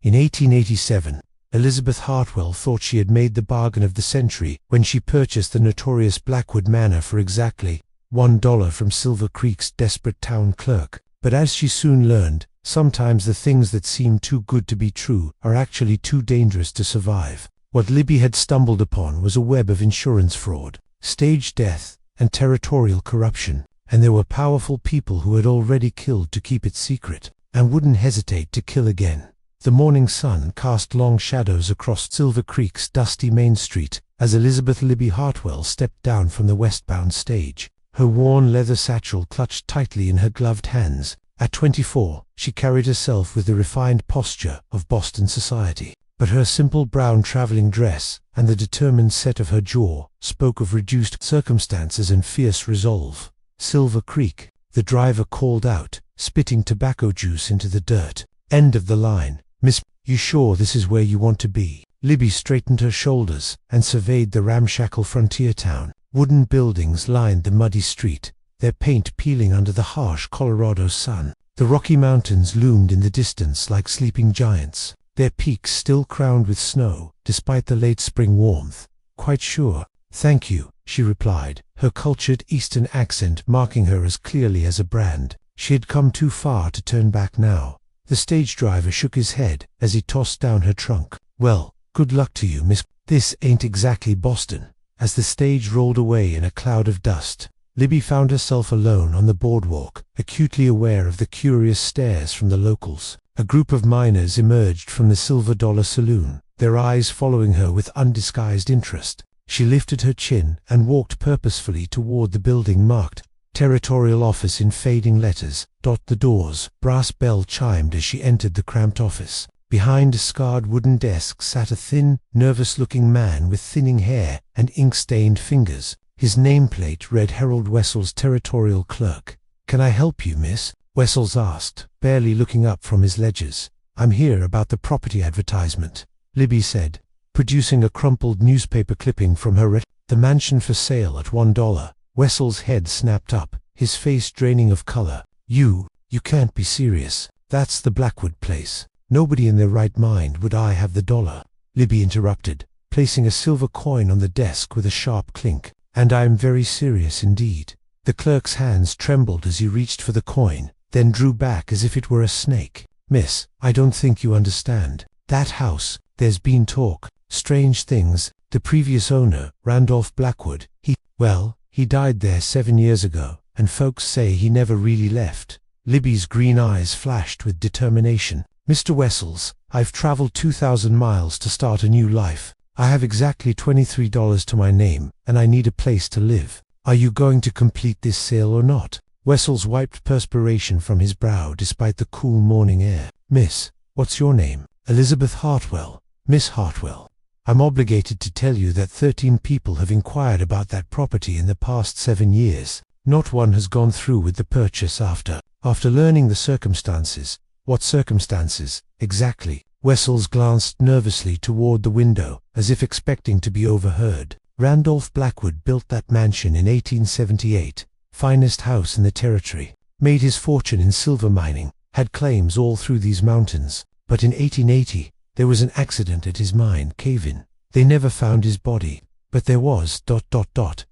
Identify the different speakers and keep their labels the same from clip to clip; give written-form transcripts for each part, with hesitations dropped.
Speaker 1: In 1887, Elizabeth Hartwell thought she had made the bargain of the century when she purchased the notorious Blackwood Manor for exactly $1 from Silver Creek's desperate town clerk. But as she soon learned, sometimes the things that seem too good to be true are actually too dangerous to survive. What Libby had stumbled upon was a web of insurance fraud, staged death, and territorial corruption, and there were powerful people who had already killed to keep it secret, and wouldn't hesitate to kill again. The morning sun cast long shadows across Silver Creek's dusty Main Street as Elizabeth Libby Hartwell stepped down from the westbound stage, her worn leather satchel clutched tightly in her gloved hands. At 24, she carried herself with the refined posture of Boston society, but her simple brown traveling dress and the determined set of her jaw spoke of reduced circumstances and fierce resolve. "Silver Creek," the driver called out, spitting tobacco juice into the dirt. "End of the line. Miss, you sure this is where you want to be?" Libby straightened her shoulders and surveyed the ramshackle frontier town. Wooden buildings lined the muddy street, their paint peeling under the harsh Colorado sun. The Rocky Mountains loomed in the distance like sleeping giants, their peaks still crowned with snow, despite the late spring warmth. "Quite sure, thank you," she replied, her cultured Eastern accent marking her as clearly as a brand. She had come too far to turn back now. The stage driver shook his head as he tossed down her trunk. "Well, good luck to you, miss. This ain't exactly Boston." As the stage rolled away in a cloud of dust, Libby found herself alone on the boardwalk, acutely aware of the curious stares from the locals. A group of miners emerged from the Silver Dollar Saloon, their eyes following her with undisguised interest. She lifted her chin and walked purposefully toward the building marked "Territorial Office" in fading letters. The door's brass bell chimed as she entered the cramped office. Behind a scarred wooden desk sat a thin, nervous-looking man with thinning hair and ink-stained fingers. His nameplate read Harold Wessels, Territorial Clerk. "Can I help you, miss?" Wessels asked, barely looking up from his ledgers. "I'm here about the property advertisement," Libby said, producing a crumpled newspaper clipping from her "The mansion for sale at $1. Wessels' head snapped up, his face draining of color. You can't be serious. That's the Blackwood place. Nobody in their right mind would I have the dollar," Libby interrupted, placing a silver coin on the desk with a sharp clink. "And I'm very serious indeed." The clerk's hands trembled as he reached for the coin, then drew back as if it were a snake. "Miss, I don't think you understand. That house, there's been talk, strange things. The previous owner, Randolph Blackwood, he died there 7 years ago, and folks say he never really left." Libby's green eyes flashed with determination. "Mr. Wessels, I've traveled 2,000 miles to start a new life. I have exactly $23 to my name, and I need a place to live. Are you going to complete this sale or not?" Wessels wiped perspiration from his brow despite the cool morning air. "Miss, what's your name?" "Elizabeth Hartwell. Miss Hartwell. I'm obligated to tell you that 13 people have inquired about that property in the past 7 years. Not one has gone through with the purchase after learning the circumstances." "What circumstances, exactly?" Wessels glanced nervously toward the window, as if expecting to be overheard. "Randolph Blackwood built that mansion in 1878, finest house in the territory. Made his fortune in silver mining, had claims all through these mountains. But in 1880, there was an accident at his mine cave-in. They never found his body, but there was ...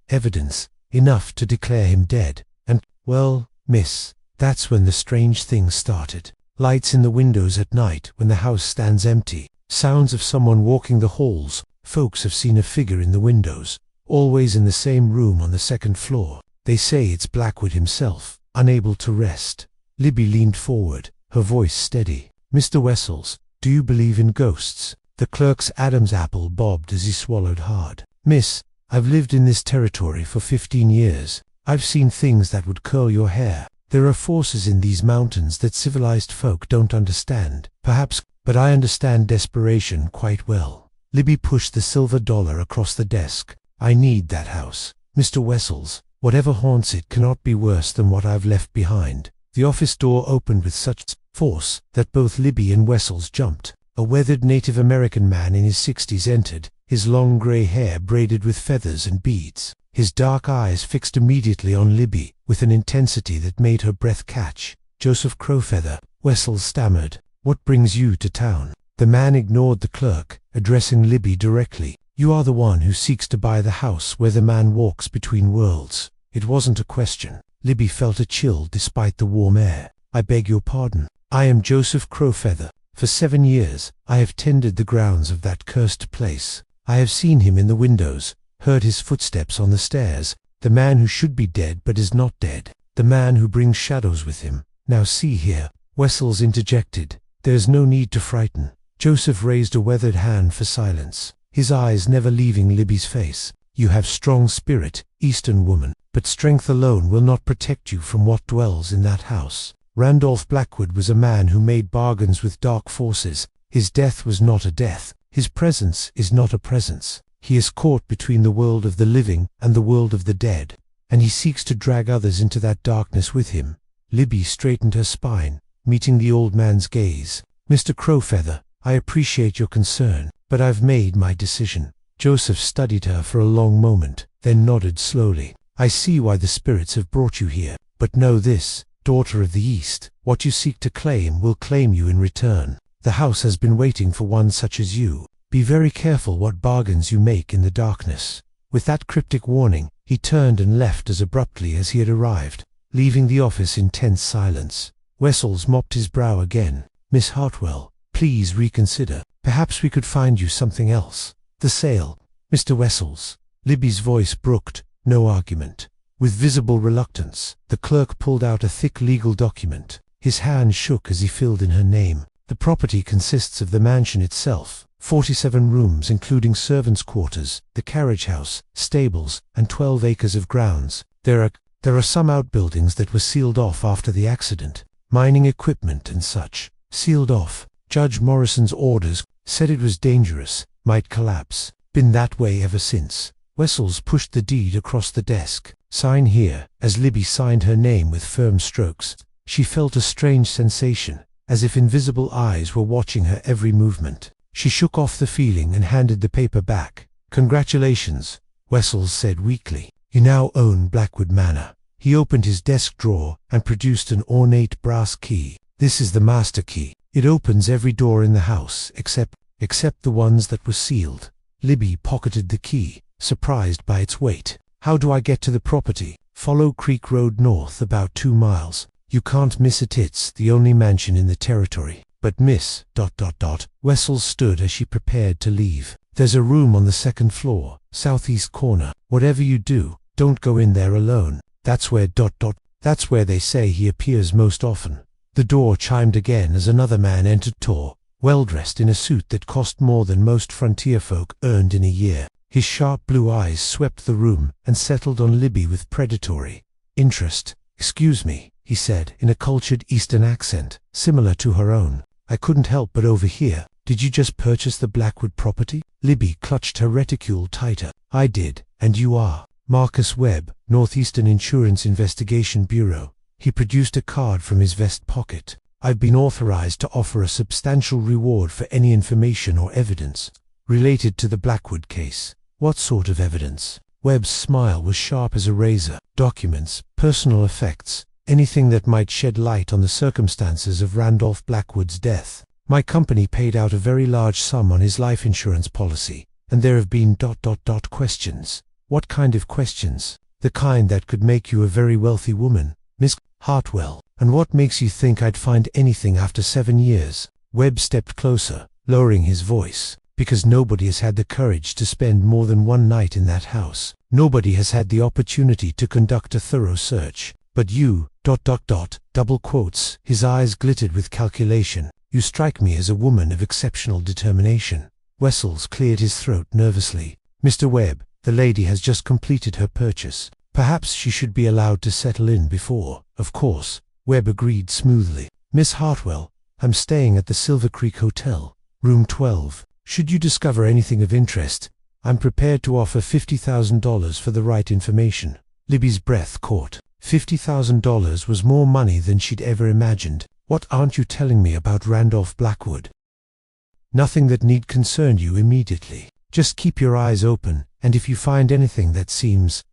Speaker 1: evidence, enough to declare him dead. And, well, miss, that's when the strange things started. Lights in the windows at night when the house stands empty. Sounds of someone walking the halls. Folks have seen a figure in the windows, always in the same room on the second floor. They say it's Blackwood himself, unable to rest." Libby leaned forward, her voice steady. "Mr. Wessels, do you believe in ghosts?" The clerk's Adam's apple bobbed as he swallowed hard. "Miss, I've lived in this territory for 15 years. I've seen things that would curl your hair. There are forces in these mountains that civilized folk don't understand, perhaps, but I understand desperation quite well." Libby pushed the silver dollar across the desk. "I need that house. Mr. Wessels, whatever haunts it cannot be worse than what I've left behind." The office door opened with such force that both Libby and Wessels jumped. A weathered Native American man in his 60s entered, his long gray hair braided with feathers and beads. His dark eyes fixed immediately on Libby with an intensity that made her breath catch. "Joseph Crowfeather," Wessels stammered. "What brings you to town?" The man ignored the clerk, addressing Libby directly. "You are the one who seeks to buy the house where the man walks between worlds." It wasn't a question. Libby felt a chill despite the warm air. "I beg your pardon. I am Joseph Crowfeather. For 7 years, I have tended the grounds of that cursed place. I have seen him in the windows, heard his footsteps on the stairs, the man who should be dead but is not dead, the man who brings shadows with him. Now see here," Wessels interjected, "there is no need to frighten." Joseph raised a weathered hand for silence, his eyes never leaving Libby's face. "You have strong spirit, Eastern woman, but strength alone will not protect you from what dwells in that house. Randolph Blackwood was a man who made bargains with dark forces. His death was not a death. His presence is not a presence. He is caught between the world of the living and the world of the dead, and he seeks to drag others into that darkness with him." Libby straightened her spine, meeting the old man's gaze. "Mr. Crowfeather, I appreciate your concern, but I've made my decision." Joseph studied her for a long moment, then nodded slowly. "I see why the spirits have brought you here, but know this, daughter of the East, what you seek to claim will claim you in return. The house has been waiting for one such as you. Be very careful what bargains you make in the darkness." With that cryptic warning, he turned and left as abruptly as he had arrived, leaving the office in tense silence. Wessels mopped his brow again. "Miss Hartwell, please reconsider. Perhaps we could find you something else." "The sale, Mr. Wessels." Libby's voice brooked no argument. With visible reluctance, the clerk pulled out a thick legal document. His hand shook as he filled in her name. "The property consists of the mansion itself, 47 rooms including servants' quarters, the carriage house, stables, and 12 acres of grounds. There are some outbuildings that were sealed off after the accident, mining equipment and such. Sealed off. Judge Morrison's orders said it was dangerous, might collapse. Been that way ever since." Wessels pushed the deed across the desk. "Sign here." As Libby signed her name with firm strokes, she felt a strange sensation, as if invisible eyes were watching her every movement. She shook off the feeling and handed the paper back. "Congratulations," Wessels said weakly. "You now own Blackwood Manor." He opened his desk drawer and produced an ornate brass key. "This is the master key. It opens every door in the house except the ones that were sealed." Libby pocketed the key, surprised by its weight. "How do I get to the property?" "Follow Creek Road north about 2 miles. You can't miss it. It's the only mansion in the territory." "But Miss... Wessels stood as she prepared to leave. "There's a room on the 2nd floor, southeast corner. Whatever you do, don't go in there alone. That's where... That's where they say he appears most often." The door chimed again as another man entered, tall, well-dressed in a suit that cost more than most frontier folk earned in a year. His sharp blue eyes swept the room and settled on Libby with predatory interest. "Excuse me," he said in a cultured Eastern accent, similar to her own. "I couldn't help but overhear. Did you just purchase the Blackwood property?" Libby clutched her reticule tighter. "I did, and you are?" "Marcus Webb, Northeastern Insurance Investigation Bureau." He produced a card from his vest pocket. "I've been authorized to offer a substantial reward for any information or evidence related to the Blackwood case." "What sort of evidence?" Webb's smile was sharp as a razor. "Documents, personal effects, anything that might shed light on the circumstances of Randolph Blackwood's death. My company paid out a very large sum on his life insurance policy, and there have been ... questions." "What kind of questions?" "The kind that could make you a very wealthy woman, Miss Hartwell." "And what makes you think I'd find anything after 7 years?" Webb stepped closer, lowering his voice. "Because nobody has had the courage to spend more than one night in that house. Nobody has had the opportunity to conduct a thorough search. But you... double quotes." His eyes glittered with calculation. "You strike me as a woman of exceptional determination." Wessels cleared his throat nervously. "Mr. Webb, the lady has just completed her purchase. Perhaps she should be allowed to settle in before." "Of course," Webb agreed smoothly. "Miss Hartwell, I'm staying at the Silver Creek Hotel, room 12. Should you discover anything of interest, I'm prepared to offer $50,000 for the right information." Libby's breath caught. $50,000 was more money than she'd ever imagined. "What aren't you telling me about Randolph Blackwood?" "Nothing that need concern you immediately. Just keep your eyes open, and if you find anything that seems ...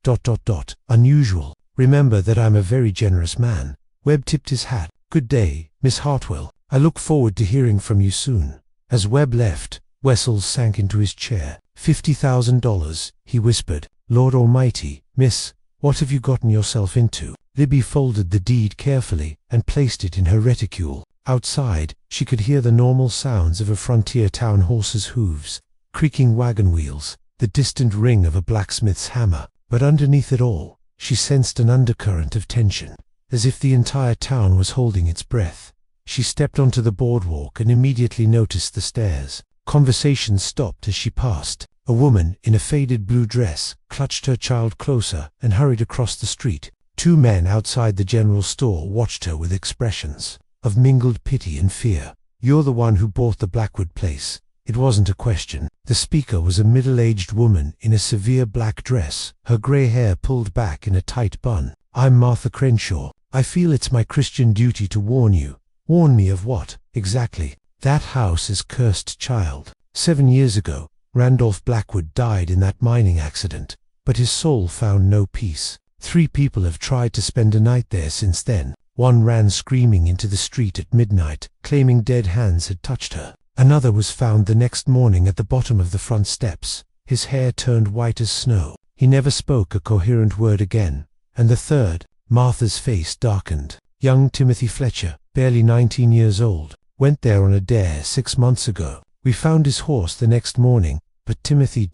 Speaker 1: unusual, remember that I'm a very generous man." Webb tipped his hat. "Good day, Miss Hartwell. I look forward to hearing from you soon." As Webb left, Wessels sank into his chair. $50,000, he whispered. Lord Almighty, miss, what have you gotten yourself into? Libby folded the deed carefully and placed it in her reticule. Outside, she could hear the normal sounds of a frontier town horse's hooves, creaking wagon wheels, the distant ring of a blacksmith's hammer. But underneath it all, she sensed an undercurrent of tension, as if the entire town was holding its breath. She stepped onto the boardwalk and immediately noticed the stairs. Conversation stopped as she passed. A woman in a faded blue dress clutched her child closer and hurried across the street. Two men outside the general store watched her with expressions of mingled pity and fear. You're the one who bought the Blackwood place. It wasn't a question. The speaker was a middle-aged woman in a severe black dress, her grey hair pulled back in a tight bun. I'm Martha Crenshaw. I feel it's my Christian duty to warn you. Warn me of what, exactly? That house is cursed, child. 7 years ago, Randolph Blackwood died in that mining accident, but his soul found no peace. 3 people have tried to spend a night there since then. One ran screaming into the street at midnight, claiming dead hands had touched her. Another was found the next morning at the bottom of the front steps, his hair turned white as snow. He never spoke a coherent word again. And the third, Martha's face darkened. Young Timothy Fletcher, barely 19 years old, went there on a dare 6 months ago. We found his horse the next morning, but Timothy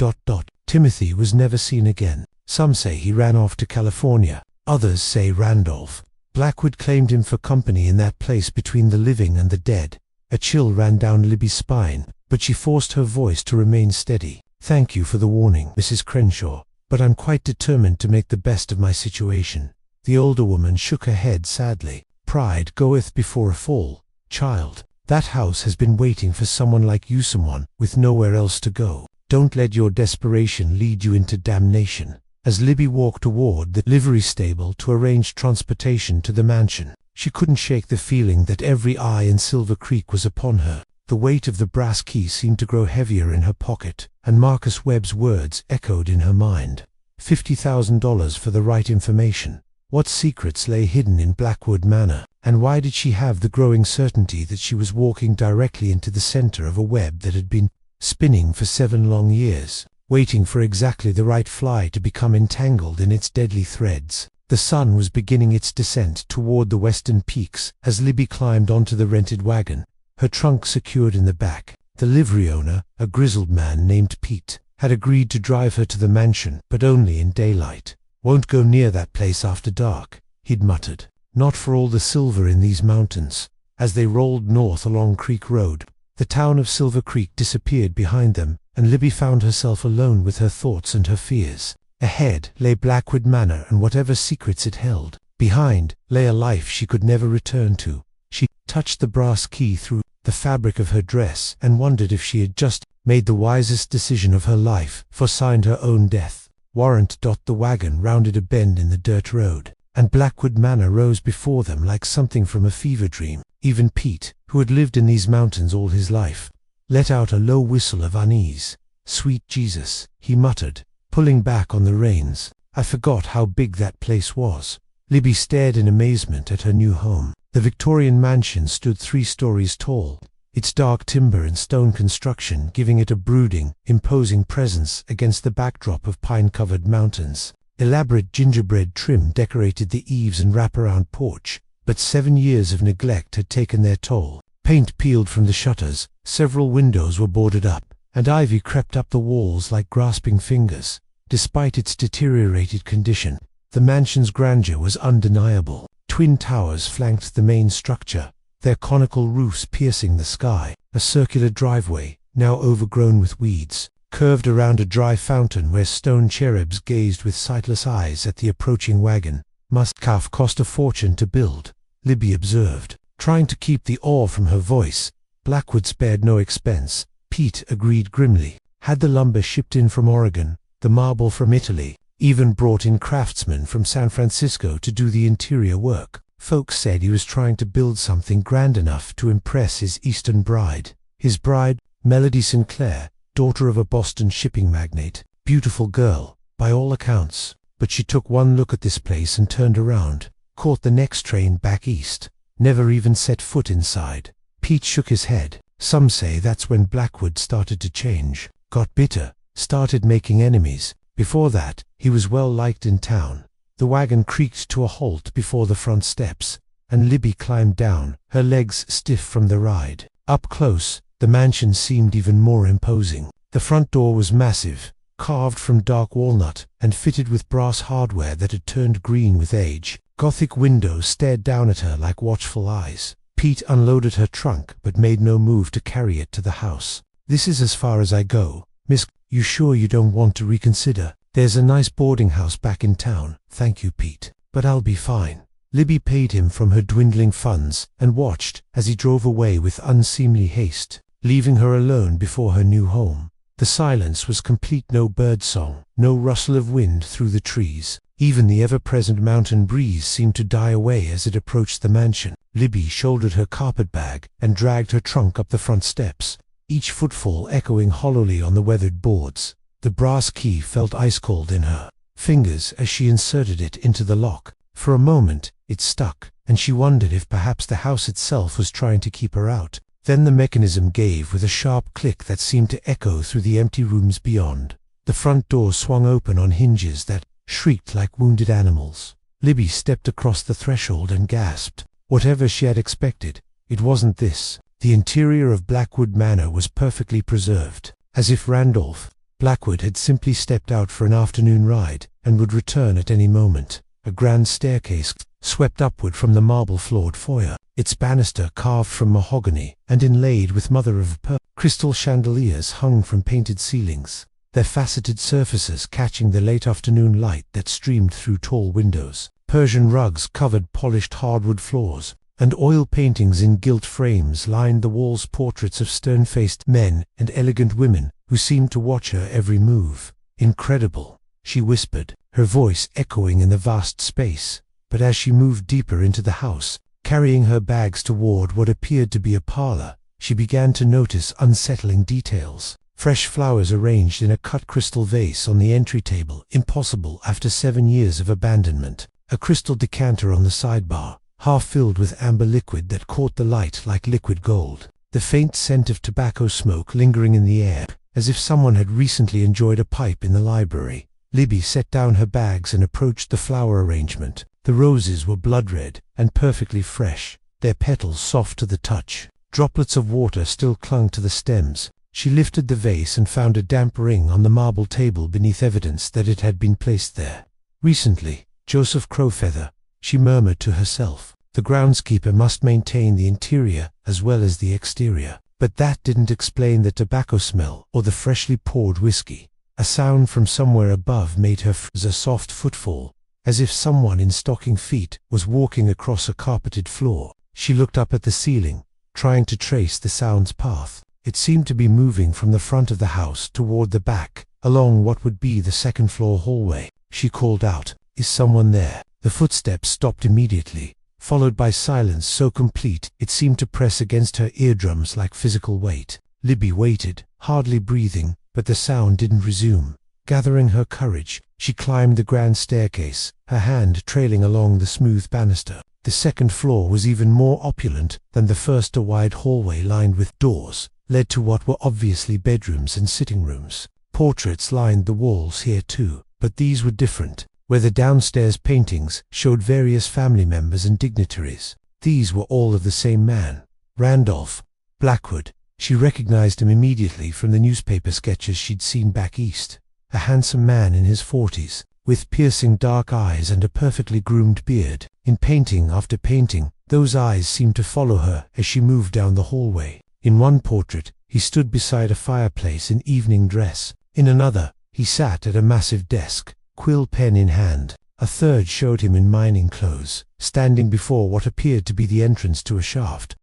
Speaker 1: was never seen again. Some say he ran off to California. Others say Randolph Blackwood claimed him for company in that place between the living and the dead. A chill ran down Libby's spine, but she forced her voice to remain steady. Thank you for the warning, Mrs. Crenshaw, but I'm quite determined to make the best of my situation. The older woman shook her head sadly. Pride goeth before a fall, child. That house has been waiting for someone like you, someone with nowhere else to go. Don't let your desperation lead you into damnation. As Libby walked toward the livery stable to arrange transportation to the mansion, she couldn't shake the feeling that every eye in Silver Creek was upon her. The weight of the brass key seemed to grow heavier in her pocket, and Marcus Webb's words echoed in her mind. $50,000 for the right information. What secrets lay hidden in Blackwood Manor, and why did she have the growing certainty that she was walking directly into the center of a web that had been spinning for 7 long years, waiting for exactly the right fly to become entangled in its deadly threads? The sun was beginning its descent toward the western peaks as Libby climbed onto the rented wagon, her trunk secured in the back. The livery owner, a grizzled man named Pete, had agreed to drive her to the mansion, but only in daylight. Won't go near that place after dark, he'd muttered. Not for all the silver in these mountains. As they rolled north along Creek Road, the town of Silver Creek disappeared behind them, and Libby found herself alone with her thoughts and her fears. Ahead lay Blackwood Manor and whatever secrets it held. Behind lay a life she could never return to. She touched the brass key through the fabric of her dress and wondered if she had just made the wisest decision of her life, foresigned her own death. Warrant. The wagon rounded a bend in the dirt road, and Blackwood Manor rose before them like something from a fever dream. Even Pete, who had lived in these mountains all his life, let out a low whistle of unease. Sweet Jesus, he muttered, pulling back on the reins. I forgot how big that place was. Libby stared in amazement at her new home. The Victorian mansion stood 3 stories tall, its dark timber and stone construction giving it a brooding, imposing presence against the backdrop of pine-covered mountains. Elaborate gingerbread trim decorated the eaves and wraparound porch, but 7 years of neglect had taken their toll. Paint peeled from the shutters, several windows were boarded up, and ivy crept up the walls like grasping fingers. Despite its deteriorated condition, the mansion's grandeur was undeniable. Twin towers flanked the main structure, their conical roofs piercing the sky. A circular driveway, now overgrown with weeds, curved around a dry fountain where stone cherubs gazed with sightless eyes at the approaching wagon. Must have cost a fortune to build, Libby observed, trying to keep the awe from her voice. Blackwood spared no expense, Pete agreed grimly. Had the lumber shipped in from Oregon, the marble from Italy, even brought in craftsmen from San Francisco to do the interior work. Folks said he was trying to build something grand enough to impress his Eastern bride. His bride, Melody Sinclair, daughter of a Boston shipping magnate. Beautiful girl, by all accounts. But she took one look at this place and turned around, caught the next train back east, never even set foot inside. Pete shook his head. Some say that's when Blackwood started to change, got bitter, started making enemies. Before that, he was well liked in town. The wagon creaked to a halt before the front steps, and Libby climbed down, her legs stiff from the ride. Up close, the mansion seemed even more imposing. The front door was massive, carved from dark walnut, and fitted with brass hardware that had turned green with age. Gothic windows stared down at her like watchful eyes. Pete unloaded her trunk, but made no move to carry it to the house. "This is as far as I go, Miss. You sure you don't want to reconsider? There's a nice boarding house back in town." "Thank you, Pete, but I'll be fine." Libby paid him from her dwindling funds, and watched as he drove away with unseemly haste, leaving her alone before her new home. The silence was complete. No birdsong, no rustle of wind through the trees. Even the ever-present mountain breeze seemed to die away as it approached the mansion. Libby shouldered her carpet bag and dragged her trunk up the front steps, each footfall echoing hollowly on the weathered boards. The brass key felt ice-cold in her fingers as she inserted it into the lock. For a moment, it stuck, and she wondered if perhaps the house itself was trying to keep her out. Then the mechanism gave with a sharp click that seemed to echo through the empty rooms beyond. The front door swung open on hinges that shrieked like wounded animals. Libby stepped across the threshold and gasped. Whatever she had expected, it wasn't this. The interior of Blackwood Manor was perfectly preserved, as if Randolph Blackwood had simply stepped out for an afternoon ride and would return at any moment. A grand staircase swept upward from the marble-floored foyer, its banister carved from mahogany and inlaid with mother-of-pearl. Crystal chandeliers hung from painted ceilings, their faceted surfaces catching the late afternoon light that streamed through tall windows. Persian rugs covered polished hardwood floors, and oil paintings in gilt frames lined the walls. Portraits of stern-faced men and elegant women who seemed to watch her every move. "Incredible," she whispered, her voice echoing in the vast space. But as she moved deeper into the house, carrying her bags toward what appeared to be a parlor, she began to notice unsettling details. Fresh flowers arranged in a cut crystal vase on the entry table, impossible after 7 years of abandonment. A crystal decanter on the sidebar, half filled with amber liquid that caught the light like liquid gold. The faint scent of tobacco smoke lingering in the air, as if someone had recently enjoyed a pipe in the library. Libby set down her bags and approached the flower arrangement. The roses were blood-red and perfectly fresh, their petals soft to the touch. Droplets of water still clung to the stems. She lifted the vase and found a damp ring on the marble table beneath evidence that it had been placed there recently. "Joseph Crowfeather," she murmured to herself. The groundskeeper must maintain the interior as well as the exterior. But that didn't explain the tobacco smell or the freshly poured whiskey. A sound from somewhere above made her freeze. A soft footfall, as if someone in stocking feet was walking across a carpeted floor. She looked up at the ceiling, trying to trace the sound's path. It seemed to be moving from the front of the house toward the back, along what would be the second-floor hallway. She called out, "Is someone there?" The footsteps stopped immediately, followed by silence so complete it seemed to press against her eardrums like physical weight. Libby waited, hardly breathing, but the sound didn't resume. Gathering her courage, she climbed the grand staircase, her hand trailing along the smooth banister. The second floor was even more opulent than the first. A wide hallway lined with doors led to what were obviously bedrooms and sitting rooms. Portraits lined the walls here too, but these were different. Where the downstairs paintings showed various family members and dignitaries, these were all of the same man, Randolph Blackwood. She recognized him immediately from the newspaper sketches she'd seen back east. A handsome man in his 40s, with piercing dark eyes and a perfectly groomed beard. In painting after painting, those eyes seemed to follow her as she moved down the hallway. In one portrait, he stood beside a fireplace in evening dress. In another, he sat at a massive desk, quill pen in hand. A third showed him in mining clothes, standing before what appeared to be the entrance to a shaft.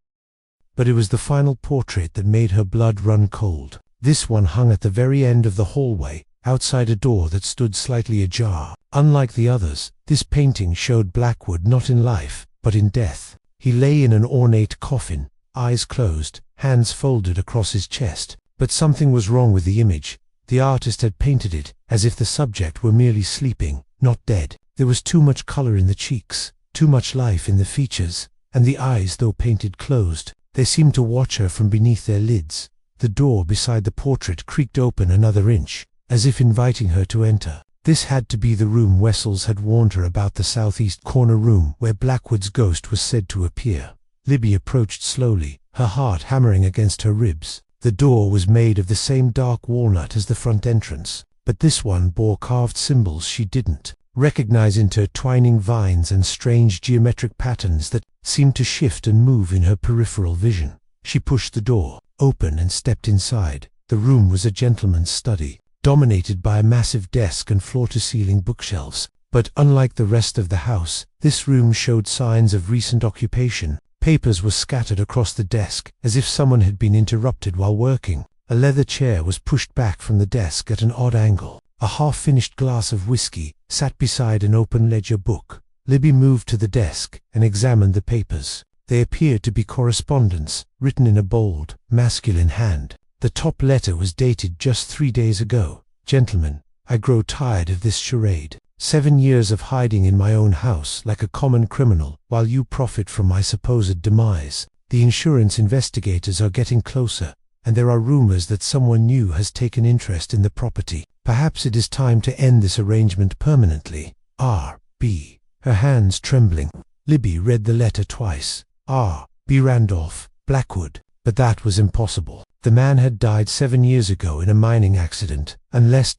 Speaker 1: But it was the final portrait that made her blood run cold. This one hung at the very end of the hallway, outside a door that stood slightly ajar. Unlike the others, this painting showed Blackwood not in life, but in death. He lay in an ornate coffin, eyes closed, hands folded across his chest. But something was wrong with the image. The artist had painted it as if the subject were merely sleeping, not dead. There was too much color in the cheeks, too much life in the features, and the eyes, though painted closed, They seemed to watch her from beneath their lids. The door beside the portrait creaked open another inch, as if inviting her to enter. This had to be the room Wessels had warned her about, the southeast corner room where Blackwood's ghost was said to appear. Libby approached slowly, her heart hammering against her ribs. The door was made of the same dark walnut as the front entrance, but this one bore carved symbols she didn't recognize, intertwining vines and strange geometric patterns that seemed to shift and move in her peripheral vision. She pushed the door open and stepped inside. The room was a gentleman's study, dominated by a massive desk and floor-to-ceiling bookshelves. But unlike the rest of the house, this room showed signs of recent occupation. Papers were scattered across the desk, as if someone had been interrupted while working. A leather chair was pushed back from the desk at an odd angle. A half-finished glass of whiskey sat beside an open ledger book. Libby moved to the desk and examined the papers. They appeared to be correspondence, written in a bold, masculine hand. The top letter was dated just 3 days ago. "Gentlemen, I grow tired of this charade. 7 years of hiding in my own house like a common criminal, while you profit from my supposed demise. The insurance investigators are getting closer, and there are rumors that someone new has taken interest in the property. Perhaps it is time to end this arrangement permanently. R.B." Her hands trembling, Libby read the letter twice. R.B. Randolph Blackwood. But that was impossible. The man had died 7 years ago in a mining accident, unless...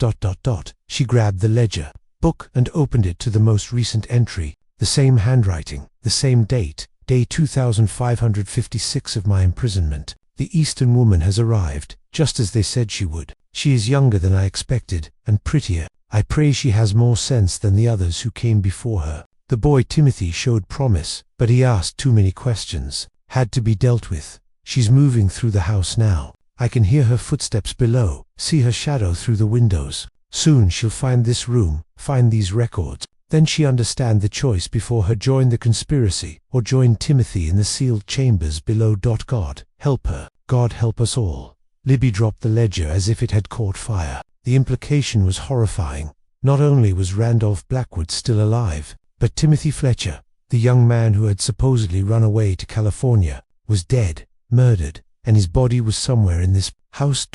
Speaker 1: She grabbed the ledger book and opened it to the most recent entry. The same handwriting, the same date, day 2556 of my imprisonment. The Eastern woman has arrived, just as they said she would. She is younger than I expected, and prettier. I pray she has more sense than the others who came before her. The boy Timothy showed promise, but he asked too many questions. Had to be dealt with. She's moving through the house now. I can hear her footsteps below, see her shadow through the windows. Soon she'll find this room, find these records. Then she understand the choice before her: join the conspiracy, or join Timothy in the sealed chambers below. God help her. God help us all. Libby dropped the ledger as if it had caught fire. The implication was horrifying. Not only was Randolph Blackwood still alive, but Timothy Fletcher, the young man who had supposedly run away to California, was dead, murdered, and his body was somewhere in this house.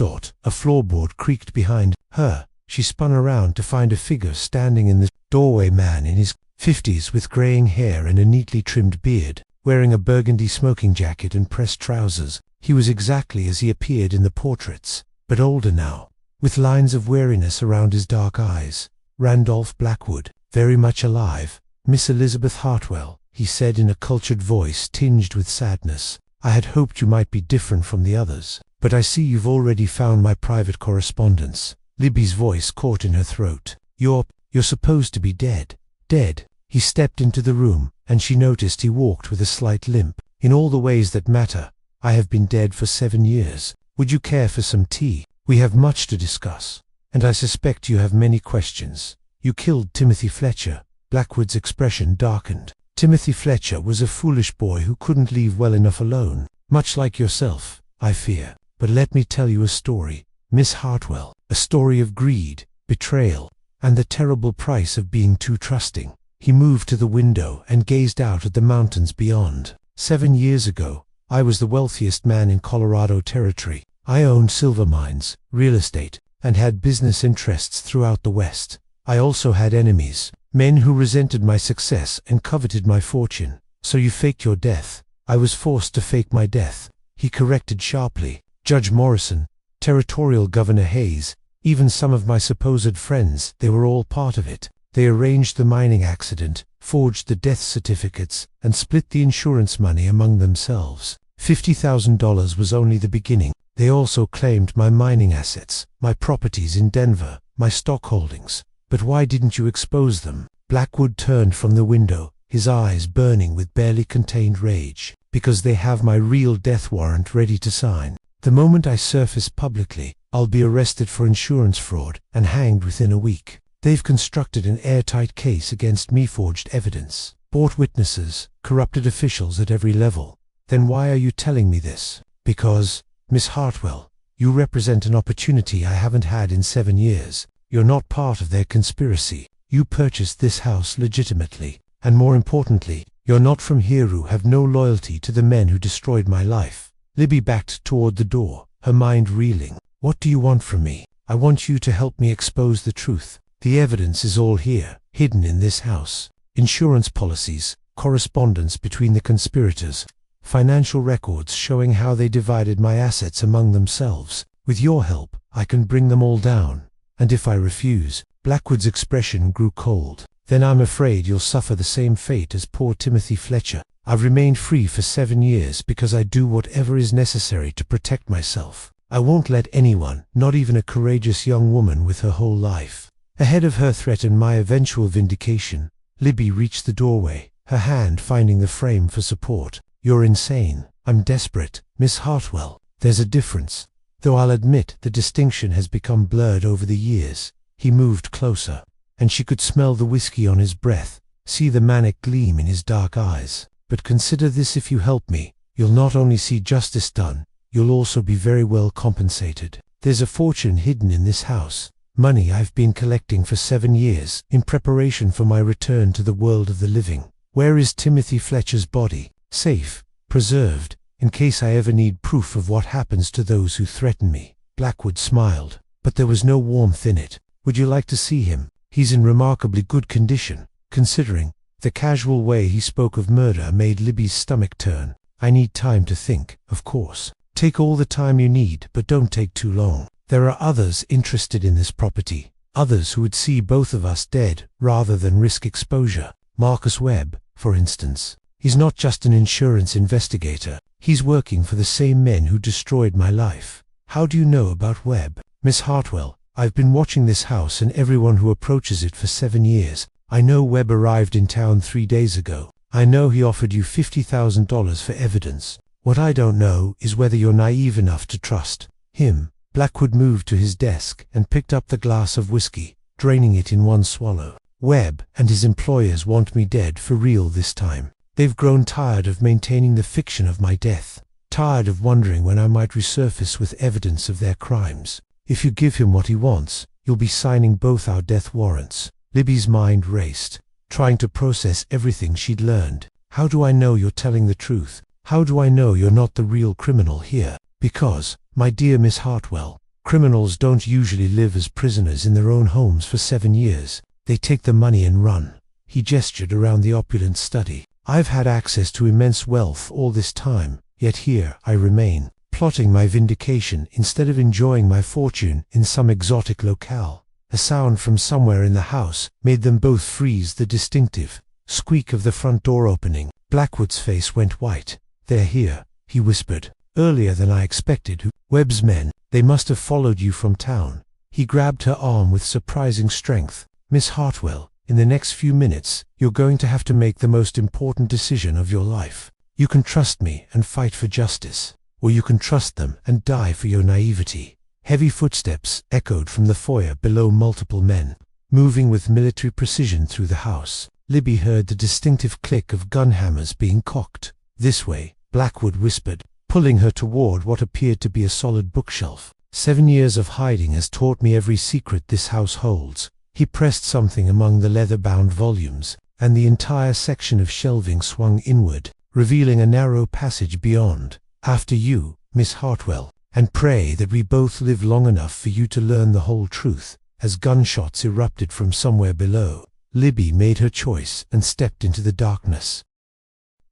Speaker 1: A floorboard creaked behind her. She spun around to find a figure standing in the doorway, man in his 50s with graying hair and a neatly trimmed beard, wearing a burgundy smoking jacket and pressed trousers. He was exactly as he appeared in the portraits, but older now, with lines of weariness around his dark eyes. "Randolph Blackwood, very much alive. Miss Elizabeth Hartwell," he said in a cultured voice tinged with sadness. "I had hoped you might be different from the others, but I see you've already found my private correspondence." Libby's voice caught in her throat. You're supposed to be dead." "Dead?" He stepped into the room, and she noticed he walked with a slight limp. "In all the ways that matter, I have been dead for 7 years. Would you care for some tea? We have much to discuss, and I suspect you have many questions. You killed Timothy Fletcher." Blackwood's expression darkened. "Timothy Fletcher was a foolish boy who couldn't leave well enough alone. Much like yourself, I fear. But let me tell you a story, Miss Hartwell. A story of greed, betrayal, and the terrible price of being too trusting." He moved to the window and gazed out at the mountains beyond. 7 years ago, I was the wealthiest man in Colorado Territory. I owned silver mines, real estate, and had business interests throughout the West. I also had enemies, men who resented my success and coveted my fortune. "So you faked your death." "I was forced to fake my death," he corrected sharply. "Judge Morrison, Territorial Governor Hayes, even some of my supposed friends, they were all part of it. They arranged the mining accident, forged the death certificates, and split the insurance money among themselves. $50,000 was only the beginning. They also claimed my mining assets, my properties in Denver, my stock holdings. But why didn't you expose them?" Blackwood turned from the window, his eyes burning with barely contained rage. "Because they have my real death warrant ready to sign. The moment I surface publicly, I'll be arrested for insurance fraud and hanged within a week. They've constructed an airtight case against me, forged evidence, bought witnesses, corrupted officials at every level. Then why are you telling me this?" "Because, Miss Hartwell, you represent an opportunity I haven't had in 7 years. You're not part of their conspiracy. You purchased this house legitimately, and more importantly, You're not from here, who have no loyalty to the men who destroyed my life. Libby backed toward the door, her mind reeling. What do you want from me? I want you to help me expose the truth. The evidence is all here, hidden in this house. Insurance policies, correspondence between the conspirators, financial records showing how they divided my assets among themselves. With your help, I can bring them all down. And if I refuse, Blackwood's expression grew cold. Then I'm afraid you'll suffer the same fate as poor Timothy Fletcher. I've remained free for 7 years because I do whatever is necessary to protect myself. I won't let anyone, not even a courageous young woman with her whole life. Ahead of her threat and my eventual vindication, Libby reached the doorway, her hand finding the frame for support. You're insane. I'm desperate, Miss Hartwell. There's a difference. Though I'll admit the distinction has become blurred over the years. He moved closer, and she could smell the whiskey on his breath, see the manic gleam in his dark eyes. But consider this: if you help me, you'll not only see justice done, you'll also be very well compensated. There's a fortune hidden in this house, money I've been collecting for 7 years, in preparation for my return to the world of the living. Where is Timothy Fletcher's body? Safe, preserved, in case I ever need proof of what happens to those who threaten me. Blackwood smiled, but there was no warmth in it. Would you like to see him? He's in remarkably good condition, considering. The casual way he spoke of murder made Libby's stomach turn. I need time to think, of course. Take all the time you need, but don't take too long. There are others interested in this property, others who would see both of us dead rather than risk exposure. Marcus Webb, for instance. He's not just an insurance investigator. He's working for the same men who destroyed my life. How do you know about Webb? Miss Hartwell, I've been watching this house and everyone who approaches it for 7 years. I know Webb arrived in town 3 days ago. I know he offered you $50,000 for evidence. What I don't know is whether you're naive enough to trust him. Blackwood moved to his desk and picked up the glass of whiskey, draining it in one swallow. Webb and his employers want me dead for real this time. They've grown tired of maintaining the fiction of my death, tired of wondering when I might resurface with evidence of their crimes. If you give him what he wants, you'll be signing both our death warrants. Libby's mind raced, trying to process everything she'd learned. How do I know you're telling the truth? How do I know you're not the real criminal here? Because, my dear Miss Hartwell, criminals don't usually live as prisoners in their own homes for 7 years. They take the money and run. He gestured around the opulent study. I've had access to immense wealth all this time, yet here I remain, plotting my vindication instead of enjoying my fortune in some exotic locale. A sound from somewhere in the house made them both freeze. The distinctive squeak of the front door opening. Blackwood's face went white. They're here, he whispered. Earlier than I expected. Who? Webb's men. They must have followed you from town. He grabbed her arm with surprising strength. Miss Hartwell, in the next few minutes, you're going to have to make the most important decision of your life. You can trust me and fight for justice, or you can trust them and die for your naivety. Heavy footsteps echoed from the foyer below, multiple men, moving with military precision through the house. Libby heard the distinctive click of gun hammers being cocked. This way, Blackwood whispered, pulling her toward what appeared to be a solid bookshelf. 7 years of hiding has taught me every secret this house holds. He pressed something among the leather-bound volumes, and the entire section of shelving swung inward, revealing a narrow passage beyond. After you, Miss Hartwell, and pray that we both live long enough for you to learn the whole truth. As gunshots erupted from somewhere below, Libby made her choice and stepped into the darkness.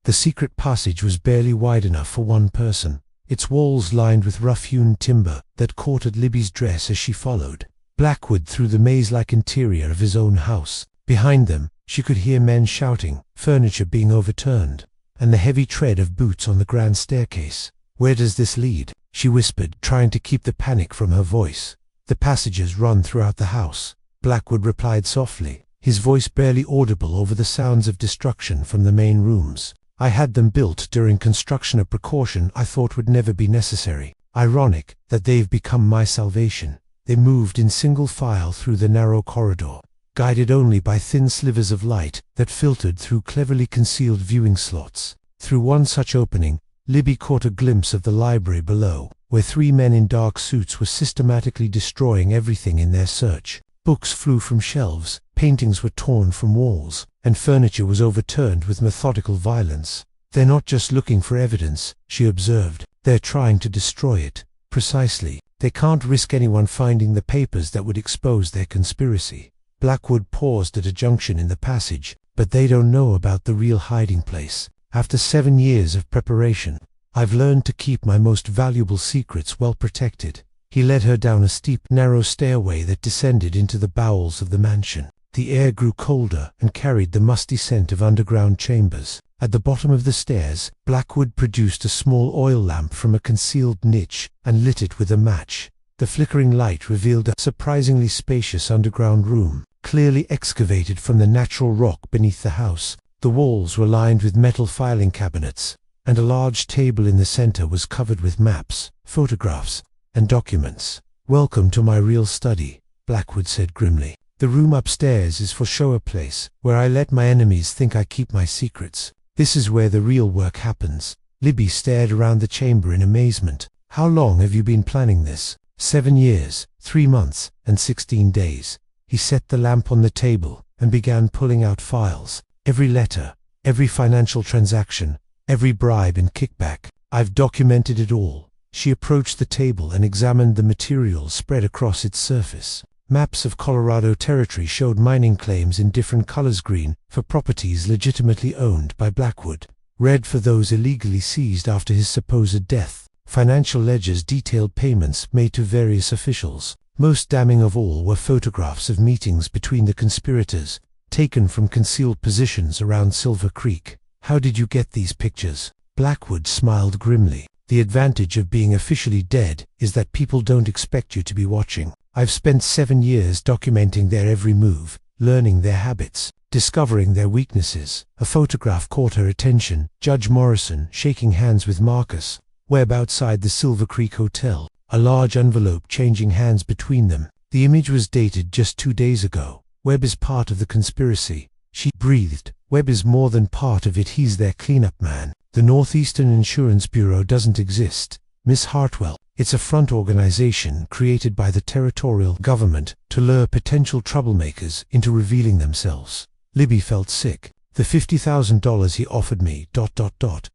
Speaker 1: The secret passage was barely wide enough for one person, its walls lined with rough-hewn timber that caught at Libby's dress as she followed Blackwood through the maze-like interior of his own house. Behind them, she could hear men shouting, furniture being overturned, and the heavy tread of boots on the grand staircase. Where does this lead? She whispered, trying to keep the panic from her voice. The passages run throughout the house, Blackwood replied softly, his voice barely audible over the sounds of destruction from the main rooms. I had them built during construction, a precaution I thought would never be necessary. Ironic that they've become my salvation. They moved in single file through the narrow corridor, guided only by thin slivers of light that filtered through cleverly concealed viewing slots. Through one such opening, Libby caught a glimpse of the library below, where 3 men in dark suits were systematically destroying everything in their search. Books flew from shelves, paintings were torn from walls, and furniture was overturned with methodical violence. "They're not just looking for evidence," she observed. "They're trying to destroy it." "Precisely. They can't risk anyone finding the papers that would expose their conspiracy." Blackwood paused at a junction in the passage. "But they don't know about the real hiding place. After 7 years of preparation, I've learned to keep my most valuable secrets well protected." He led her down a steep, narrow stairway that descended into the bowels of the mansion. The air grew colder and carried the musty scent of underground chambers. At the bottom of the stairs, Blackwood produced a small oil lamp from a concealed niche and lit it with a match. The flickering light revealed a surprisingly spacious underground room, clearly excavated from the natural rock beneath the house. The walls were lined with metal filing cabinets, and a large table in the center was covered with maps, photographs, and documents. "Welcome to my real study," Blackwood said grimly. "The room upstairs is for show a place, where I let my enemies think I keep my secrets. This is where the real work happens." Libby stared around the chamber in amazement. "How long have you been planning this?" 7 years, 3 months, and 16 days. He set the lamp on the table and began pulling out files. "Every letter, every financial transaction, every bribe and kickback. I've documented it all." She approached the table and examined the materials spread across its surface. Maps of Colorado Territory showed mining claims in different colors: green for properties legitimately owned by Blackwood, red for those illegally seized after his supposed death. Financial ledgers detailed payments made to various officials. Most damning of all were photographs of meetings between the conspirators, taken from concealed positions around Silver Creek. "How did you get these pictures?" Blackwood smiled grimly. "The advantage of being officially dead is that people don't expect you to be watching. I've spent 7 years documenting their every move, learning their habits, discovering their weaknesses." A photograph caught her attention: Judge Morrison shaking hands with Marcus Webb outside the Silver Creek Hotel, a large envelope changing hands between them. The image was dated just 2 days ago. "Webb is part of the conspiracy," she breathed. "Webb is more than part of it, he's their cleanup man. The Northeastern Insurance Bureau doesn't exist, Miss Hartwell. It's a front organization created by the territorial government to lure potential troublemakers into revealing themselves." Libby felt sick. "The $50,000 he offered me ...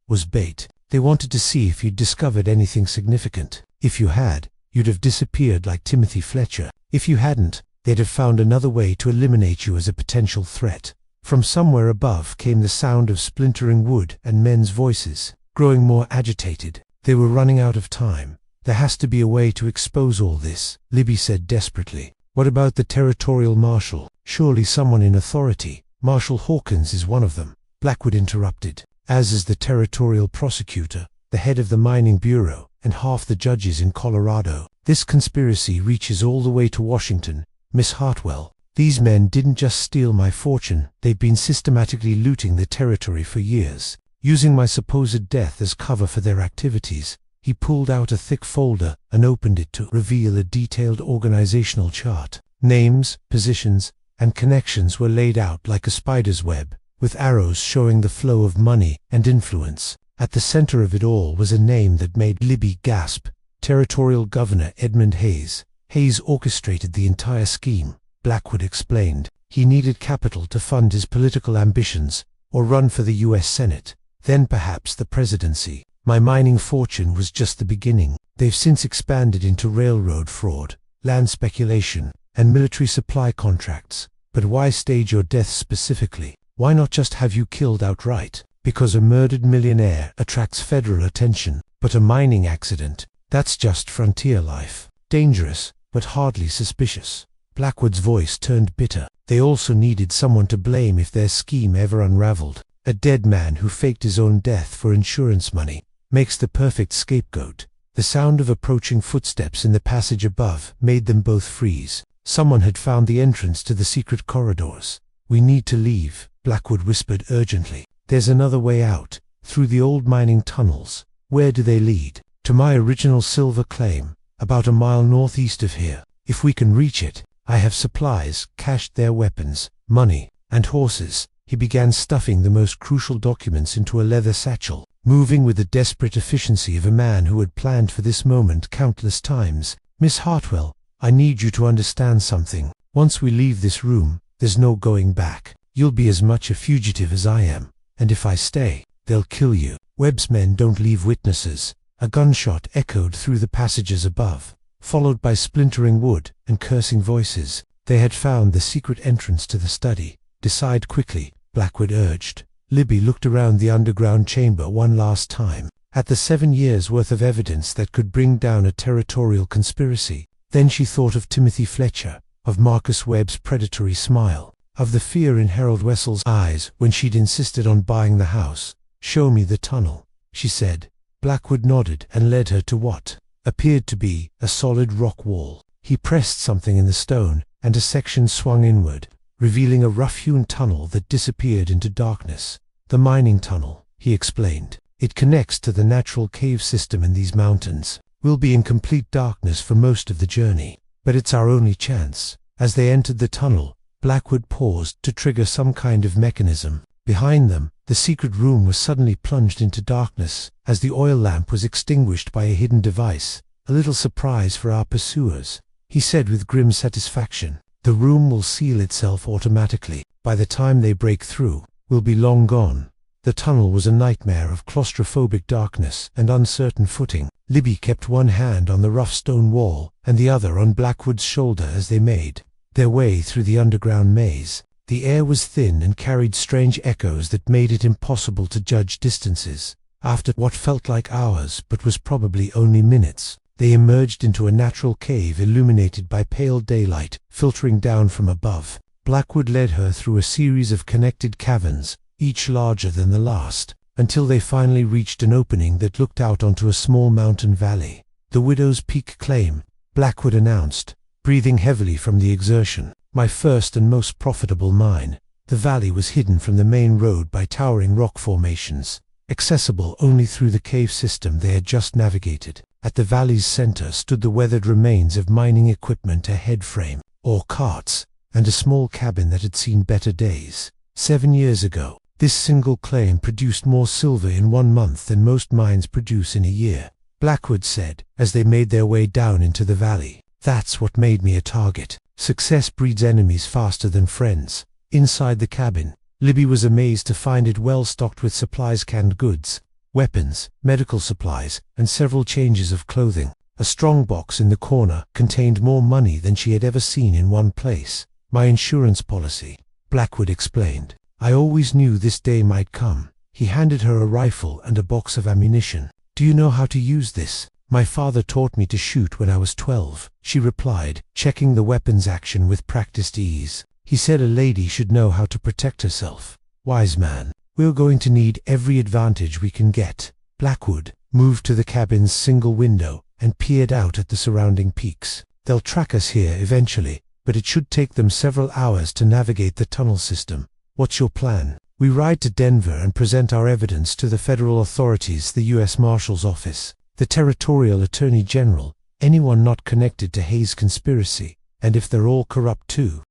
Speaker 1: was bait. They wanted to see if you'd discovered anything significant. If you had, you'd have disappeared like Timothy Fletcher. If you hadn't, they'd have found another way to eliminate you as a potential threat." From somewhere above came the sound of splintering wood and men's voices, growing more agitated. They were running out of time. "There has to be a way to expose all this," Libby said desperately. "What about the territorial marshal? Surely someone in authority." "Marshal Hawkins is one of them," Blackwood interrupted, "as is the territorial prosecutor, the head of the mining bureau, and half the judges in Colorado. This conspiracy reaches all the way to Washington, Miss Hartwell. These men didn't just steal my fortune, they've been systematically looting the territory for years, using my supposed death as cover for their activities." He pulled out a thick folder and opened it to reveal a detailed organizational chart. Names, positions, and connections were laid out like a spider's web, with arrows showing the flow of money and influence. At the center of it all was a name that made Libby gasp: Territorial Governor Edmund Hayes. Hayes orchestrated the entire scheme, Blackwood explained. He needed capital to fund his political ambitions, or run for the U.S. Senate, then perhaps the presidency. "My mining fortune was just the beginning. They've since expanded into railroad fraud, land speculation, and military supply contracts. But why stage your death specifically? Why not just have you killed outright?" "Because a murdered millionaire attracts federal attention, but a mining accident, that's just frontier life. Dangerous, but hardly suspicious." Blackwood's voice turned bitter. "They also needed someone to blame if their scheme ever unraveled. A dead man who faked his own death for insurance money makes the perfect scapegoat." The sound of approaching footsteps in the passage above made them both freeze. Someone had found the entrance to the secret corridors. "We need to leave," Blackwood whispered urgently. "There's another way out, through the old mining tunnels." "Where do they lead?" "To my original silver claim, about a mile northeast of here. If we can reach it, I have supplies, cached there, weapons, money, and horses." He began stuffing the most crucial documents into a leather satchel, moving with the desperate efficiency of a man who had planned for this moment countless times. "Miss Hartwell, I need you to understand something. Once we leave this room, there's no going back. You'll be as much a fugitive as I am, and if I stay, they'll kill you. Webb's men don't leave witnesses. A gunshot echoed through the passages above, followed by splintering wood and cursing voices. They had found the secret entrance to the study. Decide quickly, Blackwood urged. Libby looked around the underground chamber one last time, at the 7 years' worth of evidence that could bring down a territorial conspiracy. Then she thought of Timothy Fletcher, of Marcus Webb's predatory smile, of the fear in Harold Wessel's eyes when she'd insisted on buying the house. "Show me the tunnel," she said. Blackwood nodded and led her to what appeared to be a solid rock wall. He pressed something in the stone, and a section swung inward, revealing a rough-hewn tunnel that disappeared into darkness. "The mining tunnel," he explained. "It connects to the natural cave system in these mountains. We'll be in complete darkness for most of the journey, but it's our only chance." As they entered the tunnel, Blackwood paused to trigger some kind of mechanism. Behind them, the secret room was suddenly plunged into darkness, as the oil lamp was extinguished by a hidden device. "A little surprise for our pursuers," he said with grim satisfaction. "The room will seal itself automatically. By the time they break through, we'll be long gone." The tunnel was a nightmare of claustrophobic darkness and uncertain footing. Libby kept one hand on the rough stone wall and the other on Blackwood's shoulder as they made their way through the underground maze. The air was thin and carried strange echoes that made it impossible to judge distances. After what felt like hours but was probably only minutes, they emerged into a natural cave illuminated by pale daylight filtering down from above. Blackwood led her through a series of connected caverns, each larger than the last, until they finally reached an opening that looked out onto a small mountain valley. "The Widow's Peak claim," Blackwood announced, breathing heavily from the exertion. "My first and most profitable mine." The valley was hidden from the main road by towering rock formations, accessible only through the cave system they had just navigated. At the valley's center stood the weathered remains of mining equipment, a headframe, or carts, and a small cabin that had seen better days. 7 years ago, this single claim produced more silver in 1 month than most mines produce in a year, Blackwood said, as they made their way down into the valley. "That's what made me a target. Success breeds enemies faster than friends." Inside the cabin, Libby was amazed to find it well stocked with supplies, canned goods, weapons, medical supplies, and several changes of clothing. A strong box in the corner contained more money than she had ever seen in one place. "My insurance policy," Blackwood explained. "I always knew this day might come." He handed her a rifle and a box of ammunition. "Do you know how to use this?" "My father taught me to shoot when I was 12, she replied, checking the weapon's action with practiced ease. "He said a lady should know how to protect herself." "Wise man. We're going to need every advantage we can get." Blackwood moved to the cabin's single window and peered out at the surrounding peaks. "They'll track us here eventually, but it should take them several hours to navigate the tunnel system. What's your plan?" "We ride to Denver and present our evidence to the federal authorities, the U.S. Marshal's office, the Territorial Attorney General, anyone not connected to Hayes' conspiracy, and if they're all corrupt too."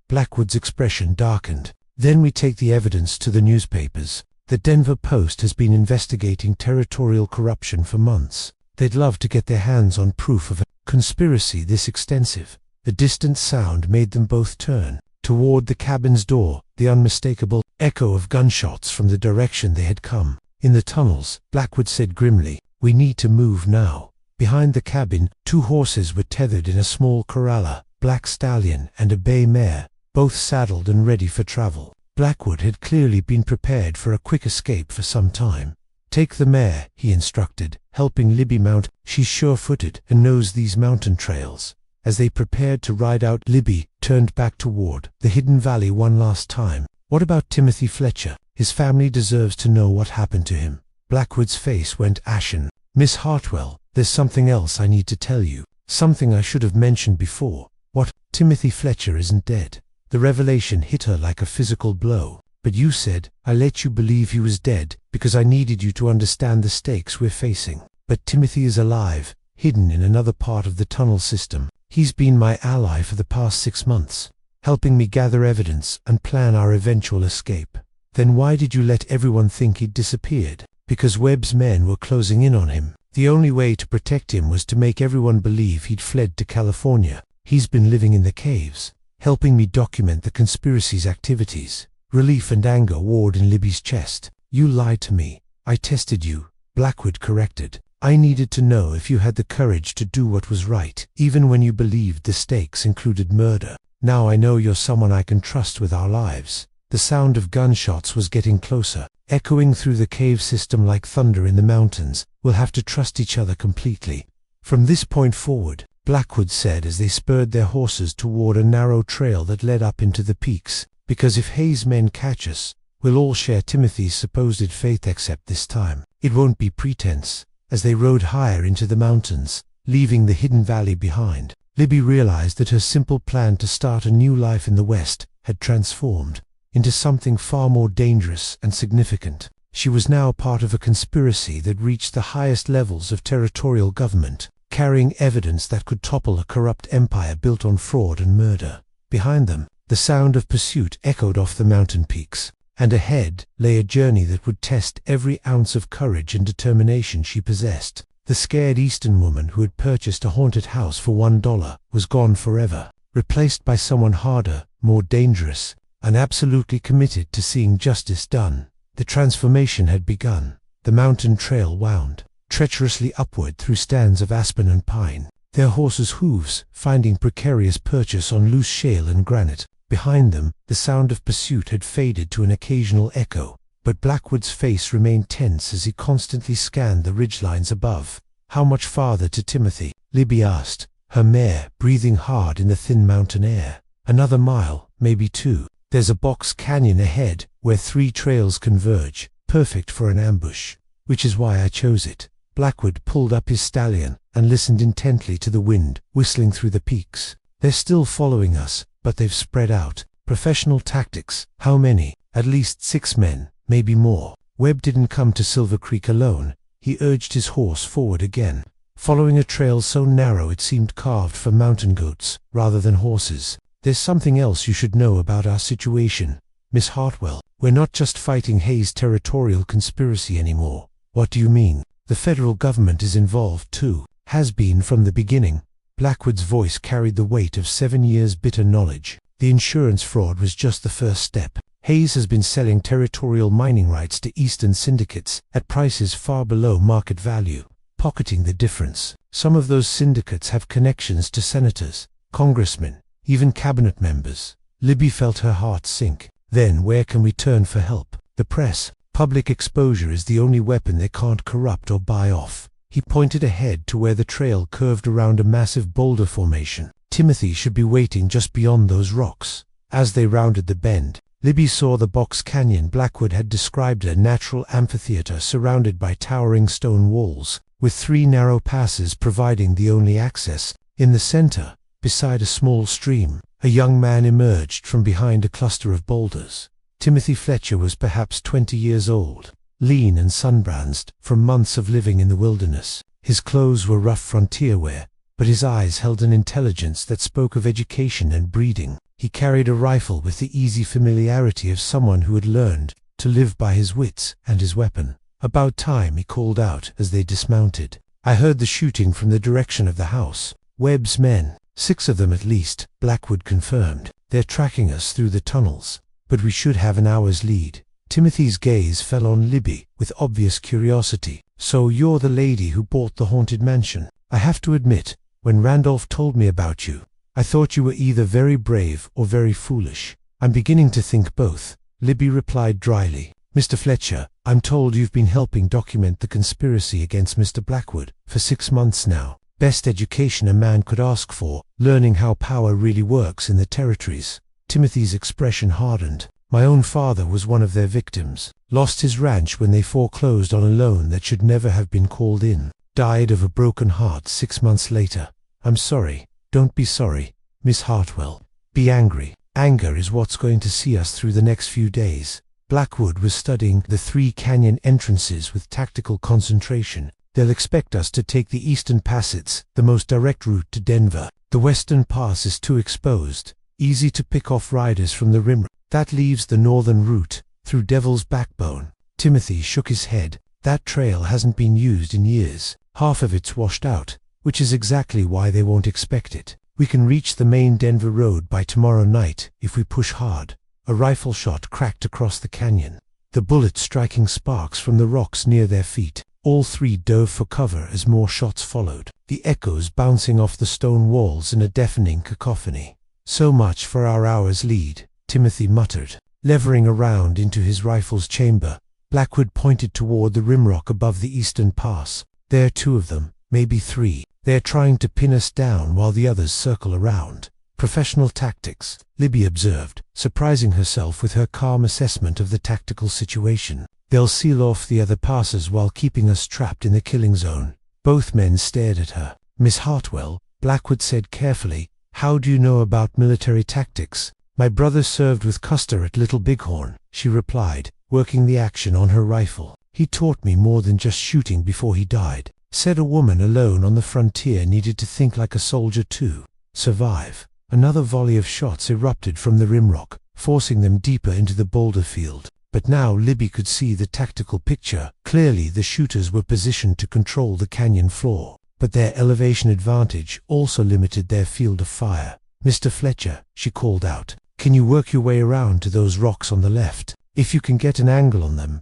Speaker 1: Blackwood's expression darkened. "Then we take the evidence to the newspapers. The Denver Post has been investigating territorial corruption for months. They'd love to get their hands on proof of a conspiracy this extensive." A distant sound made them both turn. Toward the cabin's door, the unmistakable echo of gunshots from the direction they had come. "In the tunnels," Blackwood said grimly. "We need to move now." Behind the cabin, 2 horses were tethered in a small corral, Black Stallion and a bay mare, both saddled and ready for travel. Blackwood had clearly been prepared for a quick escape for some time. "Take the mare," he instructed, helping Libby mount. "She's sure-footed and knows these mountain trails." As they prepared to ride out, Libby turned back toward the hidden valley one last time. "What about Timothy Fletcher? His family deserves to know what happened to him." Blackwood's face went ashen. "Miss Hartwell, there's something else I need to tell you. Something I should have mentioned before." "What?" "Timothy Fletcher isn't dead." The revelation hit her like a physical blow. "But you said, I let you believe he was dead because I needed you to understand the stakes we're facing. But Timothy is alive, hidden in another part of the tunnel system. He's been my ally for the past 6 months, helping me gather evidence and plan our eventual escape." "Then why did you let everyone think he'd disappeared?" "Because Webb's men were closing in on him. The only way to protect him was to make everyone believe he'd fled to California. He's been living in the caves, helping me document the conspiracy's activities." Relief and anger warred in Libby's chest. "You lied to me. I tested you," Blackwood corrected. "I needed to know if you had the courage to do what was right, even when you believed the stakes included murder. Now I know you're someone I can trust with our lives." The sound of gunshots was getting closer, echoing through the cave system like thunder in the mountains. "We'll have to trust each other completely from this point forward," Blackwood said as they spurred their horses toward a narrow trail that led up into the peaks. "Because if Hayes' men catch us, we'll all share Timothy's supposed faith, except this time it won't be pretense." As they rode higher into the mountains, leaving the hidden valley behind, Libby realized that her simple plan to start a new life in the West had transformed into something far more dangerous and significant. She was now part of a conspiracy that reached the highest levels of territorial government, carrying evidence that could topple a corrupt empire built on fraud and murder. Behind them, the sound of pursuit echoed off the mountain peaks, and ahead lay a journey that would test every ounce of courage and determination she possessed. The scared Eastern woman who had purchased a haunted house for $1 was gone forever, replaced by someone harder, more dangerous, and absolutely committed to seeing justice done. The transformation had begun. The mountain trail wound treacherously upward through stands of aspen and pine, their horses' hooves finding precarious purchase on loose shale and granite. Behind them, the sound of pursuit had faded to an occasional echo, but Blackwood's face remained tense as he constantly scanned the ridgelines above. "How much farther to Timothy?" Libby asked, her mare breathing hard in the thin mountain air. "Another mile, maybe two. There's a box canyon ahead where 3 trails converge, perfect for an ambush, which is why I chose it." Blackwood pulled up his stallion and listened intently to the wind whistling through the peaks. "They're still following us, but they've spread out. Professional tactics." "How many?" "At least 6 men, maybe more." Webb didn't come to Silver Creek alone. He urged his horse forward again, following a trail so narrow it seemed carved for mountain goats rather than horses. "There's something else you should know about our situation, Miss Hartwell. We're not just fighting Hayes' territorial conspiracy anymore." "What do you mean?" "The federal government is involved too. Has been from the beginning." Blackwood's voice carried the weight of 7 years' bitter knowledge. "The insurance fraud was just the first step. Hayes has been selling territorial mining rights to Eastern syndicates at prices far below market value, pocketing the difference. Some of those syndicates have connections to senators, congressmen, even cabinet members." Libby felt her heart sink. "Then where can we turn for help?" "The press. Public exposure is the only weapon they can't corrupt or buy off." He pointed ahead to where the trail curved around a massive boulder formation. "Timothy should be waiting just beyond those rocks." As they rounded the bend, Libby saw the box canyon Blackwood had described, a natural amphitheater surrounded by towering stone walls, with 3 narrow passes providing the only access. In the center, beside a small stream, a young man emerged from behind a cluster of boulders. Timothy Fletcher was perhaps 20 years old, lean and sunbronzed from months of living in the wilderness. His clothes were rough frontier wear, but his eyes held an intelligence that spoke of education and breeding. He carried a rifle with the easy familiarity of someone who had learned to live by his wits and his weapon. "About time," he called out as they dismounted. "I heard the shooting from the direction of the house." "Webb's men. 6 of them at least," Blackwood confirmed. "They're tracking us through the tunnels, but we should have an hour's lead." Timothy's gaze fell on Libby with obvious curiosity. "So you're the lady who bought the haunted mansion?" "I have to admit, when Randolph told me about you, I thought you were either very brave or very foolish." "I'm beginning to think both," Libby replied dryly. "Mr. Fletcher, I'm told you've been helping document the conspiracy against Mr. Blackwood for 6 months now. Best education a man could ask for, learning how power really works in the territories." Timothy's expression hardened. "My own father was one of their victims. Lost his ranch when they foreclosed on a loan that should never have been called in. Died of a broken heart 6 months later." "I'm sorry." "Don't be sorry, Miss Hartwell. Be angry. Anger is what's going to see us through the next few days." Blackwood was studying the 3 canyon entrances with tactical concentration. "They'll expect us to take the Eastern Passage, the most direct route to Denver. The Western Pass is too exposed, easy to pick off riders from the rim. That leaves the northern route, through Devil's Backbone." Timothy shook his head. "That trail hasn't been used in years. Half of it's washed out, which is exactly why they won't expect it. We can reach the main Denver road by tomorrow night if we push hard." A rifle shot cracked across the canyon, the bullet striking sparks from the rocks near their feet. All three dove for cover as more shots followed, the echoes bouncing off the stone walls in a deafening cacophony. "So much for our hour's lead," Timothy muttered. Levering around into his rifle's chamber, Blackwood pointed toward the rimrock above the eastern pass. "There are two of them, maybe three. They're trying to pin us down while the others circle around." "Professional tactics," Libby observed, surprising herself with her calm assessment of the tactical situation. "They'll seal off the other passes while keeping us trapped in the killing zone." Both men stared at her. "Miss Hartwell," Blackwood said carefully, "how do you know about military tactics?" "My brother served with Custer at Little Bighorn," she replied, working the action on her rifle. "He taught me more than just shooting before he died. Said a woman alone on the frontier needed to think like a soldier to survive." Another volley of shots erupted from the rimrock, forcing them deeper into the boulder field. But now Libby could see the tactical picture. Clearly the shooters were positioned to control the canyon floor, but their elevation advantage also limited their field of fire. "Mr. Fletcher," she called out, "can you work your way around to those rocks on the left? If you can get an angle on them,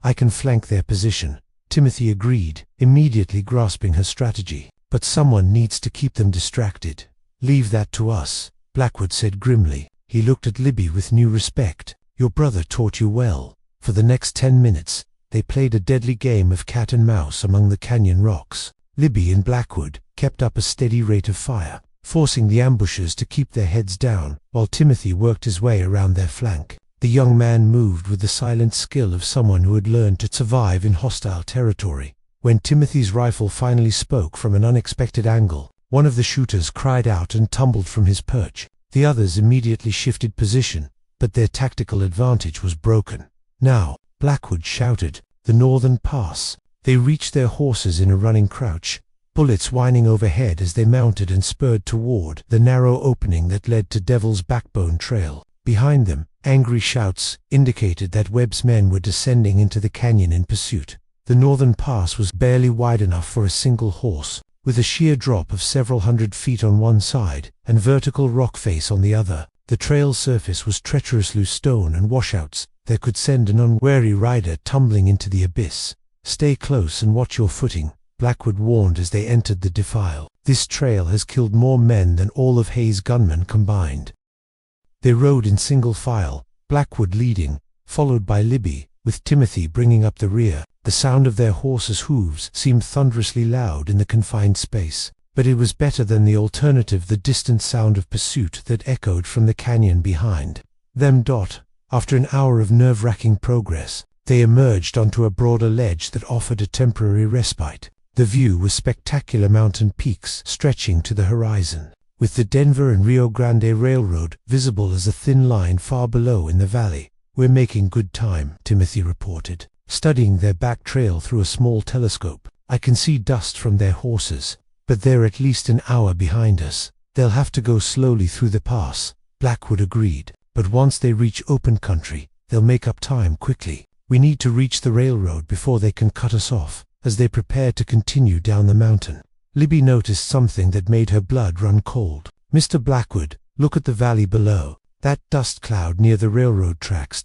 Speaker 1: I can flank their position." Timothy agreed, immediately grasping her strategy. "But someone needs to keep them distracted." "Leave that to us," Blackwood said grimly. He looked at Libby with new respect. "Your brother taught you well." For the next 10 minutes, they played a deadly game of cat and mouse among the canyon rocks. Libby and Blackwood kept up a steady rate of fire, forcing the ambushers to keep their heads down, while Timothy worked his way around their flank. The young man moved with the silent skill of someone who had learned to survive in hostile territory. When Timothy's rifle finally spoke from an unexpected angle, one of the shooters cried out and tumbled from his perch. The others immediately shifted position, but their tactical advantage was broken. "Now," Blackwood shouted, "the northern pass." They reached their horses in a running crouch, bullets whining overhead as they mounted and spurred toward the narrow opening that led to Devil's Backbone Trail. Behind them, angry shouts indicated that Webb's men were descending into the canyon in pursuit. The northern pass was barely wide enough for a single horse, with a sheer drop of several hundred feet on one side and vertical rock face on the other. The trail surface was treacherous loose stone and washouts that could send an unwary rider tumbling into the abyss. "Stay close and watch your footing," Blackwood warned as they entered the defile. "This trail has killed more men than all of Hayes' gunmen combined." They rode in single file, Blackwood leading, followed by Libby, with Timothy bringing up the rear. The sound of their horses' hooves seemed thunderously loud in the confined space, but it was better than the alternative, the distant sound of pursuit that echoed from the canyon behind them. After an hour of nerve-wracking progress, they emerged onto a broader ledge that offered a temporary respite. The view was spectacular mountain peaks stretching to the horizon, with the Denver and Rio Grande Railroad visible as a thin line far below in the valley. "We're making good time," Timothy reported, studying their back trail through a small telescope. "I can see dust from their horses, but they're at least an hour behind us. They'll have to go slowly through the pass." Blackwood agreed, "but once they reach open country, they'll make up time quickly. We need to reach the railroad before they can cut us off." As they prepared to continue down the mountain, Libby noticed something that made her blood run cold. "Mr. Blackwood, look at the valley below. That dust cloud near the railroad tracks.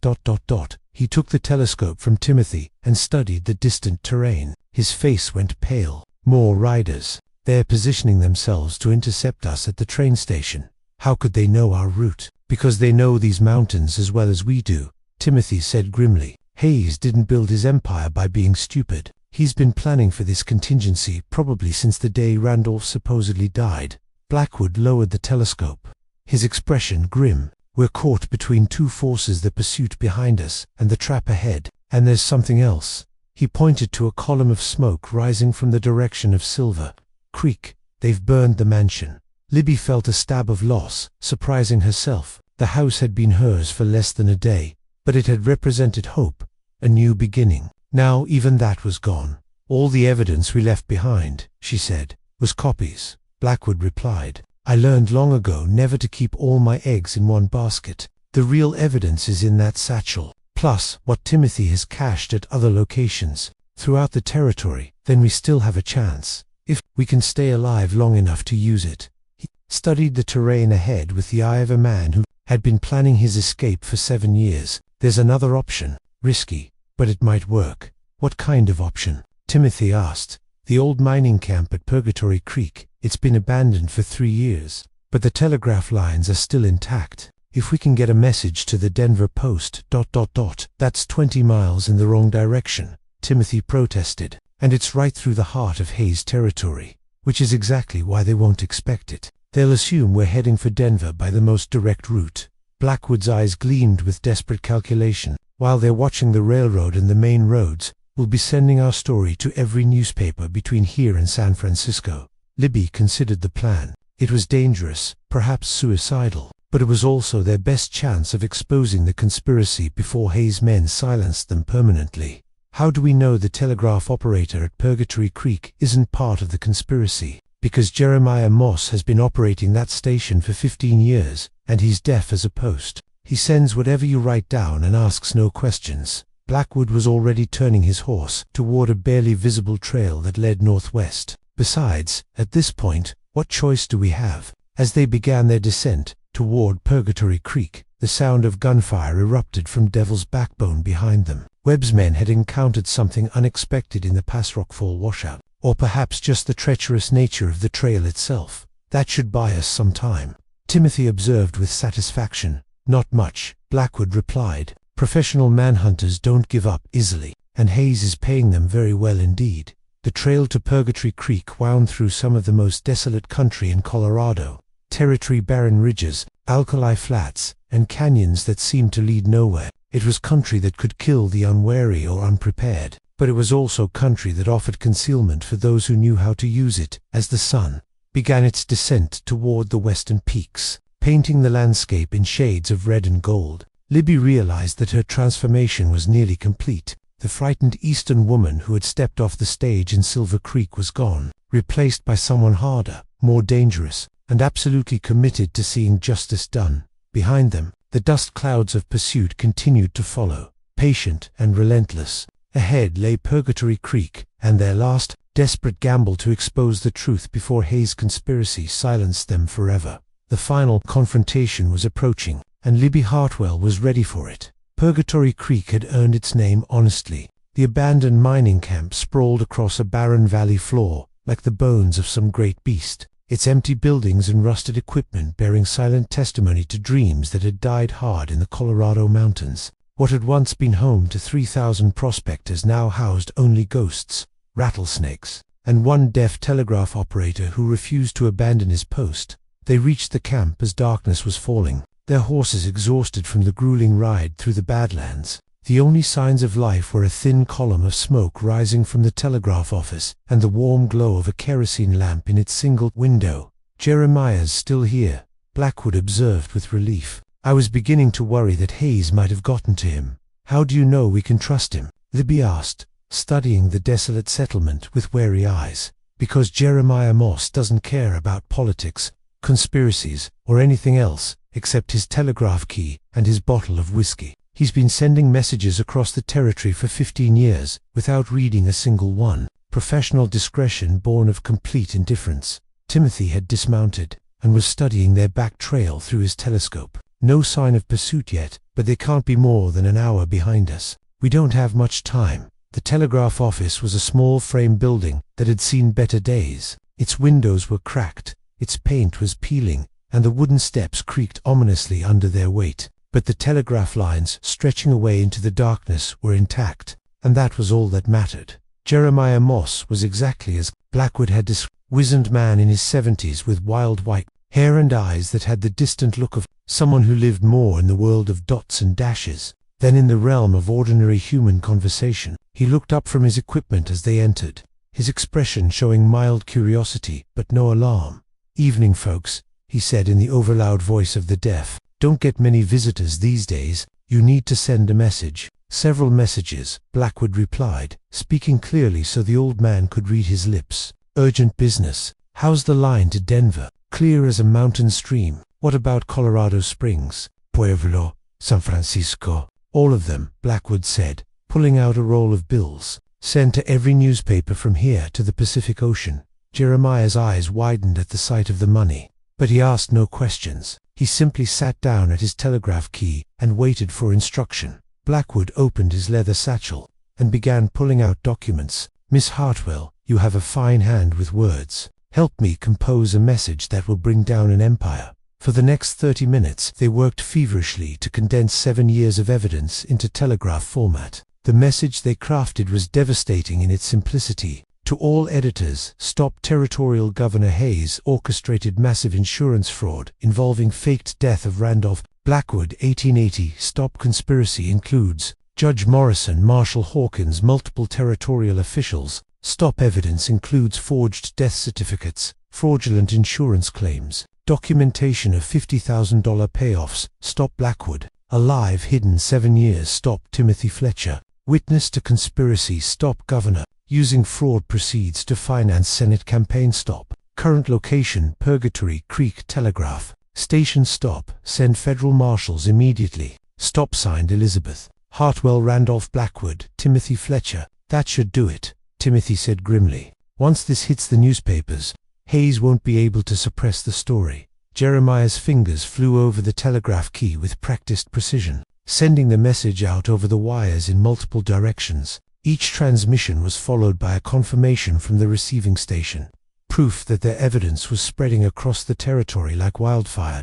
Speaker 1: He took the telescope from Timothy and studied the distant terrain. His face went pale. "More riders. They're positioning themselves to intercept us at the train station." "How could they know our route?" "Because they know these mountains as well as we do," Timothy said grimly. "Hayes didn't build his empire by being stupid. He's been planning for this contingency probably since the day Randolph supposedly died." Blackwood lowered the telescope, his expression grim. "We're caught between two forces, the pursuit behind us and the trap ahead. And there's something else." He pointed to a column of smoke rising from the direction of Silver Creek. "They've burned the mansion." Libby felt a stab of loss, surprising herself. The house had been hers for less than a day, but it had represented hope, a new beginning. Now even that was gone. "All the evidence we left behind," she said, "was copies," Blackwood replied. "I learned long ago never to keep all my eggs in one basket. The real evidence is in that satchel, plus what Timothy has cached at other locations throughout the territory. Then we still have a chance, if we can stay alive long enough to use it." He studied the terrain ahead with the eye of a man who had been planning his escape for 7 years. There's another option. Risky, but it might work. What kind of option? Timothy asked. The old mining camp at Purgatory Creek. It's been abandoned for 3 years, but the telegraph lines are still intact. If we can get a message to the Denver Post... That's 20 miles in the wrong direction, Timothy protested. And it's right through the heart of Hayes territory, which is exactly why they won't expect it. They'll assume we're heading for Denver by the most direct route. Blackwood's eyes gleamed with desperate calculation. While they're watching the railroad and the main roads, we'll be sending our story to every newspaper between here and San Francisco. Libby considered the plan. It was dangerous, perhaps suicidal, but it was also their best chance of exposing the conspiracy before Hayes' men silenced them permanently. How do we know the telegraph operator at Purgatory Creek isn't part of the conspiracy? Because Jeremiah Moss has been operating that station for 15 years, and he's deaf as a post. He sends whatever you write down and asks no questions. Blackwood was already turning his horse toward a barely visible trail that led northwest. Besides, at this point, what choice do we have? As they began their descent toward Purgatory Creek, the sound of gunfire erupted from Devil's Backbone behind them. Webb's men had encountered something unexpected in the Pass Rockfall washout, or perhaps just the treacherous nature of the trail itself. That should buy us some time, Timothy observed with satisfaction. Not much, Blackwood replied. Professional manhunters don't give up easily, and Hayes is paying them very well indeed. The trail to Purgatory Creek wound through some of the most desolate country in Colorado, territory barren ridges, alkali flats, and canyons that seemed to lead nowhere. It was country that could kill the unwary or unprepared, but it was also country that offered concealment for those who knew how to use it. As the sun began its descent toward the western peaks, painting the landscape in shades of red and gold, Libby realized that her transformation was nearly complete. The frightened Eastern woman who had stepped off the stage in Silver Creek was gone, replaced by someone harder, more dangerous, and absolutely committed to seeing justice done. Behind them, the dust clouds of pursuit continued to follow, patient and relentless. Ahead lay Purgatory Creek, and their last, desperate gamble to expose the truth before Hayes' conspiracy silenced them forever. The final confrontation was approaching, and Libby Hartwell was ready for it. Purgatory Creek had earned its name honestly. The abandoned mining camp sprawled across a barren valley floor, like the bones of some great beast, its empty buildings and rusted equipment bearing silent testimony to dreams that had died hard in the Colorado mountains. What had once been home to 3,000 prospectors now housed only ghosts, rattlesnakes, and one deaf telegraph operator who refused to abandon his post. They reached the camp as darkness was falling, their horses exhausted from the grueling ride through the Badlands. The only signs of life were a thin column of smoke rising from the telegraph office and the warm glow of a kerosene lamp in its single window. "Jeremiah's still here," Blackwood observed with relief. "I was beginning to worry that Hayes might have gotten to him." "How do you know we can trust him?" Libby asked, studying the desolate settlement with wary eyes. "Because Jeremiah Moss doesn't care about politics, conspiracies, or anything else, except his telegraph key and his bottle of whiskey. He's been sending messages across the territory for 15 years, without reading a single one. Professional discretion born of complete indifference." Timothy had dismounted, and was studying their back trail through his telescope. "No sign of pursuit yet, but they can't be more than an hour behind us. We don't have much time." The telegraph office was a small frame building that had seen better days. Its windows were cracked, its paint was peeling, and the wooden steps creaked ominously under their weight. But the telegraph lines stretching away into the darkness were intact, and that was all that mattered. Jeremiah Moss was exactly as Blackwood had described, wizened man in his 70s with wild white hair and eyes that had the distant look of someone who lived more in the world of dots and dashes than in the realm of ordinary human conversation. He looked up from his equipment as they entered, his expression showing mild curiosity but no alarm. "Evening, folks," he said in the overloud voice of the deaf. "Don't get many visitors these days. You need to send a message." "Several messages," Blackwood replied, speaking clearly so the old man could read his lips. "Urgent business. How's the line to Denver?" "Clear as a mountain stream." "What about Colorado Springs, Pueblo, San Francisco?" "All of them," Blackwood said, pulling out a roll of bills. "Send to every newspaper from here to the Pacific Ocean." Jeremiah's eyes widened at the sight of the money. But he asked no questions. He simply sat down at his telegraph key and waited for instruction. Blackwood opened his leather satchel and began pulling out documents. "Miss Hartwell, you have a fine hand with words. Help me compose a message that will bring down an empire." For the next 30 minutes, they worked feverishly to condense 7 years of evidence into telegraph format. The message they crafted was devastating in its simplicity. To all editors, stop Territorial Governor Hayes orchestrated massive insurance fraud involving faked death of Randolph Blackwood 1880. Stop conspiracy includes Judge Morrison, Marshall Hawkins, multiple territorial officials. Stop evidence includes forged death certificates, fraudulent insurance claims, documentation of $50,000 payoffs. Stop Blackwood, alive hidden 7 years. Stop Timothy Fletcher, witness to conspiracy. Stop Governor, using fraud proceeds to finance Senate campaign. Stop current location Purgatory Creek Telegraph Station. Stop send federal marshals immediately. Stop signed Elizabeth Hartwell, Randolph Blackwood, Timothy Fletcher. That should do it, Timothy said grimly. Once this hits the newspapers, Hayes won't be able to suppress the story. Jeremiah's fingers flew over the telegraph key with practiced precision, sending the message out over the wires in multiple directions. Each transmission was followed by a confirmation from the receiving station, proof that their evidence was spreading across the territory like wildfire.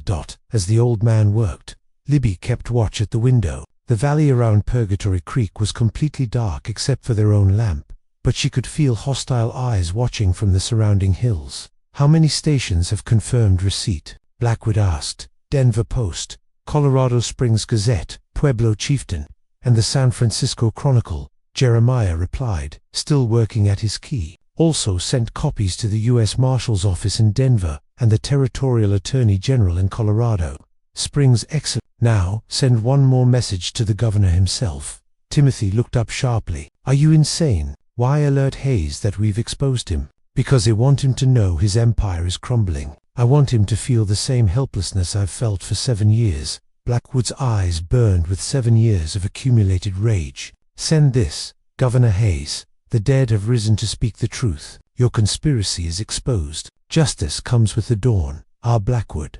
Speaker 1: As the old man worked, Libby kept watch at the window. The valley around Purgatory Creek was completely dark except for their own lamp, but she could feel hostile eyes watching from the surrounding hills. "How many stations have confirmed receipt?" Blackwood asked. "Denver Post, Colorado Springs Gazette, Pueblo Chieftain, and the San Francisco Chronicle," Jeremiah replied, still working at his key. "Also sent copies to the U.S. Marshal's office in Denver and the Territorial Attorney General in Colorado Springs. Excellent. Now, send one more message to the governor himself." Timothy looked up sharply. "Are you insane? Why alert Hayes that we've exposed him?" "Because I want him to know his empire is crumbling. I want him to feel the same helplessness I've felt for 7 years. Blackwood's eyes burned with 7 years of accumulated rage. "Send this, Governor Hayes. The dead have risen to speak the truth. Your conspiracy is exposed. Justice comes with the dawn. R. Blackwood."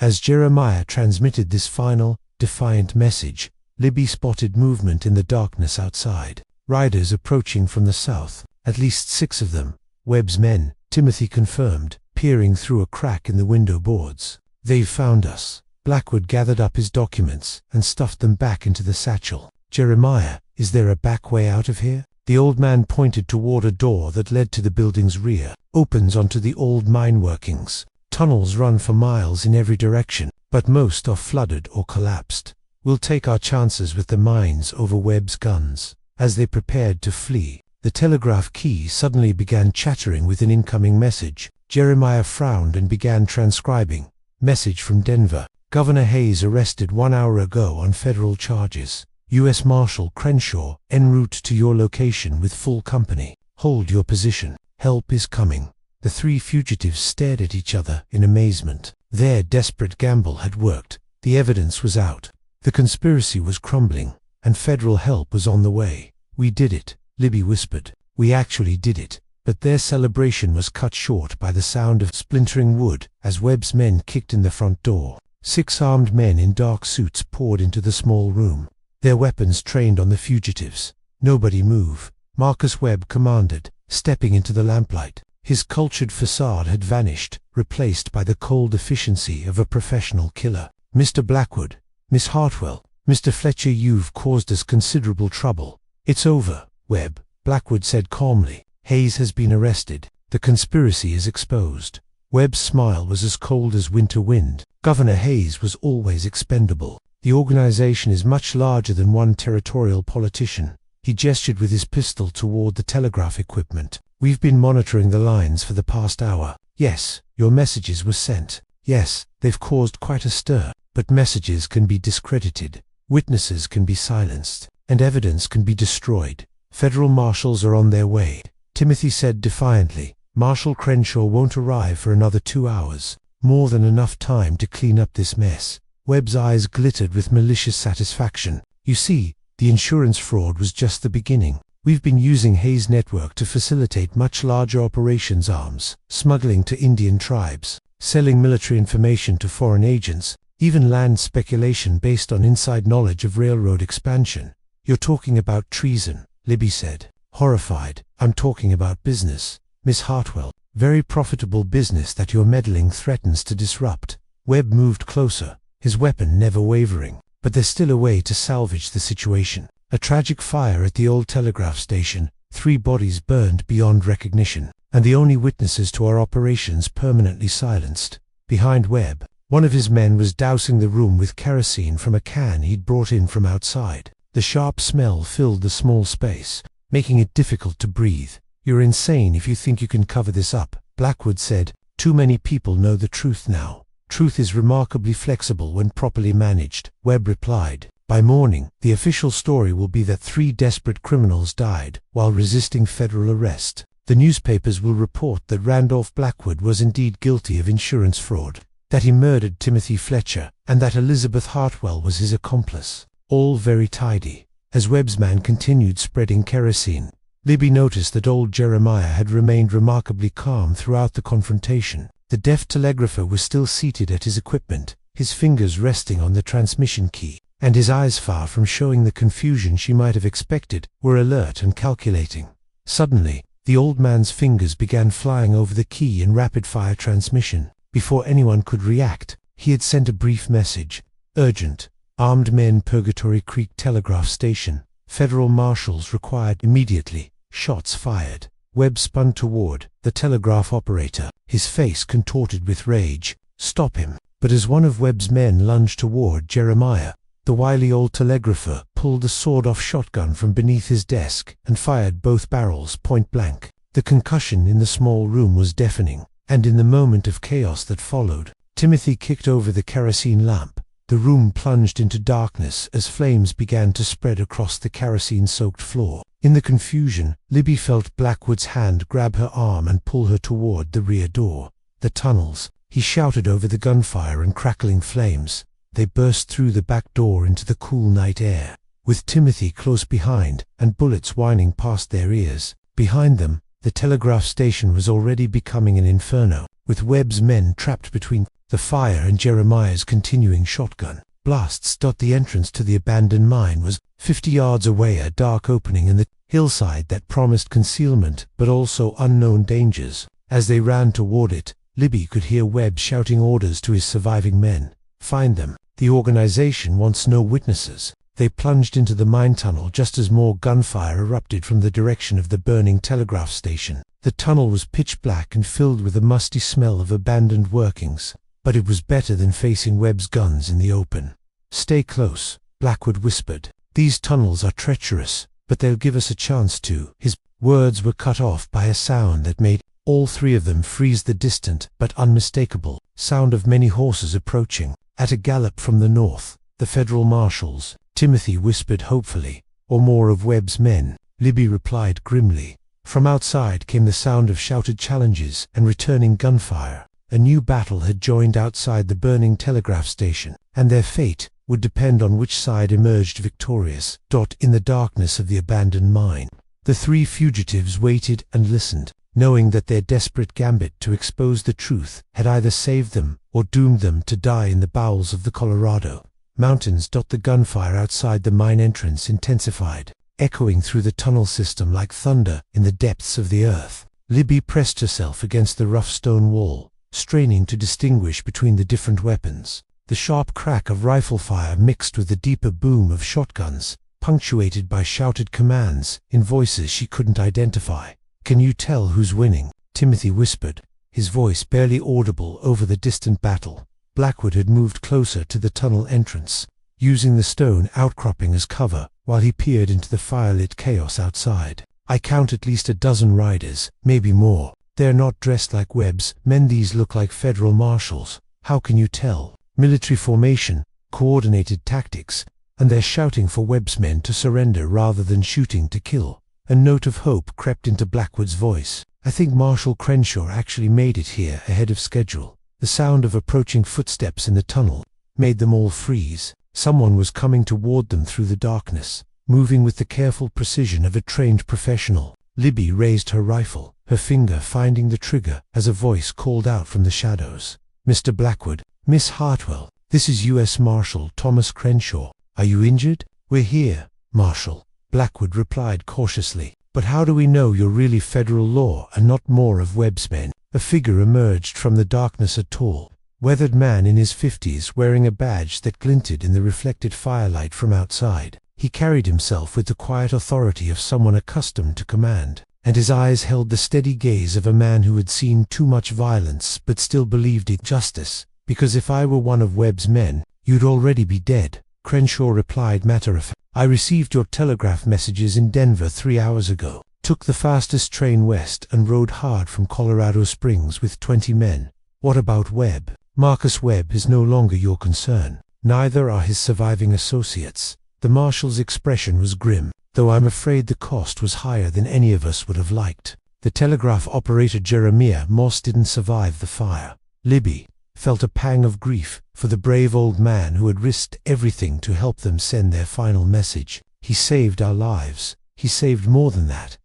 Speaker 1: As Jeremiah transmitted this final, defiant message, Libby spotted movement in the darkness outside. Riders approaching from the south, at least 6 of them. "Webb's men," Timothy confirmed, peering through a crack in the window boards. "They've found us." Blackwood gathered up his documents and stuffed them back into the satchel. "Jeremiah, is there a back way out of here?" The old man pointed toward a door that led to the building's rear. "Opens onto the old mine workings. Tunnels run for miles in every direction, but most are flooded or collapsed. We'll take our chances with the mines over Webb's guns." As they prepared to flee, the telegraph key suddenly began chattering with an incoming message. Jeremiah frowned and began transcribing. "Message from Denver. Governor Hayes arrested 1 hour ago on federal charges. U.S. Marshal Crenshaw en route to your location with full company. Hold your position. Help is coming." The 3 fugitives stared at each other in amazement. Their desperate gamble had worked. The evidence was out. The conspiracy was crumbling, and federal help was on the way. "We did it," Libby whispered. "We actually did it." But their celebration was cut short by the sound of splintering wood as Webb's men kicked in the front door. 6 armed men in dark suits poured into the small room, their weapons trained on the fugitives. "Nobody move," Marcus Webb commanded, stepping into the lamplight. His cultured facade had vanished, replaced by the cold efficiency of a professional killer. "Mr. Blackwood, Miss Hartwell, Mr. Fletcher, you've caused us considerable trouble. It's over, Webb," Blackwood said calmly. "Hayes has been arrested. The conspiracy is exposed." Webb's smile was as cold as winter wind. Governor Hayes was always expendable. "The organization is much larger than one territorial politician." He gestured with his pistol toward the telegraph equipment. "We've been monitoring the lines for the past hour. Yes, your messages were sent. Yes, they've caused quite a stir. But messages can be discredited, witnesses can be silenced, and evidence can be destroyed. Federal marshals are on their way," Timothy said defiantly. "Marshal Crenshaw won't arrive for another 2 hours. More than enough time to clean up this mess." Webb's eyes glittered with malicious satisfaction. "You see, the insurance fraud was just the beginning. We've been using Hayes' network to facilitate much larger operations, arms smuggling to Indian tribes, selling military information to foreign agents, even land speculation based on inside knowledge of railroad expansion. You're talking about treason, Libby said, horrified. I'm talking about business, Miss Hartwell. Very profitable business that your meddling threatens to disrupt. Webb moved closer, his weapon never wavering. But there's still a way to salvage the situation. A tragic fire at the old telegraph station, 3 bodies burned beyond recognition, and the only witnesses to our operations permanently silenced. Behind Webb, one of his men was dousing the room with kerosene from a can he'd brought in from outside. The sharp smell filled the small space, making it difficult to breathe. You're insane if you think you can cover this up, Blackwood said. Too many people know the truth now. Truth is remarkably flexible when properly managed, Webb replied. By morning, the official story will be that 3 desperate criminals died while resisting federal arrest. The newspapers will report that Randolph Blackwood was indeed guilty of insurance fraud, that he murdered Timothy Fletcher, and that Elizabeth Hartwell was his accomplice. All very tidy. As Webb's man continued spreading kerosene, Libby noticed that old Jeremiah had remained remarkably calm throughout the confrontation. The deft telegrapher was still seated at his equipment, his fingers resting on the transmission key, and his eyes, far from showing the confusion she might have expected, were alert and calculating. Suddenly, the old man's fingers began flying over the key in rapid-fire transmission. Before anyone could react, he had sent a brief message. Urgent. Armed men, Purgatory Creek Telegraph Station. Federal marshals required immediately. Shots fired. Webb spun toward the telegraph operator, his face contorted with rage. Stop him. But as one of Webb's men lunged toward Jeremiah, the wily old telegrapher pulled a sawed-off shotgun from beneath his desk and fired both barrels point blank. The concussion in the small room was deafening, and in the moment of chaos that followed, Timothy kicked over the kerosene lamp. The room plunged into darkness as flames began to spread across the kerosene-soaked floor. In the confusion, Libby felt Blackwood's hand grab her arm and pull her toward the rear door. The tunnels, he shouted over the gunfire and crackling flames. They burst through the back door into the cool night air, with Timothy close behind and bullets whining past their ears. Behind them, the telegraph station was already becoming an inferno, with Webb's men trapped between the fire and Jeremiah's continuing shotgun blasts. The entrance to the abandoned mine was 50 yards away, a dark opening in the hillside that promised concealment but also unknown dangers. As they ran toward it, Libby could hear Webb shouting orders to his surviving men. Find them. The organization wants no witnesses. They plunged into the mine tunnel just as more gunfire erupted from the direction of the burning telegraph station. The tunnel was pitch black and filled with a musty smell of abandoned workings. But it was better than facing Webb's guns in the open. Stay close, Blackwood whispered. These tunnels are treacherous, but they'll give us a chance to. His words were cut off by a sound that made all 3 of them freeze, the distant but unmistakable sound of many horses approaching at a gallop from the north. The federal marshals, Timothy whispered hopefully, or more of Webb's men, Libby replied grimly. From outside came the sound of shouted challenges and returning gunfire. A new battle had joined outside the burning telegraph station, and their fate would depend on which side emerged victorious. In the darkness of the abandoned mine, the 3 fugitives waited and listened, knowing that their desperate gambit to expose the truth had either saved them or doomed them to die in the bowels of the Colorado mountains. The gunfire outside the mine entrance intensified, echoing through the tunnel system like thunder in the depths of the earth. Libby pressed herself against the rough stone wall, straining to distinguish between the different weapons. The sharp crack of rifle fire mixed with the deeper boom of shotguns, punctuated by shouted commands in voices she couldn't identify. Can you tell who's winning? Timothy whispered, his voice barely audible over the distant battle. Blackwood had moved closer to the tunnel entrance, using the stone outcropping as cover while he peered into the firelit chaos outside. I count at least a dozen riders, maybe more. They're not dressed like Webb's men, these look like federal marshals. How can you tell? Military formation, coordinated tactics, and they're shouting for Webb's men to surrender rather than shooting to kill. A note of hope crept into Blackwood's voice. I think Marshal Crenshaw actually made it here ahead of schedule. The sound of approaching footsteps in the tunnel made them all freeze. Someone was coming toward them through the darkness, moving with the careful precision of a trained professional. Libby raised her rifle, her finger finding the trigger as a voice called out from the shadows. Mr. Blackwood. Miss Hartwell, this is U.S. Marshal Thomas Crenshaw. Are you injured? We're here, Marshal, Blackwood replied cautiously. But how do we know you're really federal law and not more of Webb's men? A figure emerged from the darkness, a tall, weathered man in his 50s wearing a badge that glinted in the reflected firelight from outside. He carried himself with the quiet authority of someone accustomed to command, and his eyes held the steady gaze of a man who had seen too much violence but still believed in justice. Because if I were one of Webb's men, you'd already be dead, Crenshaw replied matter-of-fact. I received your telegraph messages in Denver 3 hours ago. Took the fastest train west and rode hard from Colorado Springs with 20 men. What about Webb? Marcus Webb is no longer your concern. Neither are his surviving associates. The marshal's expression was grim, though I'm afraid the cost was higher than any of us would have liked. The telegraph operator Jeremiah Moss didn't survive the fire. Libby felt a pang of grief for the brave old man who had risked everything to help them send their final message. He saved our lives. He saved more than that.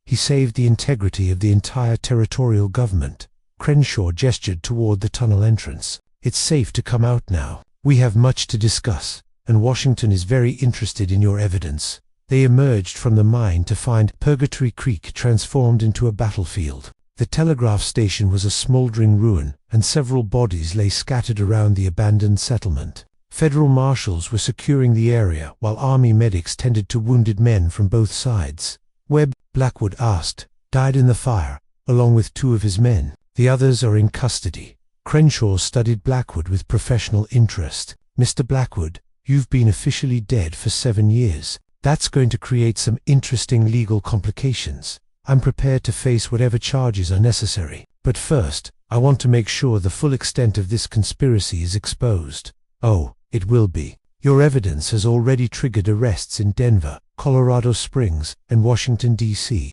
Speaker 1: He saved the integrity of the entire territorial government. Crenshaw gestured toward the tunnel entrance. It's safe to come out now. We have much to discuss, and Washington is very interested in your evidence. They emerged from the mine to find Purgatory Creek transformed into a battlefield. The telegraph station was a smoldering ruin, and several bodies lay scattered around the abandoned settlement. Federal marshals were securing the area while army medics tended to wounded men from both sides. Webb, Blackwood asked, died in the fire, along with 2 of his men. The others are in custody. Crenshaw studied Blackwood with professional interest. Mr. Blackwood, you've been officially dead for 7 years. That's going to create some interesting legal complications. I'm prepared to face whatever charges are necessary. But first, I want to make sure the full extent of this conspiracy is exposed. Oh, it will be. Your evidence has already triggered arrests in Denver, Colorado Springs, and Washington, D.C.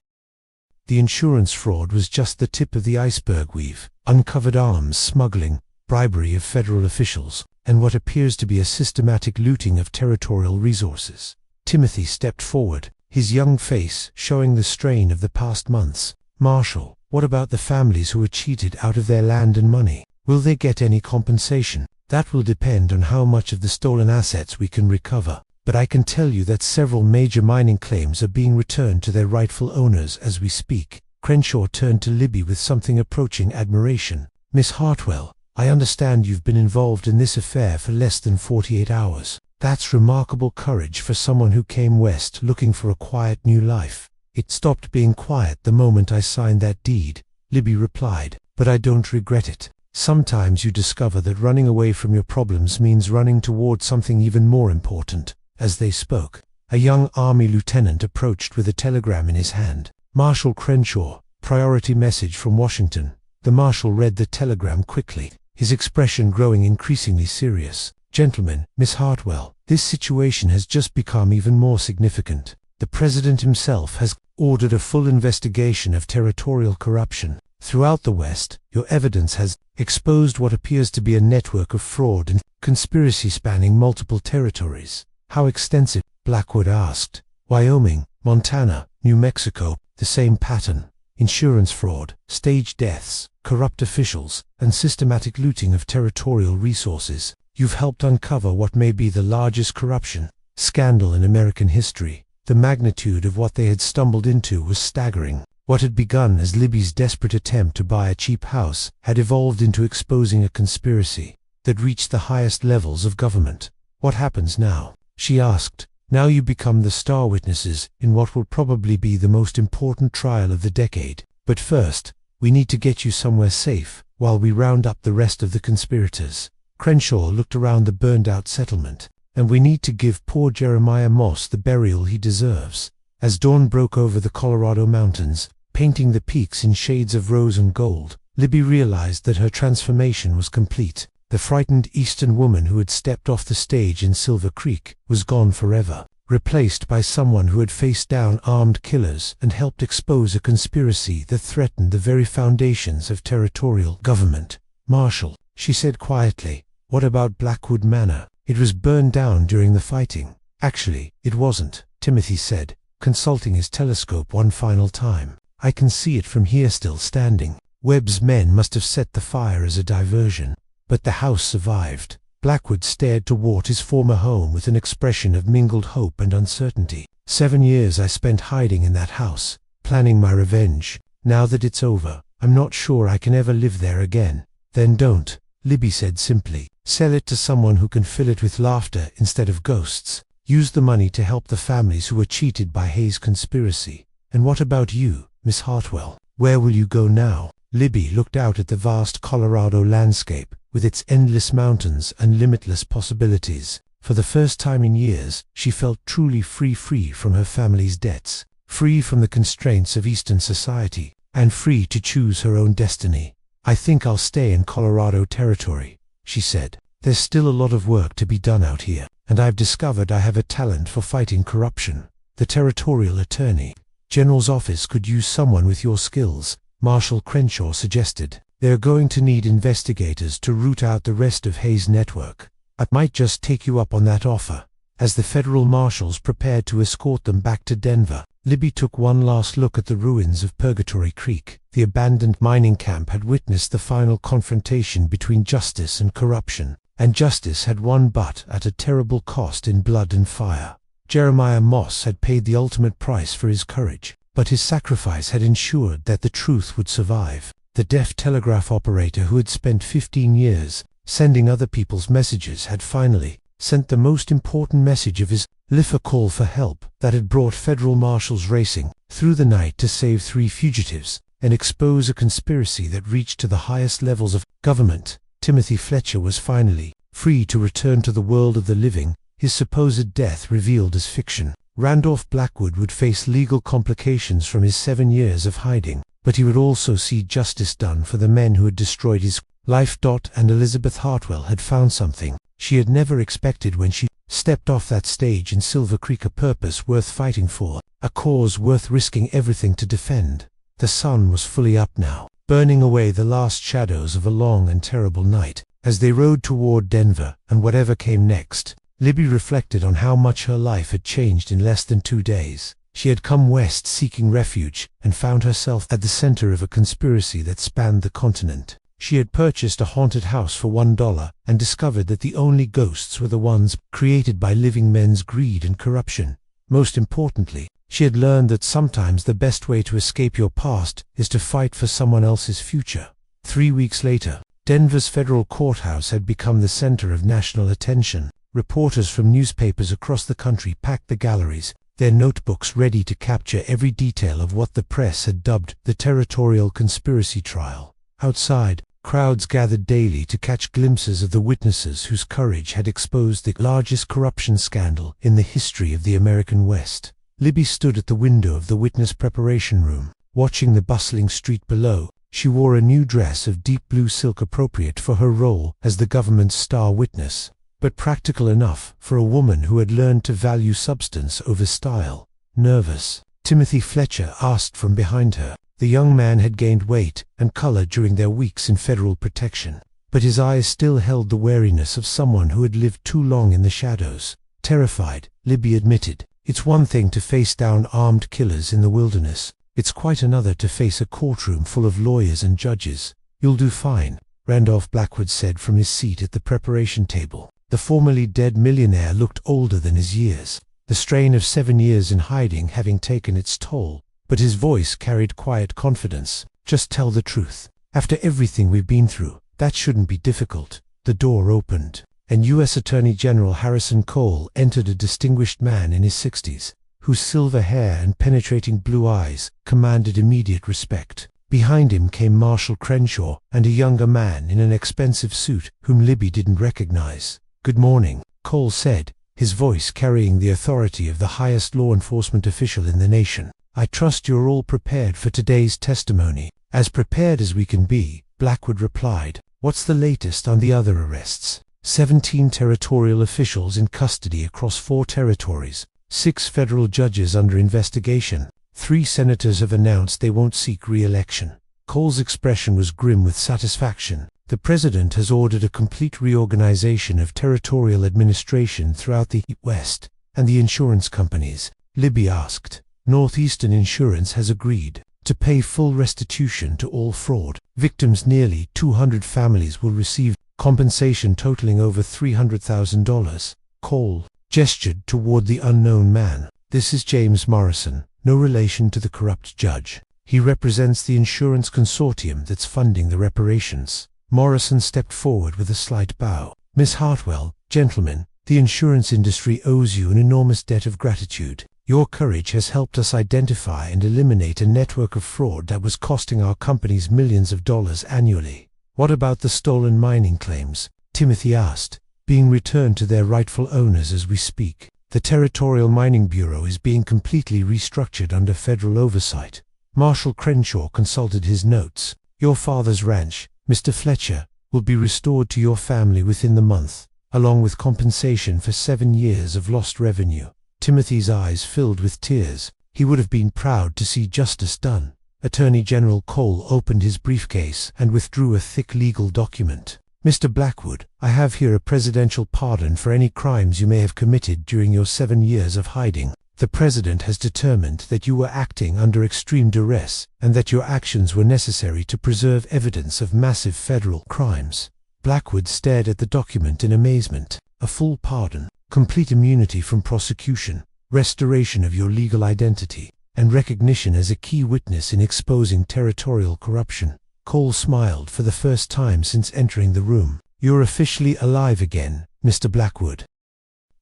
Speaker 1: The insurance fraud was just the tip of the iceberg. We've uncovered arms smuggling, bribery of federal officials, and what appears to be a systematic looting of territorial resources. Timothy stepped forward, his young face showing the strain of the past months. Marshal, what about the families who were cheated out of their land and money? Will they get any compensation? That will depend on how much of the stolen assets we can recover. But I can tell you that several major mining claims are being returned to their rightful owners as we speak. Crenshaw turned to Libby with something approaching admiration. Miss Hartwell, I understand you've been involved in this affair for less than 48 hours. That's remarkable courage for someone who came west looking for a quiet new life. It stopped being quiet the moment I signed that deed, Libby replied, but I don't regret it. Sometimes you discover that running away from your problems means running toward something even more important. As they spoke, a young army lieutenant approached with a telegram in his hand. Marshal Crenshaw, priority message from Washington. The marshal read the telegram quickly, his expression growing increasingly serious. Gentlemen, Miss Hartwell, this situation has just become even more significant. The President himself has ordered a full investigation of territorial corruption. Throughout the West, your evidence has exposed what appears to be a network of fraud and conspiracy spanning multiple territories. How extensive? Blackwood asked. Wyoming, Montana, New Mexico, the same pattern. Insurance fraud, staged deaths, corrupt officials, and systematic looting of territorial resources. You've helped uncover what may be the largest corruption scandal in American history. The magnitude of what they had stumbled into was staggering. What had begun as Libby's desperate attempt to buy a cheap house had evolved into exposing a conspiracy that reached the highest levels of government. What happens now? She asked. Now you become the star witnesses in what will probably be the most important trial of the decade. But first, we need to get you somewhere safe while we round up the rest of the conspirators. Crenshaw looked around the burned-out settlement. And we need to give poor Jeremiah Moss the burial he deserves. As dawn broke over the Colorado mountains, painting the peaks in shades of rose and gold, Libby realized that her transformation was complete. The frightened Eastern woman who had stepped off the stage in Silver Creek was gone forever, replaced by someone who had faced down armed killers and helped expose a conspiracy that threatened the very foundations of territorial government. Marshal, she said quietly, what about Blackwood Manor? It was burned down during the fighting. Actually, it wasn't, Timothy said, consulting his telescope one final time. I can see it from here still standing. Webb's men must have set the fire as a diversion. but the house survived. Blackwood stared toward his former home with an expression of mingled hope and uncertainty. 7 years I spent hiding in that house, planning my revenge. Now that it's over, I'm not sure I can ever live there again. Then don't, Libby said simply. Sell it to someone who can fill it with laughter instead of ghosts. Use the money to help the families who were cheated by Hayes' conspiracy. And what about you, Miss Hartwell? Where will you go now? Libby looked out at the vast Colorado landscape, with its endless mountains and limitless possibilities. For the first time in years, she felt truly free from her family's debts, free from the constraints of Eastern society, and free to choose her own destiny. I think I'll stay in Colorado Territory, she said. There's still a lot of work to be done out here, and I've discovered I have a talent for fighting corruption. The Territorial Attorney General's office could use someone with your skills, Marshal Crenshaw suggested. They're going to need investigators to root out the rest of Hayes' network. I might just take you up on that offer. As the federal marshals prepared to escort them back to Denver, Libby took one last look at the ruins of Purgatory Creek. The abandoned mining camp had witnessed the final confrontation between justice and corruption, and justice had won, but at a terrible cost in blood and fire. Jeremiah Moss had paid the ultimate price for his courage, but his sacrifice had ensured that the truth would survive. The deaf telegraph operator who had spent 15 years sending other people's messages had finally sent the most important message of his life, a call for help that had brought federal marshals racing through the night to save 3 fugitives and expose a conspiracy that reached to the highest levels of government. Timothy Fletcher was finally free to return to the world of the living, his supposed death revealed as fiction. Randolph Blackwood would face legal complications from his 7 years of hiding, but he would also see justice done for the men who had destroyed his life. And Elizabeth Hartwell had found something she had never expected when she stepped off that stage in Silver Creek, a purpose worth fighting for, a cause worth risking everything to defend. The sun was fully up now, burning away the last shadows of a long and terrible night. As they rode toward Denver and whatever came next, Libby reflected on how much her life had changed in less than 2 days. She had come west seeking refuge and found herself at the center of a conspiracy that spanned the continent. She had purchased a haunted house for $1 and discovered that the only ghosts were the ones created by living men's greed and corruption. Most importantly, she had learned that sometimes the best way to escape your past is to fight for someone else's future. 3 weeks later, Denver's federal courthouse had become the center of national attention. Reporters from newspapers across the country packed the galleries, their notebooks ready to capture every detail of what the press had dubbed the territorial conspiracy trial. Outside, crowds gathered daily to catch glimpses of the witnesses whose courage had exposed the largest corruption scandal in the history of the American West. Libby stood at the window of the witness preparation room, watching the bustling street below. She wore a new dress of deep blue silk appropriate for her role as the government's star witness, but practical enough for a woman who had learned to value substance over style. Nervous, Timothy Fletcher asked from behind her. The young man had gained weight and color during their weeks in federal protection, but his eyes still held the wariness of someone who had lived too long in the shadows. Terrified, Libby admitted, "It's one thing to face down armed killers in the wilderness. It's quite another to face a courtroom full of lawyers and judges." "You'll do fine," Randolph Blackwood said from his seat at the preparation table. The formerly dead millionaire looked older than his years, the strain of 7 years in hiding having taken its toll, but his voice carried quiet confidence. "Just tell the truth. After everything we've been through, that shouldn't be difficult." The door opened, and U.S. Attorney General Harrison Cole entered, a distinguished man in his 60s, whose silver hair and penetrating blue eyes commanded immediate respect. Behind him came Marshal Crenshaw and a younger man in an expensive suit whom Libby didn't recognize. "Good morning," Cole said, his voice carrying the authority of the highest law enforcement official in the nation. "I trust you're all prepared for today's testimony." "As prepared as we can be," Blackwood replied. "What's the latest on the other arrests?" 17 territorial officials in custody across 4 territories, 6 federal judges under investigation. 3 senators have announced they won't seek re-election. Cole's expression was grim with satisfaction. "The president has ordered a complete reorganization of territorial administration throughout the West, and the insurance companies," Libby asked. "Northeastern Insurance has agreed to pay full restitution to all fraud victims. Nearly 200 families will receive compensation totaling over $300,000. Cole gestured toward the unknown man. This is James Morrison, no relation to the corrupt judge. He represents the insurance consortium that's funding the reparations. Morrison stepped forward with a slight bow. Miss Hartwell, gentlemen, the insurance industry owes you an enormous debt of gratitude. Your courage has helped us identify and eliminate a network of fraud that was costing our companies millions of dollars annually. What about the stolen mining claims? Timothy asked, being returned to their rightful owners as we speak. The Territorial Mining Bureau is being completely restructured under federal oversight. Marshall Crenshaw consulted his notes. Your father's ranch, Mr. Fletcher, will be restored to your family within the month, along with compensation for 7 years of lost revenue. Timothy's eyes filled with tears. He would have been proud to see justice done. Attorney General Cole opened his briefcase and withdrew a thick legal document. Mr. Blackwood, I have here a presidential pardon for any crimes you may have committed during your 7 years of hiding. The President has determined that you were acting under extreme duress and that your actions were necessary to preserve evidence of massive federal crimes. Blackwood stared at the document in amazement. A full pardon, complete immunity from prosecution, restoration of your legal identity, and recognition as a key witness in exposing territorial corruption. Cole smiled for the first time since entering the room. You're officially alive again, Mr. Blackwood.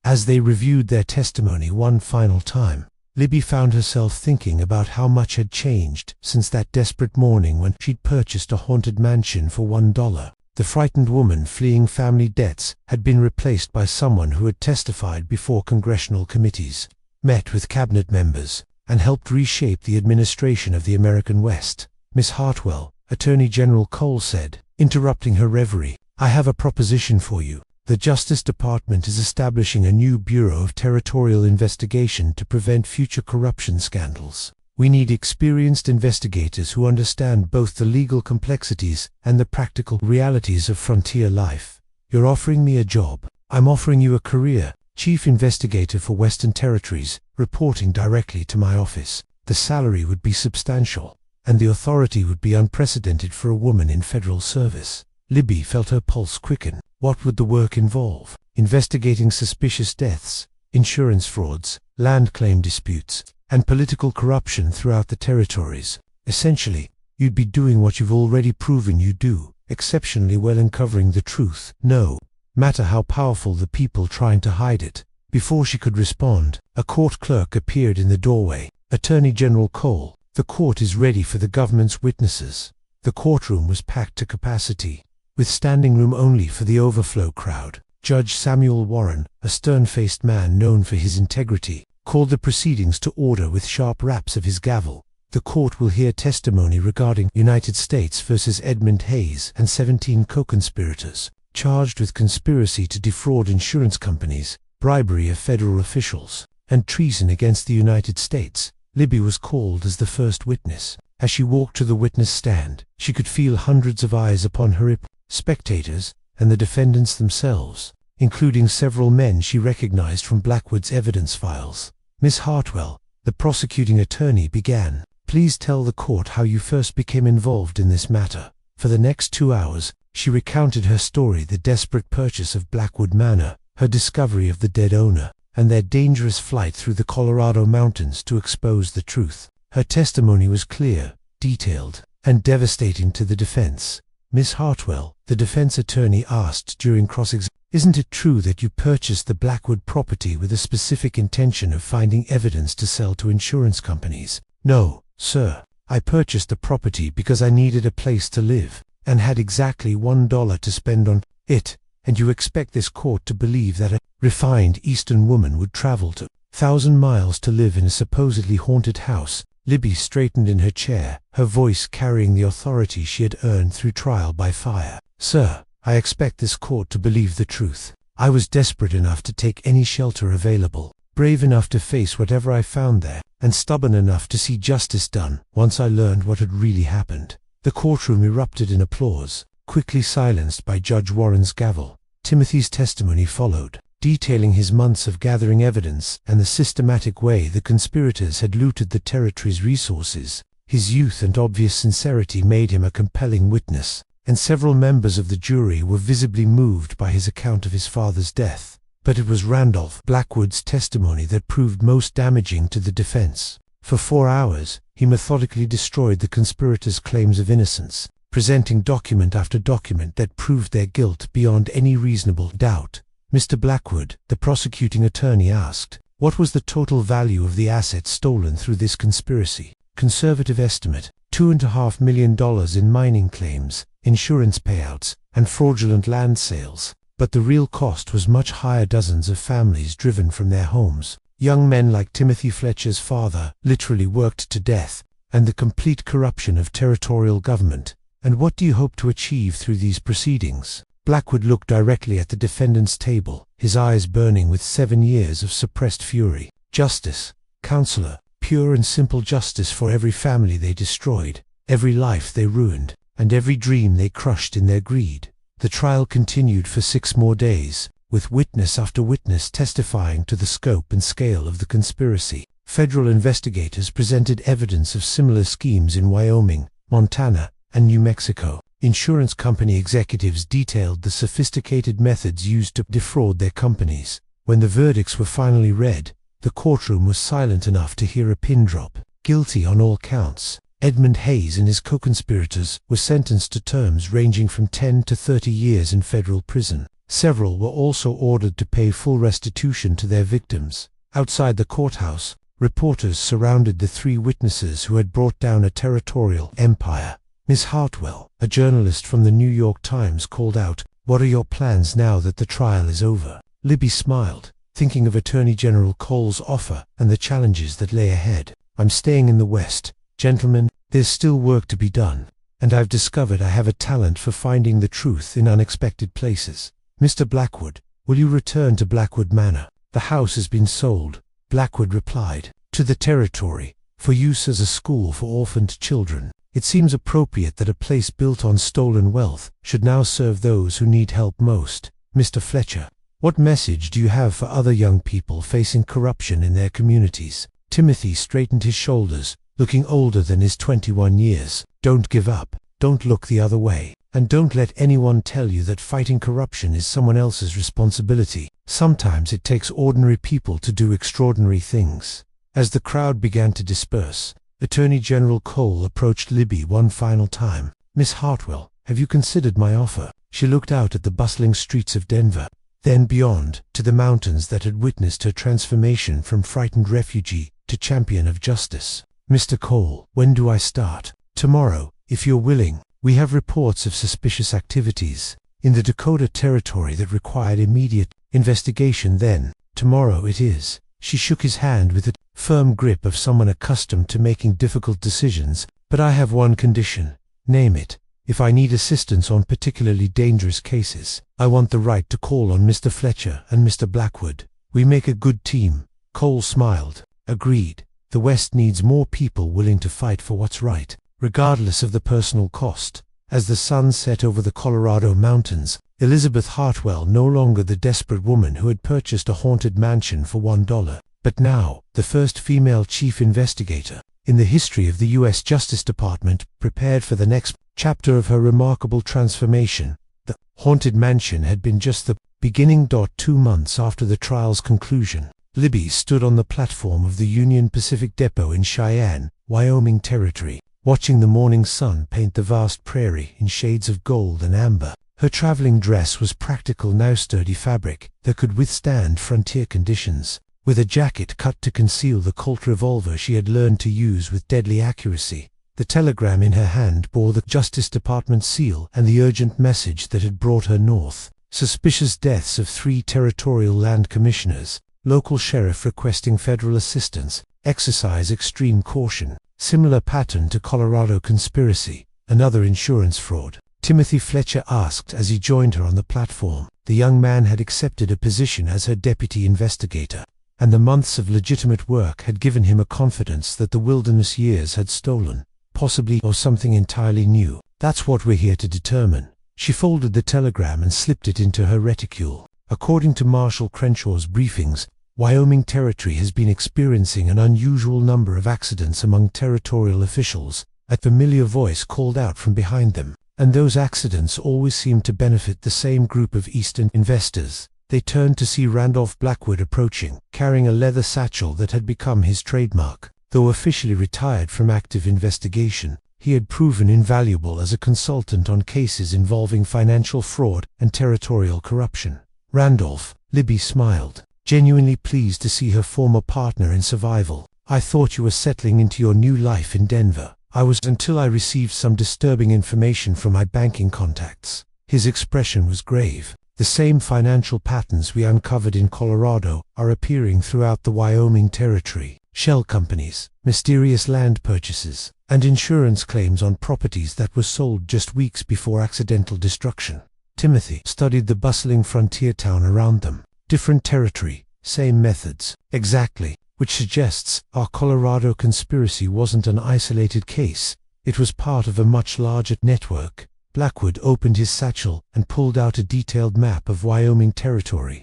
Speaker 1: As they reviewed their testimony one final time, Libby found herself thinking about how much had changed since that desperate morning when she'd purchased a haunted mansion for $1. The frightened woman fleeing family debts had been replaced by someone who had testified before congressional committees, met with cabinet members, and helped reshape the administration of the American West. Miss Hartwell, Attorney General Cole said, interrupting her reverie, I have a proposition for you. The Justice Department is establishing a new Bureau of Territorial Investigation to prevent future corruption scandals. We need experienced investigators who understand both the legal complexities and the practical realities of frontier life. You're offering me a job. I'm offering you a career, Chief Investigator for Western Territories, reporting directly to my office. The salary would be substantial, and the authority would be unprecedented for a woman in federal service. Libby felt her pulse quicken. What would the work involve? Investigating suspicious deaths, insurance frauds, land claim disputes, and political corruption throughout the territories. Essentially, you'd be doing what you've already proven you do, exceptionally well uncovering the truth, no matter how powerful the people trying to hide it. Before she could respond, a court clerk appeared in the doorway. Attorney General Cole, the court is ready for the government's witnesses. The courtroom was packed to capacity, with standing room only for the overflow crowd. Judge Samuel Warren, a stern-faced man known for his integrity, called the proceedings to order with sharp raps of his gavel. The court will hear testimony regarding United States versus Edmund Hayes and 17 co-conspirators, charged with conspiracy to defraud insurance companies, bribery of federal officials, and treason against the United States. Libby was called as the first witness. As she walked to the witness stand, she could feel hundreds of eyes upon her, spectators, and the defendants themselves, including several men she recognized from Blackwood's evidence files. Miss Hartwell, the prosecuting attorney, began. Please tell the court how you first became involved in this matter. For the next 2 hours, she recounted her story: the desperate purchase of Blackwood Manor, her discovery of the dead owner, and their dangerous flight through the Colorado mountains to expose the truth. Her testimony was clear, detailed, and devastating to the defense. Miss Hartwell, the defense attorney asked during cross-examination, isn't it true that you purchased the Blackwood property with a specific intention of finding evidence to sell to insurance companies? No, sir. I purchased the property because I needed a place to live, and had exactly $1 to spend on it, and you expect this court to believe that a refined Eastern woman would travel to 1,000 miles to live in a supposedly haunted house? Libby straightened in her chair, her voice carrying the authority she had earned through trial by fire. Sir, I expect this court to believe the truth. I was desperate enough to take any shelter available, brave enough to face whatever I found there, and stubborn enough to see justice done once I learned what had really happened. The courtroom erupted in applause, quickly silenced by Judge Warren's gavel. Timothy's testimony followed, detailing his months of gathering evidence and the systematic way the conspirators had looted the territory's resources. His youth and obvious sincerity made him a compelling witness. and several members of the jury were visibly moved by his account of his father's death. But it was Randolph Blackwood's testimony that proved most damaging to the defense. For 4 hours, he methodically destroyed the conspirators' claims of innocence, presenting document after document that proved their guilt beyond any reasonable doubt. Mr. Blackwood, the prosecuting attorney, asked, what was the total value of the assets stolen through this conspiracy? Conservative estimate, $2.5 million in mining claims, insurance payouts, and fraudulent land sales. But the real cost was much higher. Dozens of families driven from their homes, young men like Timothy Fletcher's father, literally worked to death, and the complete corruption of territorial government. And what do you hope to achieve through these proceedings? Blackwood looked directly at the defendant's table, his eyes burning with 7 years of suppressed fury. Justice, counselor, pure and simple justice for every family they destroyed, every life they ruined, and every dream they crushed in their greed. The trial continued for 6 more days, with witness after witness testifying to the scope and scale of the conspiracy. Federal investigators presented evidence of similar schemes in Wyoming, Montana, and New Mexico. Insurance company executives detailed the sophisticated methods used to defraud their companies. When the verdicts were finally read, the courtroom was silent enough to hear a pin drop. Guilty on all counts, Edmund Hayes and his co-conspirators were sentenced to terms ranging from 10 to 30 years in federal prison. Several were also ordered to pay full restitution to their victims. Outside the courthouse, reporters surrounded the 3 witnesses who had brought down a territorial empire. Miss Hartwell, a journalist from the New York Times, called out, "What are your plans now that the trial is over?" Libby smiled, thinking of Attorney General Cole's offer and the challenges that lay ahead. "I'm staying in the West. Gentlemen, there's still work to be done, and I've discovered I have a talent for finding the truth in unexpected places. Mr. Blackwood, will you return to Blackwood Manor?" "The house has been sold," Blackwood replied, "to the territory, for use as a school for orphaned children. It seems appropriate that a place built on stolen wealth should now serve those who need help most. Mr. Fletcher, what message do you have for other young people facing corruption in their communities?" Timothy straightened his shoulders, looking older than his 21 years. "Don't give up, don't look the other way, and don't let anyone tell you that fighting corruption is someone else's responsibility. Sometimes it takes ordinary people to do extraordinary things." As the crowd began to disperse, Attorney General Cole approached Libby one final time. "Miss Hartwell, have you considered my offer?" She looked out at the bustling streets of Denver, then beyond, to the mountains that had witnessed her transformation from frightened refugee to champion of justice. "Mr. Cole, when do I start?" "Tomorrow, if you're willing. We have reports of suspicious activities in the Dakota Territory that required immediate investigation then. Tomorrow it is." She shook his hand with the firm grip of someone accustomed to making difficult decisions. "But I have one condition." "Name it." "If I need assistance on particularly dangerous cases, I want the right to call on Mr. Fletcher and Mr. Blackwood. We make a good team." Cole smiled. "Agreed. The West needs more people willing to fight for what's right, regardless of the personal cost." As the sun set over the Colorado mountains, Elizabeth Hartwell, no longer the desperate woman who had purchased a haunted mansion for $1, but now the first female chief investigator in the history of the U.S. Justice Department, prepared for the next chapter of her remarkable transformation. The haunted mansion had been just the beginning. 2 months after the trial's conclusion, Libby stood on the platform of the Union Pacific Depot in Cheyenne, Wyoming Territory, watching the morning sun paint the vast prairie in shades of gold and amber. Her traveling dress was practical, now sturdy fabric that could withstand frontier conditions. With a jacket cut to conceal the Colt revolver she had learned to use with deadly accuracy, the telegram in her hand bore the Justice Department seal and the urgent message that had brought her north. Suspicious deaths of 3 territorial land commissioners, local sheriff requesting federal assistance, exercise extreme caution. Similar pattern to Colorado conspiracy, another insurance fraud. Timothy Fletcher asked as he joined her on the platform. The young man had accepted a position as her deputy investigator, and the months of legitimate work had given him a confidence that the wilderness years had stolen, possibly, or something entirely new. "That's what we're here to determine." She folded the telegram and slipped it into her reticule. According to Marshal Crenshaw's briefings, Wyoming Territory has been experiencing an unusual number of accidents among territorial officials. A familiar voice called out from behind them. And those accidents always seemed to benefit the same group of Eastern investors. They turned to see Randolph Blackwood approaching, carrying a leather satchel that had become his trademark. Though officially retired from active investigation, he had proven invaluable as a consultant on cases involving financial fraud and territorial corruption. Randolph, Libby smiled, genuinely pleased to see her former partner in survival. I thought you were settling into your new life in Denver. I was until I received some disturbing information from my banking contacts. His expression was grave. The same financial patterns we uncovered in Colorado are appearing throughout the Wyoming Territory. Shell companies, mysterious land purchases, and insurance claims on properties that were sold just weeks before accidental destruction. Timothy studied the bustling frontier town around them. Different territory, same methods. Exactly. Which suggests our Colorado conspiracy wasn't an isolated case. It was part of a much larger network. Blackwood opened his satchel and pulled out a detailed map of Wyoming Territory.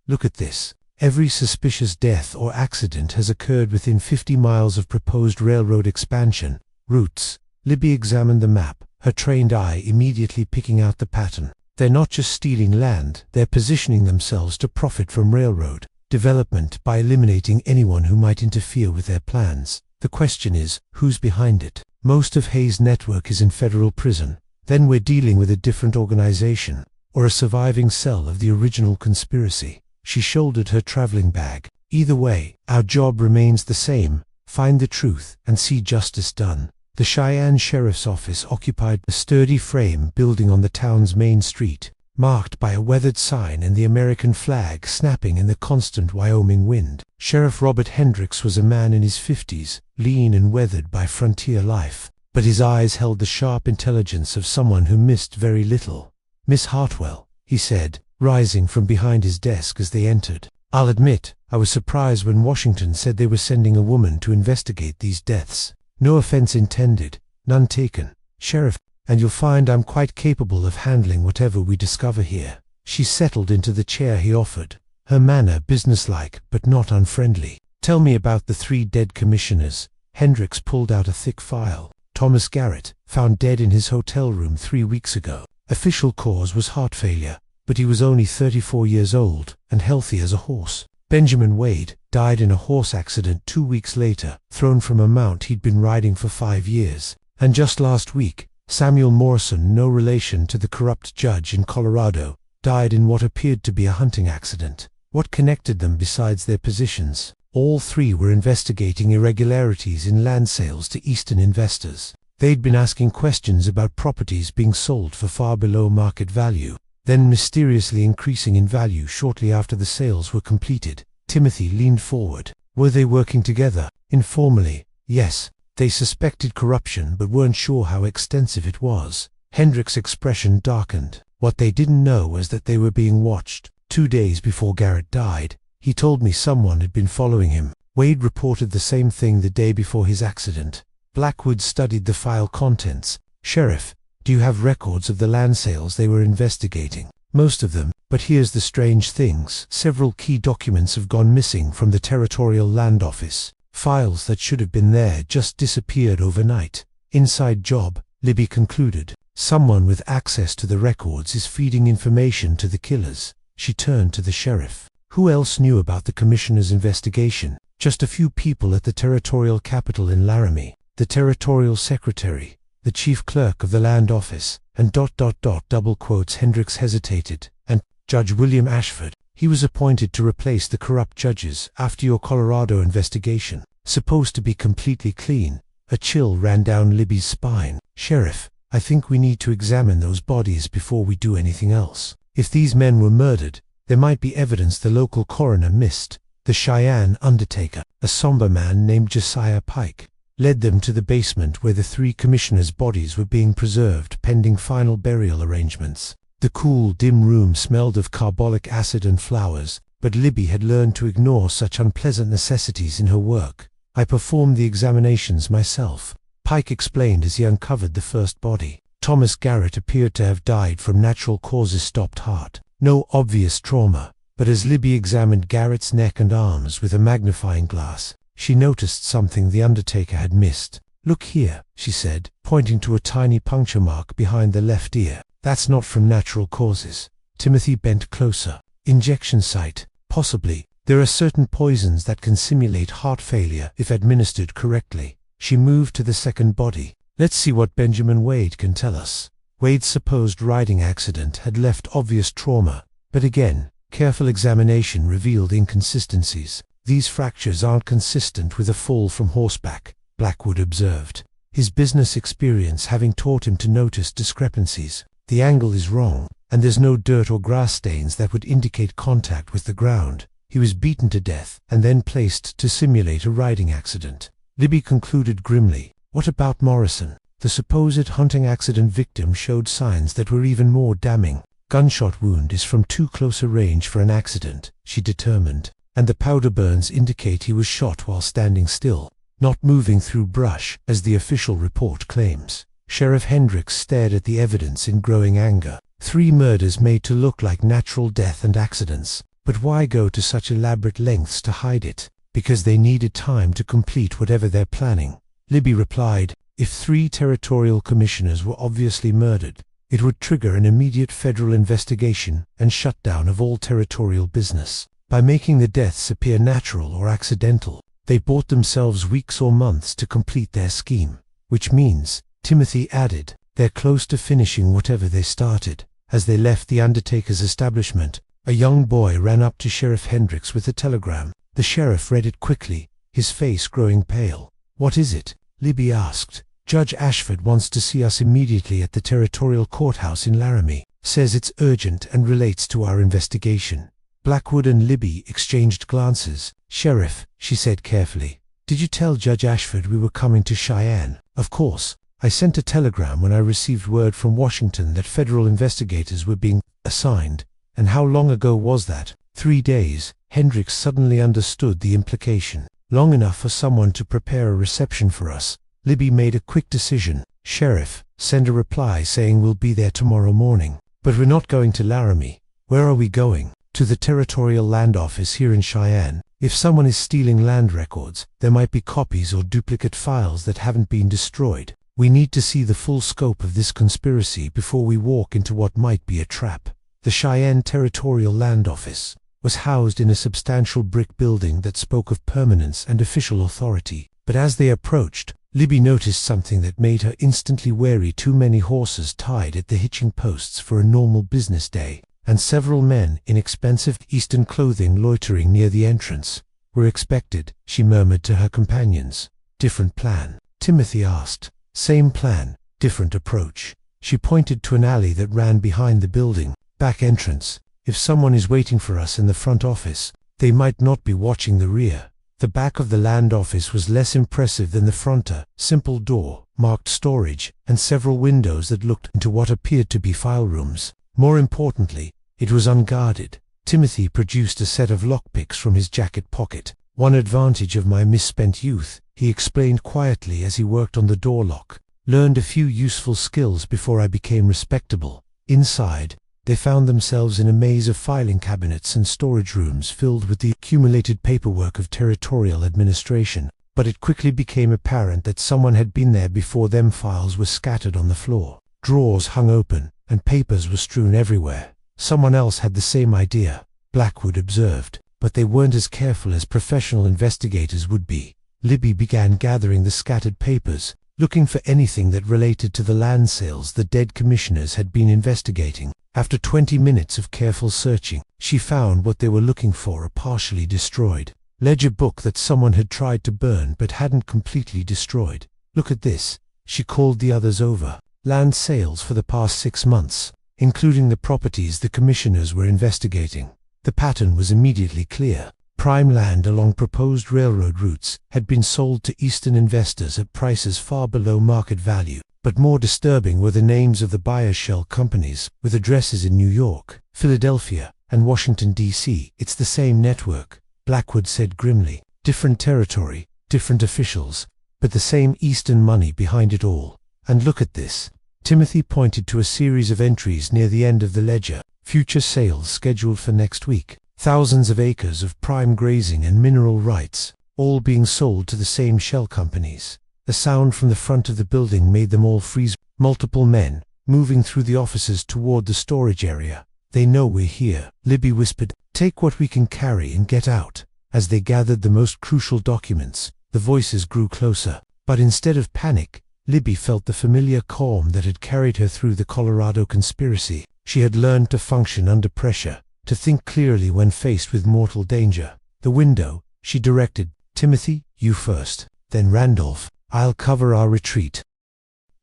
Speaker 1: Look at this. Every suspicious death or accident has occurred within 50 miles of proposed railroad expansion routes. Libby examined the map, her trained eye immediately picking out the pattern. They're not just stealing land, they're positioning themselves to profit from railroad development by eliminating anyone who might interfere with their plans. The question is, who's behind it? Most of Hayes' network is in federal prison. Then we're dealing with a different organization, or a surviving cell of the original conspiracy. She shouldered her traveling bag. Either way, our job remains the same: find the truth and see justice done. The Cheyenne Sheriff's Office occupied a sturdy frame building on the town's main street, marked by a weathered sign and the American flag snapping in the constant Wyoming wind. Sheriff Robert Hendricks was a man in his 50s, lean and weathered by frontier life, but his eyes held the sharp intelligence of someone who missed very little. "Miss Hartwell," he said, rising from behind his desk as they entered. "I'll admit, I was surprised when Washington said they were sending a woman to investigate these deaths. No offense intended, none taken, Sheriff, and you'll find I'm quite capable of handling whatever we discover here." She settled into the chair he offered, her manner businesslike but not unfriendly. "Tell me about the 3 dead commissioners." Hendricks pulled out a thick file. "Thomas Garrett, found dead in his hotel room 3 weeks ago. Official cause was heart failure, but he was only 34 years old and healthy as a horse. Benjamin Wade died in a horse accident 2 weeks later, thrown from a mount he'd been riding for 5 years. And just last week, Samuel Morrison, no relation to the corrupt judge in Colorado, died in what appeared to be a hunting accident. What connected them besides their positions? All 3 were investigating irregularities in land sales to Eastern investors. They'd been asking questions about properties being sold for far below market value, then mysteriously increasing in value shortly after the sales were completed. Timothy leaned forward. Were they working together? Informally, yes. They suspected corruption but weren't sure how extensive it was. Hendricks' expression darkened. What they didn't know was that they were being watched. 2 days before Garrett died, he told me someone had been following him. Wade reported the same thing the day before his accident. Blackwood studied the file contents. "Sheriff, do you have records of the land sales they were investigating?" "Most of them, but here's the strange things. Several key documents have gone missing from the Territorial Land Office. Files that should have been there just disappeared overnight. Inside job," Libby concluded. "Someone with access to the records is feeding information to the killers." She turned to the sheriff. "Who else knew about the commissioner's investigation?" "Just a few people at the territorial capital in Laramie. The territorial secretary, the chief clerk of the land office, and ... double quotes." Hendricks hesitated. "And Judge William Ashford. He was appointed to replace the corrupt judges after your Colorado investigation. Supposed to be completely clean." A chill ran down Libby's spine. "Sheriff, I think we need to examine those bodies before we do anything else. If these men were murdered, there might be evidence the local coroner missed." The Cheyenne undertaker, a somber man named Josiah Pike, led them to the basement where the 3 commissioners' bodies were being preserved pending final burial arrangements. The cool, dim room smelled of carbolic acid and flowers, but Libby had learned to ignore such unpleasant necessities in her work. "I performed the examinations myself," Pike explained as he uncovered the first body. Thomas Garrett appeared to have died from natural causes, stopped heart. No obvious trauma, but as Libby examined Garrett's neck and arms with a magnifying glass, she noticed something the undertaker had missed. "Look here," she said, pointing to a tiny puncture mark behind the left ear. "That's not from natural causes." Timothy bent closer. "Injection site, possibly. There are certain poisons that can simulate heart failure if administered correctly." She moved to the second body. "Let's see what Benjamin Wade can tell us." Wade's supposed riding accident had left obvious trauma, but again, careful examination revealed inconsistencies. "These fractures aren't consistent with a fall from horseback," Blackwood observed, his business experience having taught him to notice discrepancies. "The angle is wrong, and there's no dirt or grass stains that would indicate contact with the ground. He was beaten to death and then placed to simulate a riding accident." Libby concluded grimly. "What about Morrison? The supposed hunting accident victim showed signs that were even more damning." "Gunshot wound is from too close a range for an accident," she determined, "and the powder burns indicate he was shot while standing still, not moving through brush, as the official report claims." Sheriff Hendricks stared at the evidence in growing anger. 3 murders made to look like natural death and accidents. But why go to such elaborate lengths to hide it? Because they needed time to complete whatever they're planning. Libby replied, "If 3 territorial commissioners were obviously murdered, it would trigger an immediate federal investigation and shutdown of all territorial business. By making the deaths appear natural or accidental, they bought themselves weeks or months to complete their scheme. Which means," Timothy added, "they're close to finishing whatever they started." As they left the undertaker's establishment, a young boy ran up to Sheriff Hendricks with a telegram. The sheriff read it quickly, his face growing pale. "What is it?" Libby asked. "Judge Ashford wants to see us immediately at the territorial courthouse in Laramie. Says it's urgent and relates to our investigation." Blackwood and Libby exchanged glances. "Sheriff," she said carefully, "did you tell Judge Ashford we were coming to Cheyenne?" "Of course. I sent a telegram when I received word from Washington that federal investigators were being assigned." "And how long ago was that?" 3 days. Hendricks suddenly understood the implication. "Long enough for someone to prepare a reception for us." Libby made a quick decision. "Sheriff, send a reply saying we'll be there tomorrow morning." "But we're not going to Laramie." "Where are we going?" "To the Territorial Land Office here in Cheyenne. If someone is stealing land records, there might be copies or duplicate files that haven't been destroyed. We need to see the full scope of this conspiracy before we walk into what might be a trap." The Cheyenne Territorial Land Office was housed in a substantial brick building that spoke of permanence and official authority. But as they approached, Libby noticed something that made her instantly wary. Too many horses tied at the hitching posts for a normal business day, and several men in expensive Eastern clothing loitering near the entrance. "Were expected," she murmured to her companions. "Different plan?" Timothy asked. "Same plan, different approach." She pointed to an alley that ran behind the building. "Back entrance. If someone is waiting for us in the front office, they might not be watching the rear." The back of the land office was less impressive than the front. A simple door, marked storage, and several windows that looked into what appeared to be file rooms. More importantly, it was unguarded. Timothy produced a set of lockpicks from his jacket pocket. "One advantage of my misspent youth," he explained quietly as he worked on the door lock. "Learned a few useful skills before I became respectable." Inside, they found themselves in a maze of filing cabinets and storage rooms filled with the accumulated paperwork of territorial administration. But it quickly became apparent that someone had been there before them. Files were scattered on the floor. Drawers hung open, and papers were strewn everywhere. "Someone else had the same idea," Blackwood observed, "but they weren't as careful as professional investigators would be." Libby began gathering the scattered papers, looking for anything that related to the land sales the dead commissioners had been investigating. After 20 minutes of careful searching, she found what they were looking for: a partially destroyed ledger book that someone had tried to burn but hadn't completely destroyed. "Look at this," she called the others over. "Land sales for the past 6 months, including the properties the commissioners were investigating." The pattern was immediately clear. Prime land along proposed railroad routes had been sold to Eastern investors at prices far below market value. But more disturbing were the names of the buyer's shell companies, with addresses in New York, Philadelphia, and Washington, D.C. "It's the same network," Blackwood said grimly. "Different territory, different officials, but the same Eastern money behind it all. And look at this." Timothy pointed to a series of entries near the end of the ledger. "Future sales scheduled for next week. Thousands of acres of prime grazing and mineral rights, all being sold to the same shell companies." A sound from the front of the building made them all freeze. Multiple men, moving through the offices toward the storage area. "They know we're here," Libby whispered. "Take what we can carry and get out." As they gathered the most crucial documents, the voices grew closer. But instead of panic, Libby felt the familiar calm that had carried her through the Colorado conspiracy. She had learned to function under pressure, to think clearly when faced with mortal danger. "The window," she directed. "Timothy, you first. Then Randolph. I'll cover our retreat."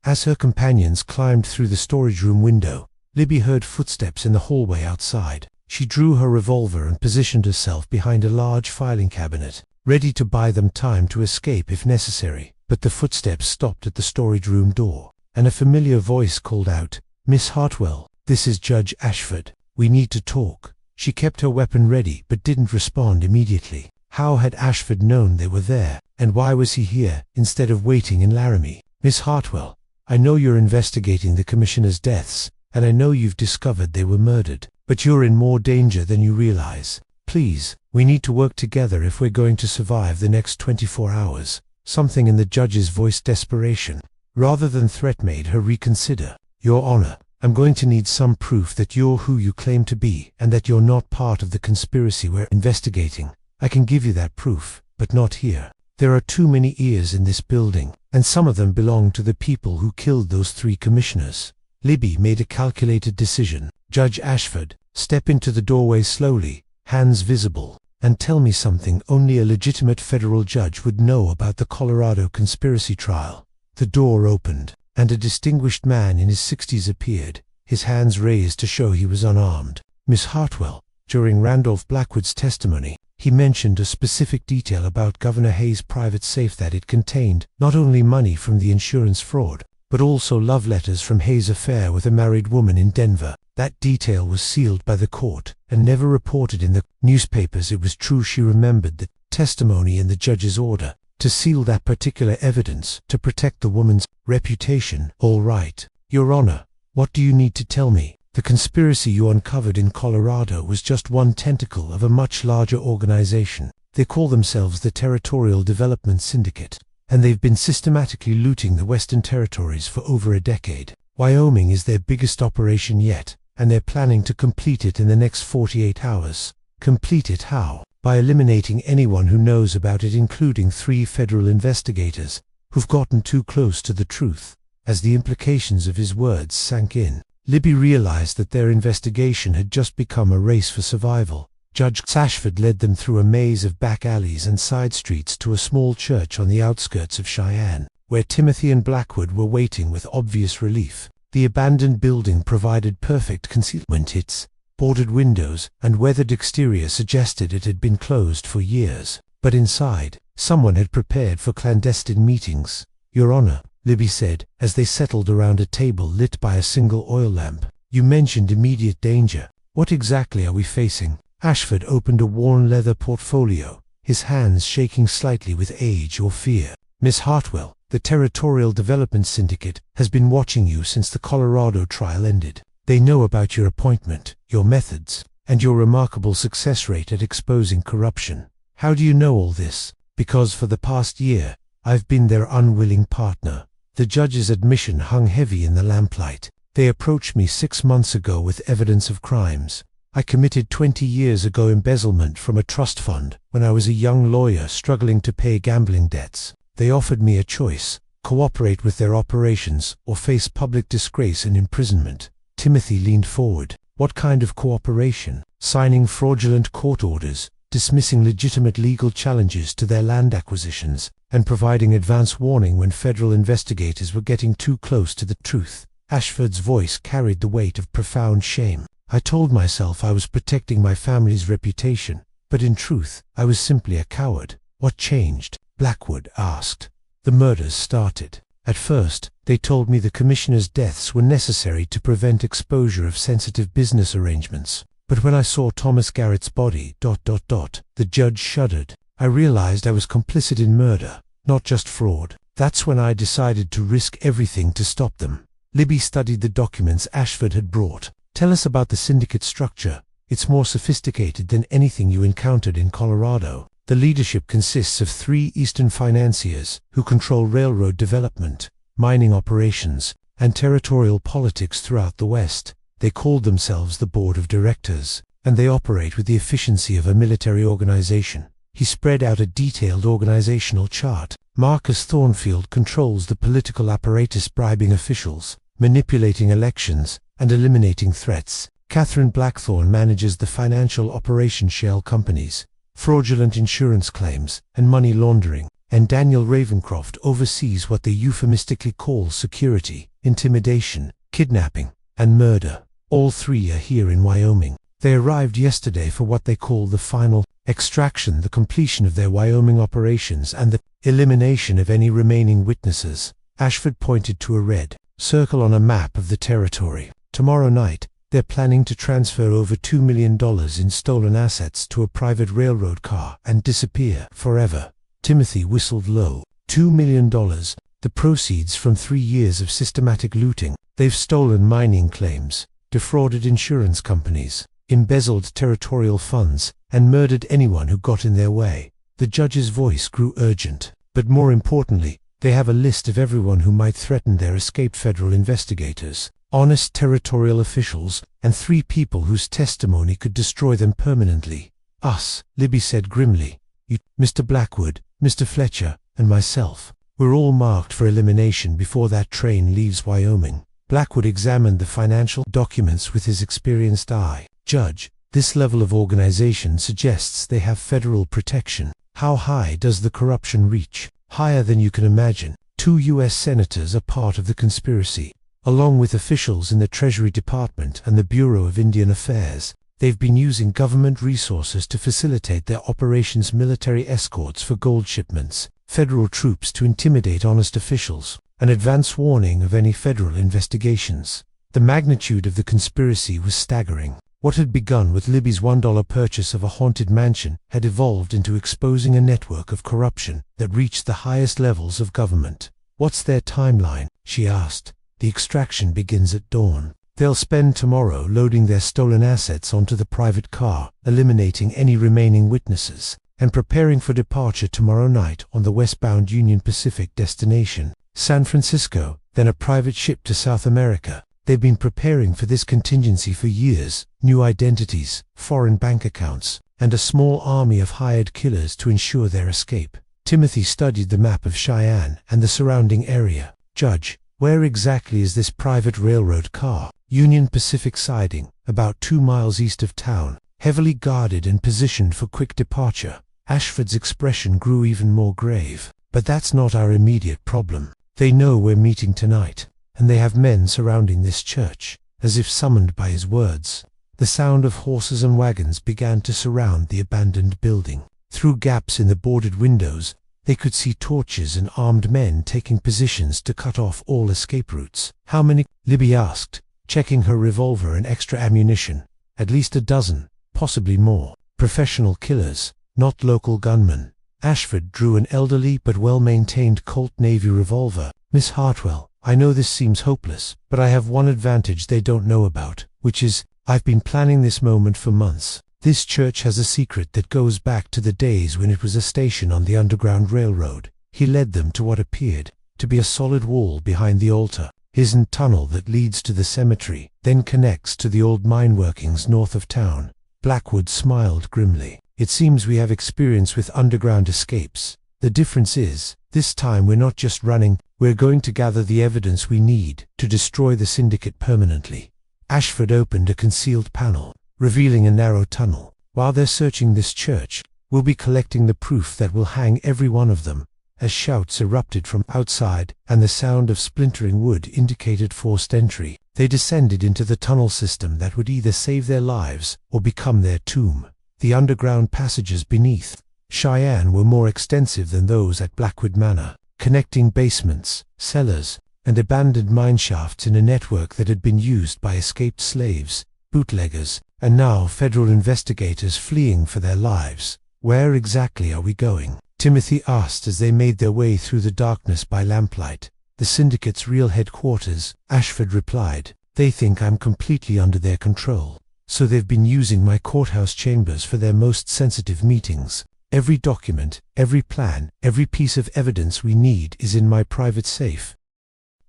Speaker 1: As her companions climbed through the storage room window, Libby heard footsteps in the hallway outside. She drew her revolver and positioned herself behind a large filing cabinet, ready to buy them time to escape if necessary. But the footsteps stopped at the storage room door, and a familiar voice called out, "Miss Hartwell, this is Judge Ashford. We need to talk." She kept her weapon ready but didn't respond immediately. How had Ashford known they were there, and why was he here instead of waiting in Laramie? "Miss Hartwell, I know you're investigating the commissioner's deaths, and I know you've discovered they were murdered, but you're in more danger than you realize. Please, we need to work together if we're going to survive the next 24 hours. Something in the judge's voice, desperation, rather than threat, made her reconsider. "Your Honor, I'm going to need some proof that you're who you claim to be and that you're not part of the conspiracy we're investigating. I can give you that proof, but not here. There are too many ears in this building, and some of them belong to the people who killed those 3 commissioners." Libby made a calculated decision. "Judge Ashford, step into the doorway slowly, hands visible, and tell me something only a legitimate federal judge would know about the Colorado conspiracy trial." The door opened, and a distinguished man in his 60s appeared, his hands raised to show he was unarmed. "Miss Hartwell, during Randolph Blackwood's testimony, he mentioned a specific detail about Governor Hayes' private safe, that it contained not only money from the insurance fraud, but also love letters from Hayes' affair with a married woman in Denver. That detail was sealed by the court and never reported in the newspapers. It was true. She remembered the testimony in the judge's order to seal that particular evidence to protect the woman's reputation. "All right, Your Honor, what do you need to tell me?" "The conspiracy you uncovered in Colorado was just one tentacle of a much larger organization. They call themselves the Territorial Development Syndicate, and they've been systematically looting the Western Territories for over a decade. Wyoming is their biggest operation yet, and they're planning to complete it in the next 48 hours. Complete it how? By eliminating anyone who knows about it, including 3 federal investigators who've gotten too close to the truth." As the implications of his words sank in, Libby realized that their investigation had just become a race for survival. Judge Ashford led them through a maze of back alleys and side streets to a small church on the outskirts of Cheyenne, where Timothy and Blackwood were waiting with obvious relief. The abandoned building provided perfect concealment. Its boarded windows and weathered exterior suggested it had been closed for years. But inside, someone had prepared for clandestine meetings. "Your Honor," Libby said, as they settled around a table lit by a single oil lamp, "you mentioned immediate danger. What exactly are we facing?" Ashford opened a worn leather portfolio, his hands shaking slightly with age or fear. "Miss Hartwell, the Territorial Development Syndicate has been watching you since the Colorado trial ended. They know about your appointment, your methods, and your remarkable success rate at exposing corruption." "How do you know all this?" "Because for the past year, I've been their unwilling partner." The judge's admission hung heavy in the lamplight. "They approached me 6 months ago with evidence of crimes I committed 20 years ago, embezzlement from a trust fund, when I was a young lawyer struggling to pay gambling debts. They offered me a choice: cooperate with their operations or face public disgrace and imprisonment." Timothy leaned forward. "What kind of cooperation?" "Signing fraudulent court orders, dismissing legitimate legal challenges to their land acquisitions, and providing advance warning when federal investigators were getting too close to the truth." Ashford's voice carried the weight of profound shame. "I told myself I was protecting my family's reputation, but in truth, I was simply a coward." "What changed?" Blackwood asked. "The murders started. At first, they told me the commissioner's deaths were necessary to prevent exposure of sensitive business arrangements. But when I saw Thomas Garrett's body, the judge shuddered. I realized I was complicit in murder, not just fraud. That's when I decided to risk everything to stop them." Libby studied the documents Ashford had brought. "Tell us about the syndicate structure. It's more sophisticated than anything you encountered in Colorado." The leadership consists of 3 Eastern financiers who control railroad development, mining operations, and territorial politics throughout the West. They called themselves the Board of Directors, and they operate with the efficiency of a military organization. He spread out a detailed organizational chart. Marcus Thornfield controls the political apparatus, bribing officials, manipulating elections, and eliminating threats. Catherine Blackthorne manages the financial operation shell companies, fraudulent insurance claims, and money laundering, and Daniel Ravencroft oversees what they euphemistically call security, intimidation, kidnapping, and murder. All 3 are here in Wyoming. They arrived yesterday for what they call the final extraction, the completion of their Wyoming operations, and the elimination of any remaining witnesses. Ashford pointed to a red circle on a map of the territory. Tomorrow night, they're planning to transfer over $2 million in stolen assets to a private railroad car and disappear forever. Timothy whistled low. $2 million, the proceeds from 3 years of systematic looting. They've stolen mining claims, defrauded insurance companies, embezzled territorial funds, and murdered anyone who got in their way. The judge's voice grew urgent. But more importantly, they have a list of everyone who might threaten their escaped federal investigators, honest territorial officials, and 3 people whose testimony could destroy them permanently. Us, Libby said grimly. You, Mr. Blackwood, Mr. Fletcher, and myself. We're all marked for elimination before that train leaves Wyoming. Blackwood examined the financial documents with his experienced eye. Judge, this level of organization suggests they have federal protection. How high does the corruption reach? Higher than you can imagine. 2 U.S. senators are part of the conspiracy, along with officials in the Treasury Department and the Bureau of Indian Affairs. They've been using government resources to facilitate their operations, military escorts for gold shipments, federal troops to intimidate honest officials, an advance warning of any federal investigations. The magnitude of the conspiracy was staggering. What had begun with Libby's $1 purchase of a haunted mansion had evolved into exposing a network of corruption that reached the highest levels of government. What's their timeline? She asked. The extraction begins at dawn. They'll spend tomorrow loading their stolen assets onto the private car, eliminating any remaining witnesses, and preparing for departure tomorrow night on the westbound Union Pacific destination, San Francisco, then a private ship to South America. They've been preparing for this contingency for years. New identities, foreign bank accounts, and a small army of hired killers to ensure their escape. Timothy studied the map of Cheyenne and the surrounding area. Judge, where exactly is this private railroad car? Union Pacific siding, about 2 miles east of town, heavily guarded and positioned for quick departure. Ashford's expression grew even more grave. But that's not our immediate problem. They know we're meeting tonight, and they have men surrounding this church, as if summoned by his words. The sound of horses and wagons began to surround the abandoned building. Through gaps in the boarded windows, they could see torches and armed men taking positions to cut off all escape routes. How many? Libby asked, checking her revolver and extra ammunition. At least a dozen, possibly more. Professional killers, not local gunmen. Ashford drew an elderly but well-maintained Colt Navy revolver. Miss Hartwell, I know this seems hopeless, but I have one advantage they don't know about, which is, I've been planning this moment for months. This church has a secret that goes back to the days when it was a station on the Underground Railroad. He led them to what appeared to be a solid wall behind the altar. His tunnel that leads to the cemetery, then connects to the old mine workings north of town. Blackwood smiled grimly. It seems we have experience with underground escapes. The difference is, this time we're not just running, we're going to gather the evidence we need to destroy the syndicate permanently. Ashford opened a concealed panel, revealing a narrow tunnel. While they're searching this church, we'll be collecting the proof that will hang every one of them. As shouts erupted from outside, and the sound of splintering wood indicated forced entry, they descended into the tunnel system that would either save their lives or become their tomb. The underground passages beneath Cheyenne were more extensive than those at Blackwood Manor, connecting basements, cellars, and abandoned mineshafts in a network that had been used by escaped slaves, bootleggers, and now federal investigators fleeing for their lives. Where exactly are we going? Timothy asked as they made their way through the darkness by lamplight. The syndicate's real headquarters, Ashford replied. They think I'm completely under their control, so they've been using my courthouse chambers for their most sensitive meetings. Every document, every plan, every piece of evidence we need is in my private safe.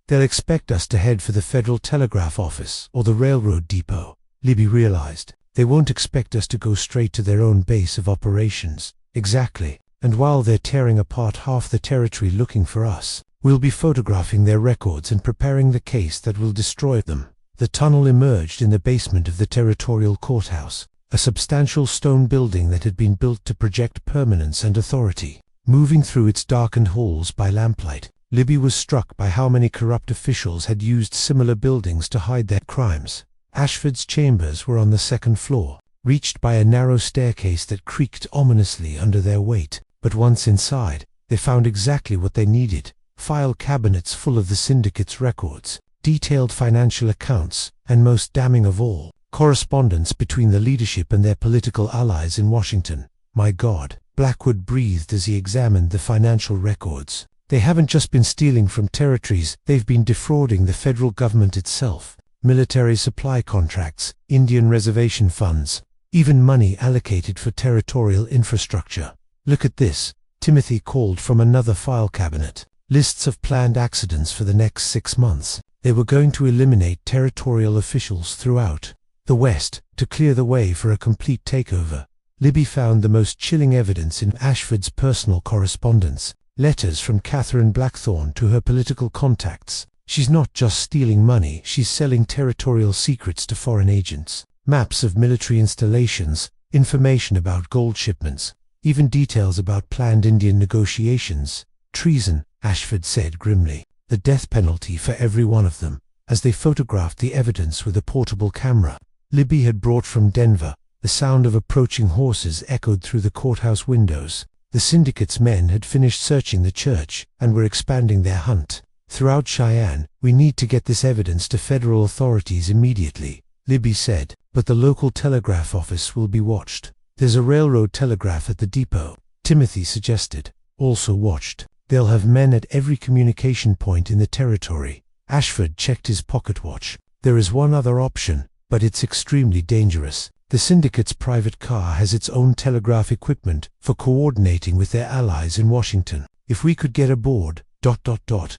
Speaker 1: They'll expect us to head for the Federal Telegraph Office or the railroad depot, Libby realized. They won't expect us to go straight to their own base of operations. Exactly. And while they're tearing apart half the territory looking for us, we'll be photographing their records and preparing the case that will destroy them. The tunnel emerged in the basement of the territorial courthouse, a substantial stone building that had been built to project permanence and authority. Moving through its darkened halls by lamplight, Libby was struck by how many corrupt officials had used similar buildings to hide their crimes. Ashford's chambers were on the second floor, reached by a narrow staircase that creaked ominously under their weight. But once inside, they found exactly what they needed: file cabinets full of the syndicate's records, detailed financial accounts, and most damning of all, correspondence between the leadership and their political allies in Washington. My God, Blackwood breathed as he examined the financial records. They haven't just been stealing from territories, they've been defrauding the federal government itself. Military supply contracts, Indian reservation funds, even money allocated for territorial infrastructure. Look at this, Timothy called from another file cabinet. Lists of planned accidents for the next 6 months. They were going to eliminate territorial officials throughout the West to clear the way for a complete takeover. Libby found the most chilling evidence in Ashford's personal correspondence. Letters from Catherine Blackthorne to her political contacts. She's not just stealing money, she's selling territorial secrets to foreign agents. Maps of military installations, information about gold shipments, even details about planned Indian negotiations. Treason, Ashford said grimly. The death penalty for every one of them, as they photographed the evidence with a portable camera Libby had brought from Denver. The sound of approaching horses echoed through the courthouse windows. The syndicate's men had finished searching the church and were expanding their hunt throughout Cheyenne. We need to get this evidence to federal authorities immediately, Libby said, but the local telegraph office will be watched. There's a railroad telegraph at the depot, Timothy suggested. Also watched. They'll have men at every communication point in the territory. Ashford checked his pocket watch. There is one other option, but it's extremely dangerous. The syndicate's private car has its own telegraph equipment for coordinating with their allies in Washington. If we could get aboard,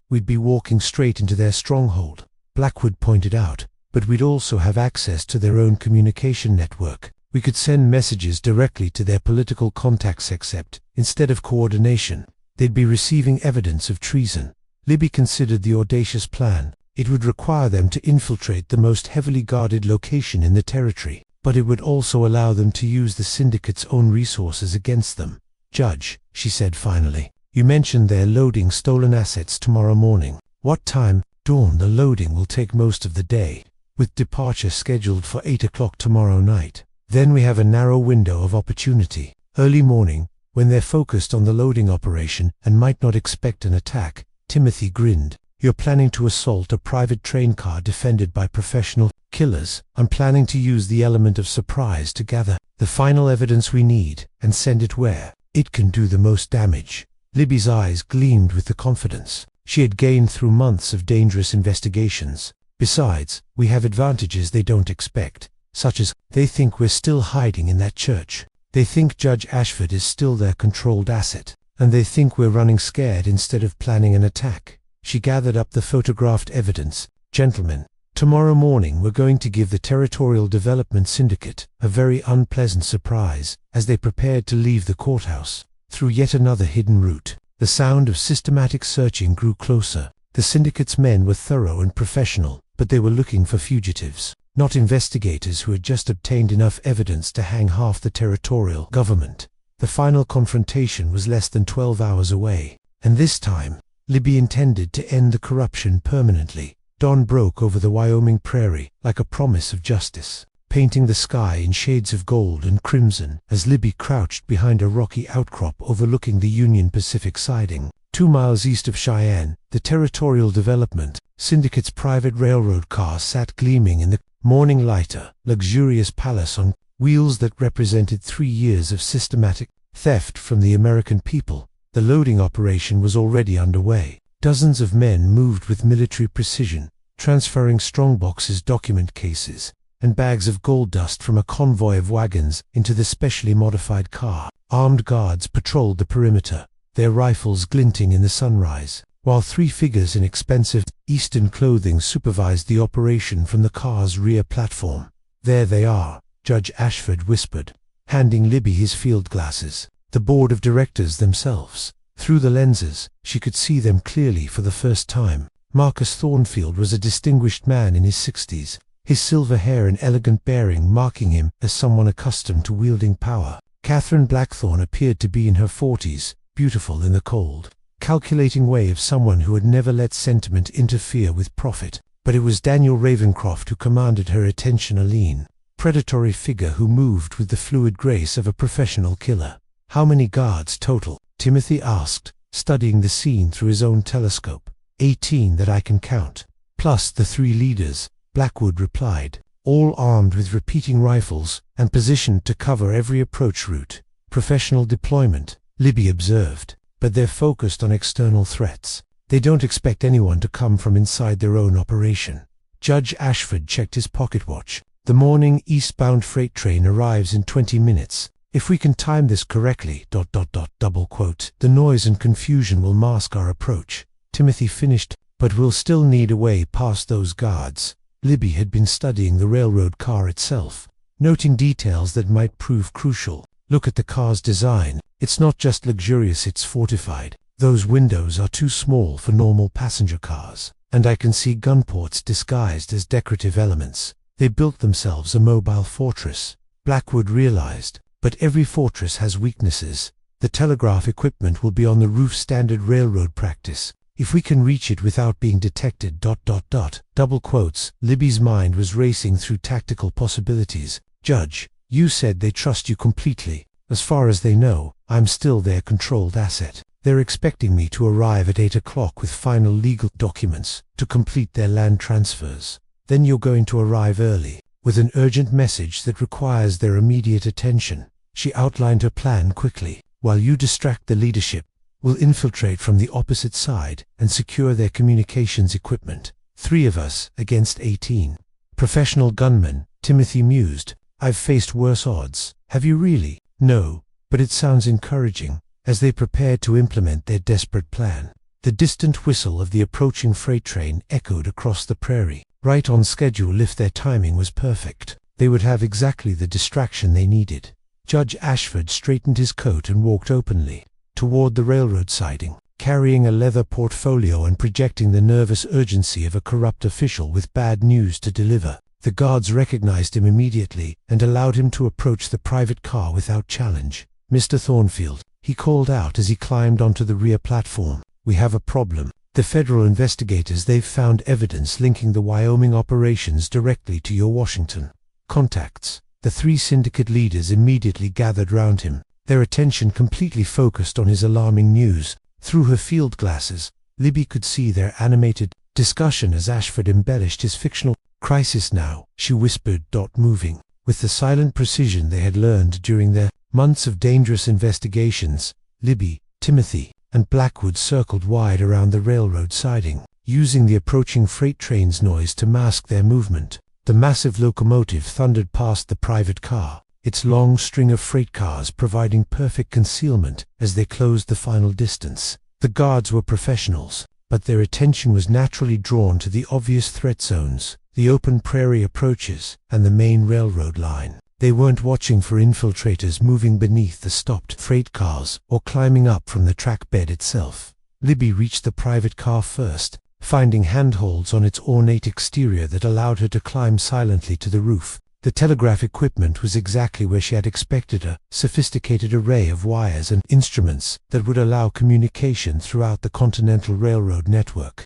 Speaker 1: we'd be walking straight into their stronghold, Blackwood pointed out, but we'd also have access to their own communication network. We could send messages directly to their political contacts, except, instead of coordination, they'd be receiving evidence of treason. Libby considered the audacious plan. It would require them to infiltrate the most heavily guarded location in the territory, but it would also allow them to use the syndicate's own resources against them. Judge, she said finally, you mentioned they're loading stolen assets tomorrow morning. What time? Dawn. The loading will take most of the day, with departure scheduled for 8 o'clock tomorrow night. Then we have a narrow window of opportunity. Early morning, when they're focused on the loading operation and might not expect an attack. Timothy grinned. You're planning to assault a private train car defended by professional killers. I'm planning to use the element of surprise to gather the final evidence we need and send it where it can do the most damage. Libby's eyes gleamed with the confidence she had gained through months of dangerous investigations. Besides, we have advantages they don't expect, such as, they think we're still hiding in that church. They think Judge Ashford is still their controlled asset, and they think we're running scared instead of planning an attack. She gathered up the photographed evidence. Gentlemen, tomorrow morning we're going to give the Territorial Development Syndicate a very unpleasant surprise as they prepared to leave the courthouse through yet another hidden route. The sound of systematic searching grew closer. The syndicate's men were thorough and professional, but they were looking for fugitives, not investigators who had just obtained enough evidence to hang half the territorial government. The final confrontation was less than 12 hours away, and this time, Libby intended to end the corruption permanently. Dawn broke over the Wyoming prairie like a promise of justice, painting the sky in shades of gold and crimson as Libby crouched behind a rocky outcrop overlooking the Union Pacific siding. 2 miles east of Cheyenne, the Territorial Development Syndicate's private railroad car sat gleaming in the morning light, a luxurious palace on wheels that represented 3 years of systematic theft from the American people. The loading operation was already underway. Dozens of men moved with military precision, transferring strongboxes, document cases, and bags of gold dust from a convoy of wagons into the specially modified car. Armed guards patrolled the perimeter, their rifles glinting in the sunrise, while 3 figures in expensive Eastern clothing supervised the operation from the car's rear platform. "There they are," Judge Ashford whispered, handing Libby his field glasses. The board of directors themselves. Through the lenses, she could see them clearly for the first time. Marcus Thornfield was a distinguished man in his 60s, his silver hair and elegant bearing marking him as someone accustomed to wielding power. Catherine Blackthorne appeared to be in her 40s, beautiful in the cold, calculating way of someone who had never let sentiment interfere with profit. But it was Daniel Ravencroft who commanded her attention, a lean, predatory figure who moved with the fluid grace of a professional killer. "How many guards total?" Timothy asked, studying the scene through his own telescope. 18 that I can count, plus the 3 leaders," Blackwood replied, "all armed with repeating rifles and positioned to cover every approach route." "Professional deployment," Libby observed, "but they're focused on external threats. They don't expect anyone to come from inside their own operation." Judge Ashford checked his pocket watch. "The morning eastbound freight train arrives in 20 minutes. If we can time this correctly, ... double quote, the noise and confusion will mask our approach." Timothy finished, "But we'll still need a way past those guards." Libby had been studying the railroad car itself, noting details that might prove crucial. "Look at the car's design. It's not just luxurious, it's fortified. Those windows are too small for normal passenger cars, and I can see gun ports disguised as decorative elements. They built themselves a mobile fortress." Blackwood realized, "But every fortress has weaknesses. The telegraph equipment will be on the roof, standard railroad practice. If we can reach it without being detected ... double quotes." Libby's mind was racing through tactical possibilities. "Judge, you said they trust you completely. As far as they know, I'm still their controlled asset. They're expecting me to arrive at 8 o'clock with final legal documents to complete their land transfers. Then you're going to arrive early, with an urgent message that requires their immediate attention." She outlined her plan quickly. "While you distract the leadership, we'll infiltrate from the opposite side and secure their communications equipment. 3 of us against 18. Professional gunmen," Timothy mused. "I've faced worse odds." "Have you really?" "No, but it sounds encouraging." As they prepared to implement their desperate plan, the distant whistle of the approaching freight train echoed across the prairie. Right on schedule if their timing was perfect. They would have exactly the distraction they needed. Judge Ashford straightened his coat and walked openly toward the railroad siding, carrying a leather portfolio and projecting the nervous urgency of a corrupt official with bad news to deliver. The guards recognized him immediately and allowed him to approach the private car without challenge. "Mr. Thornfield," he called out as he climbed onto the rear platform, "we have a problem. The federal investigators, they've found evidence linking the Wyoming operations directly to your Washington contacts." The 3 syndicate leaders immediately gathered round him, their attention completely focused on his alarming news. Through her field glasses, Libby could see their animated discussion as Ashford embellished his fictional "crisis now," she whispered, moving with the silent precision they had learned during their months of dangerous investigations. Libby, Timothy, and Blackwood circled wide around the railroad siding, using the approaching freight train's noise to mask their movement. The massive locomotive thundered past the private car, its long string of freight cars providing perfect concealment as they closed the final distance. The guards were professionals, but their attention was naturally drawn to the obvious threat zones, the open prairie approaches, and the main railroad line. They weren't watching for infiltrators moving beneath the stopped freight cars or climbing up from the track bed itself. Libby reached the private car first, finding handholds on its ornate exterior that allowed her to climb silently to the roof. The telegraph equipment was exactly where she had expected, a sophisticated array of wires and instruments that would allow communication throughout the Continental Railroad network.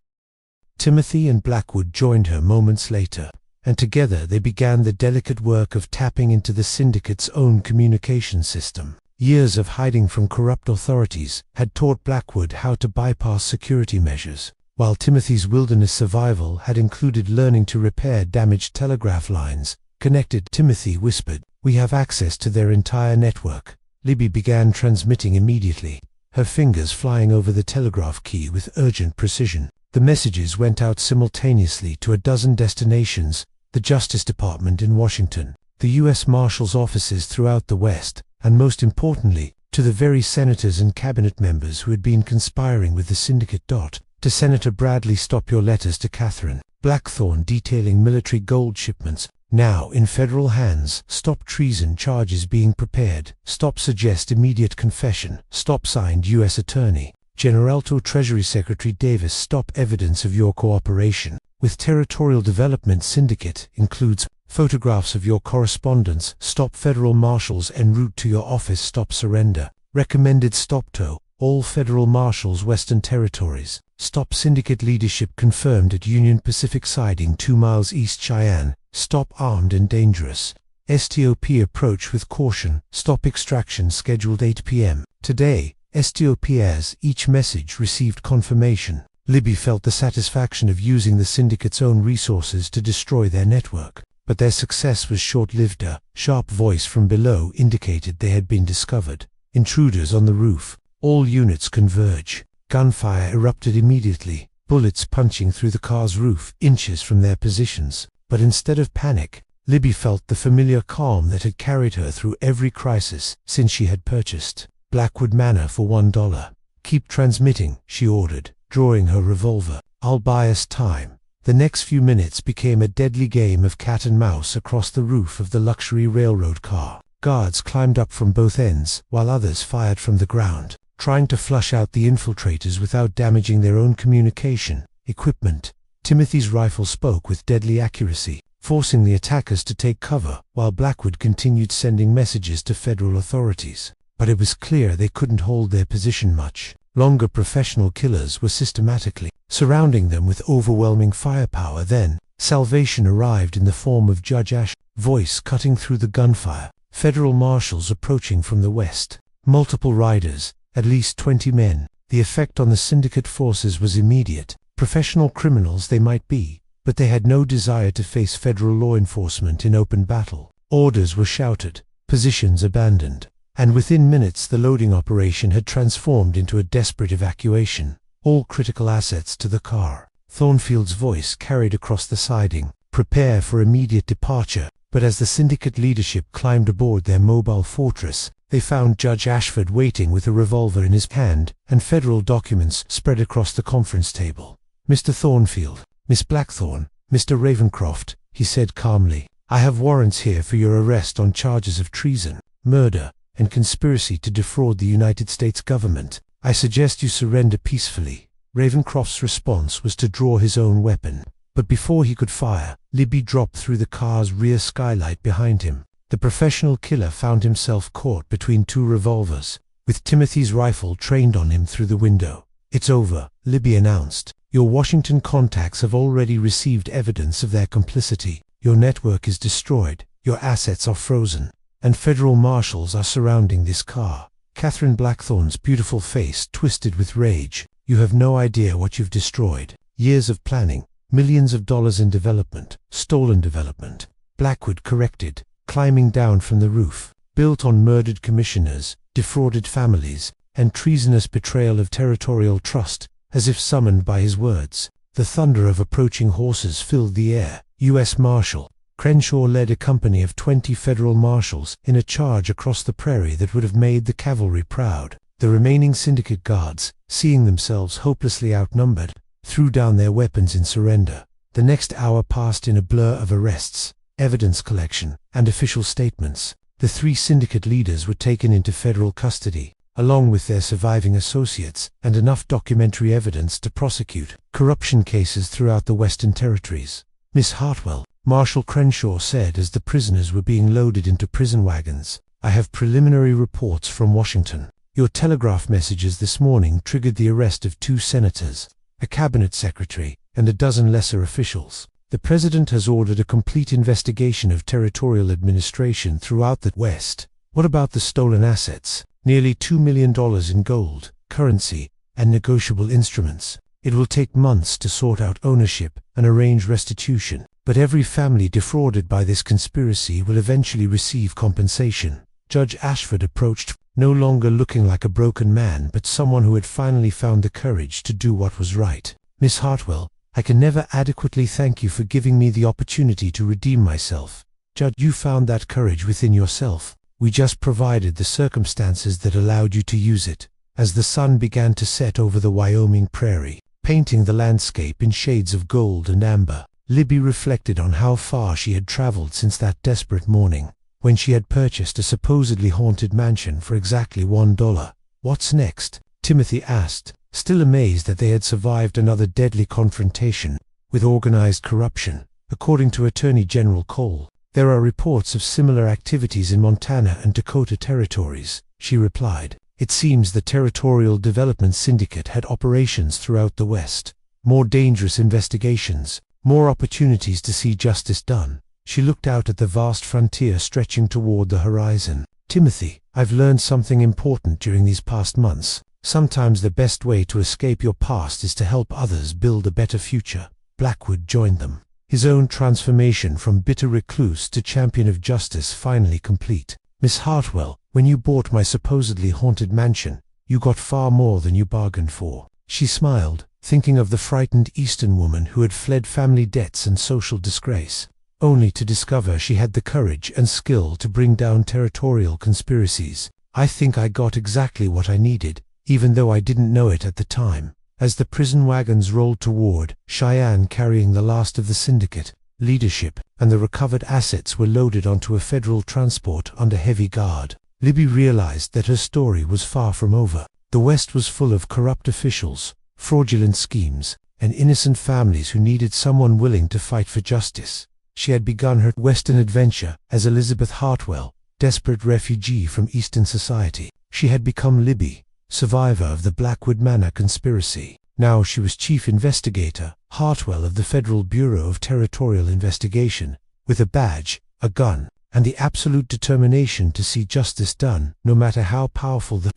Speaker 1: Timothy and Blackwood joined her moments later, and together they began the delicate work of tapping into the syndicate's own communication system. Years of hiding from corrupt authorities had taught Blackwood how to bypass security measures, while Timothy's wilderness survival had included learning to repair damaged telegraph lines. Connected, Timothy whispered, "We have access to their entire network." Libby began transmitting immediately, her fingers flying over the telegraph key with urgent precision. The messages went out simultaneously to a dozen destinations, the Justice Department in Washington, the U.S. Marshal's offices throughout the West, and most importantly, to the very senators and cabinet members who had been conspiring with the syndicate. To Senator Bradley, stop your letters to Catherine Blackthorne detailing military gold shipments now in federal hands. Stop treason charges being prepared. Stop suggest immediate confession. Stop signed U.S. Attorney General to Treasury Secretary Davis. Stop evidence of your cooperation with Territorial Development Syndicate includes photographs of your correspondence. Stop federal marshals en route to your office. Stop surrender. Recommended stop tow all federal marshals Western Territories. Stop syndicate leadership confirmed at Union Pacific Siding 2 miles east Cheyenne. Stop armed and dangerous. STOP approach with caution. Stop extraction scheduled 8 p.m. today. STOP as each message received confirmation. Libby felt the satisfaction of using the syndicate's own resources to destroy their network. But their success was short-lived. A sharp voice from below indicated they had been discovered. Intruders on the roof. All units converge. Gunfire erupted immediately, bullets punching through the car's roof inches from their positions. But instead of panic, Libby felt the familiar calm that had carried her through every crisis since she had purchased Blackwood Manor for $1. Keep transmitting, she ordered, drawing her revolver. I'll buy us time. The next few minutes became a deadly game of cat and mouse across the roof of the luxury railroad car. Guards climbed up from both ends, while others fired from the ground, trying to flush out the infiltrators without damaging their own communication equipment. Timothy's rifle spoke with deadly accuracy, forcing the attackers to take cover, while Blackwood continued sending messages to federal authorities. But it was clear they couldn't hold their position much longer. Professional killers were systematically surrounding them with overwhelming firepower. Then, salvation arrived in the form of Judge Ashford's voice cutting through the gunfire. Federal marshals approaching from the west. Multiple riders, at least 20 men. The effect on the syndicate forces was immediate. Professional criminals they might be, but they had no desire to face federal law enforcement in open battle. Orders were shouted, positions abandoned, and within minutes the loading operation had transformed into a desperate evacuation. All critical assets to the car. Thornfield's voice carried across the siding. Prepare for immediate departure. But as the syndicate leadership climbed aboard their mobile fortress, they found Judge Ashford waiting with a revolver in his hand and federal documents spread across the conference table. Mr. Thornfield, Miss Blackthorne, Mr. Ravencroft, he said calmly, I have warrants here for your arrest on charges of treason, murder, and conspiracy to defraud the United States government. I suggest you surrender peacefully. Ravencroft's response was to draw his own weapon. But before he could fire, Libby dropped through the car's rear skylight behind him. The professional killer found himself caught between two revolvers, with Timothy's rifle trained on him through the window. It's over, Libby announced. Your Washington contacts have already received evidence of their complicity. Your network is destroyed, your assets are frozen, and federal marshals are surrounding this car. Catherine Blackthorne's beautiful face twisted with rage. You have no idea what you've destroyed. Years of planning. Millions of dollars in development, stolen development. Blackwood corrected, climbing down from the roof. Built on murdered commissioners, defrauded families, and treasonous betrayal of territorial trust, as if summoned by his words. The thunder of approaching horses filled the air. U.S. Marshal Crenshaw led a company of 20 federal marshals in a charge across the prairie that would have made the cavalry proud. The remaining syndicate guards, seeing themselves hopelessly outnumbered, threw down their weapons in surrender. The next hour passed in a blur of arrests, evidence collection, and official statements. The 3 syndicate leaders were taken into federal custody, along with their surviving associates, and enough documentary evidence to prosecute corruption cases throughout the Western Territories. Miss Hartwell, Marshal Crenshaw said as the prisoners were being loaded into prison wagons, I have preliminary reports from Washington. Your telegraph messages this morning triggered the arrest of 2 senators, a cabinet secretary, and a dozen lesser officials. The president has ordered a complete investigation of territorial administration throughout the West. What about the stolen assets? Nearly $2 million in gold, currency, and negotiable instruments. It will take months to sort out ownership and arrange restitution, but every family defrauded by this conspiracy will eventually receive compensation. Judge Ashford approached, no longer looking like a broken man but someone who had finally found the courage to do what was right. Miss Hartwell, I can never adequately thank you for giving me the opportunity to redeem myself. Judge, you found that courage within yourself. We just provided the circumstances that allowed you to use it. As the sun began to set over the Wyoming prairie, painting the landscape in shades of gold and amber, Libby reflected on how far she had traveled since that desperate morning, when she had purchased a supposedly haunted mansion for exactly $1. What's next? Timothy asked, still amazed that they had survived another deadly confrontation with organized corruption. According to Attorney General Cole, there are reports of similar activities in Montana and Dakota territories, she replied. It seems the Territorial Development Syndicate had operations throughout the West. More dangerous investigations, more opportunities to see justice done. She looked out at the vast frontier stretching toward the horizon. Timothy, I've learned something important during these past months. Sometimes the best way to escape your past is to help others build a better future. Blackwood joined them, his own transformation from bitter recluse to champion of justice finally complete. Miss Hartwell, when you bought my supposedly haunted mansion, you got far more than you bargained for. She smiled, thinking of the frightened Eastern woman who had fled family debts and social disgrace, only to discover she had the courage and skill to bring down territorial conspiracies. I think I got exactly what I needed, even though I didn't know it at the time. As the prison wagons rolled toward Cheyenne carrying the last of the syndicate, leadership, and the recovered assets were loaded onto a federal transport under heavy guard, Libby realized that her story was far from over. The West was full of corrupt officials, fraudulent schemes, and innocent families who needed someone willing to fight for justice. She had begun her Western adventure as Elizabeth Hartwell, desperate refugee from Eastern society. She had become Libby, survivor of the Blackwood Manor conspiracy. Now she was Chief Investigator Hartwell of the Federal Bureau of Territorial Investigation, with a badge, a gun, and the absolute determination to see justice done, no matter how powerful the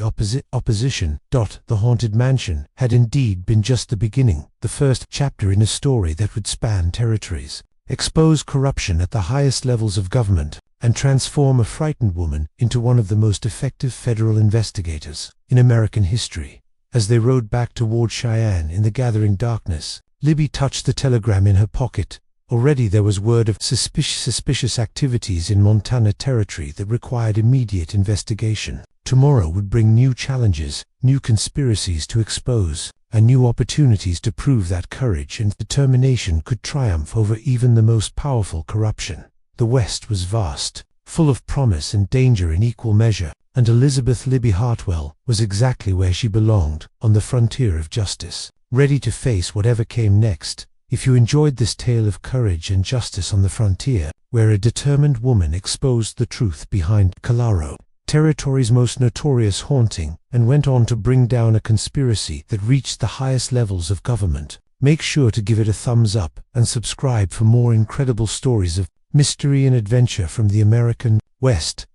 Speaker 1: opposition. The Haunted Mansion had indeed been just the beginning, the first chapter in a story that would span territories, expose corruption at the highest levels of government, and transform a frightened woman into one of the most effective federal investigators in American history. As they rode back toward Cheyenne in the gathering darkness, Libby touched the telegram in her pocket. Already there was word of suspicious activities in Montana territory that required immediate investigation. Tomorrow would bring new challenges, new conspiracies to expose, and new opportunities to prove that courage and determination could triumph over even the most powerful corruption. The West was vast, full of promise and danger in equal measure, and Elizabeth Libby Hartwell was exactly where she belonged, on the frontier of justice, ready to face whatever came next. If you enjoyed this tale of courage and justice on the frontier, where a determined woman exposed the truth behind Calaro, territory's most notorious haunting, and went on to bring down a conspiracy that reached the highest levels of government, make sure to give it a thumbs up and subscribe for more incredible stories of mystery and adventure from the American West.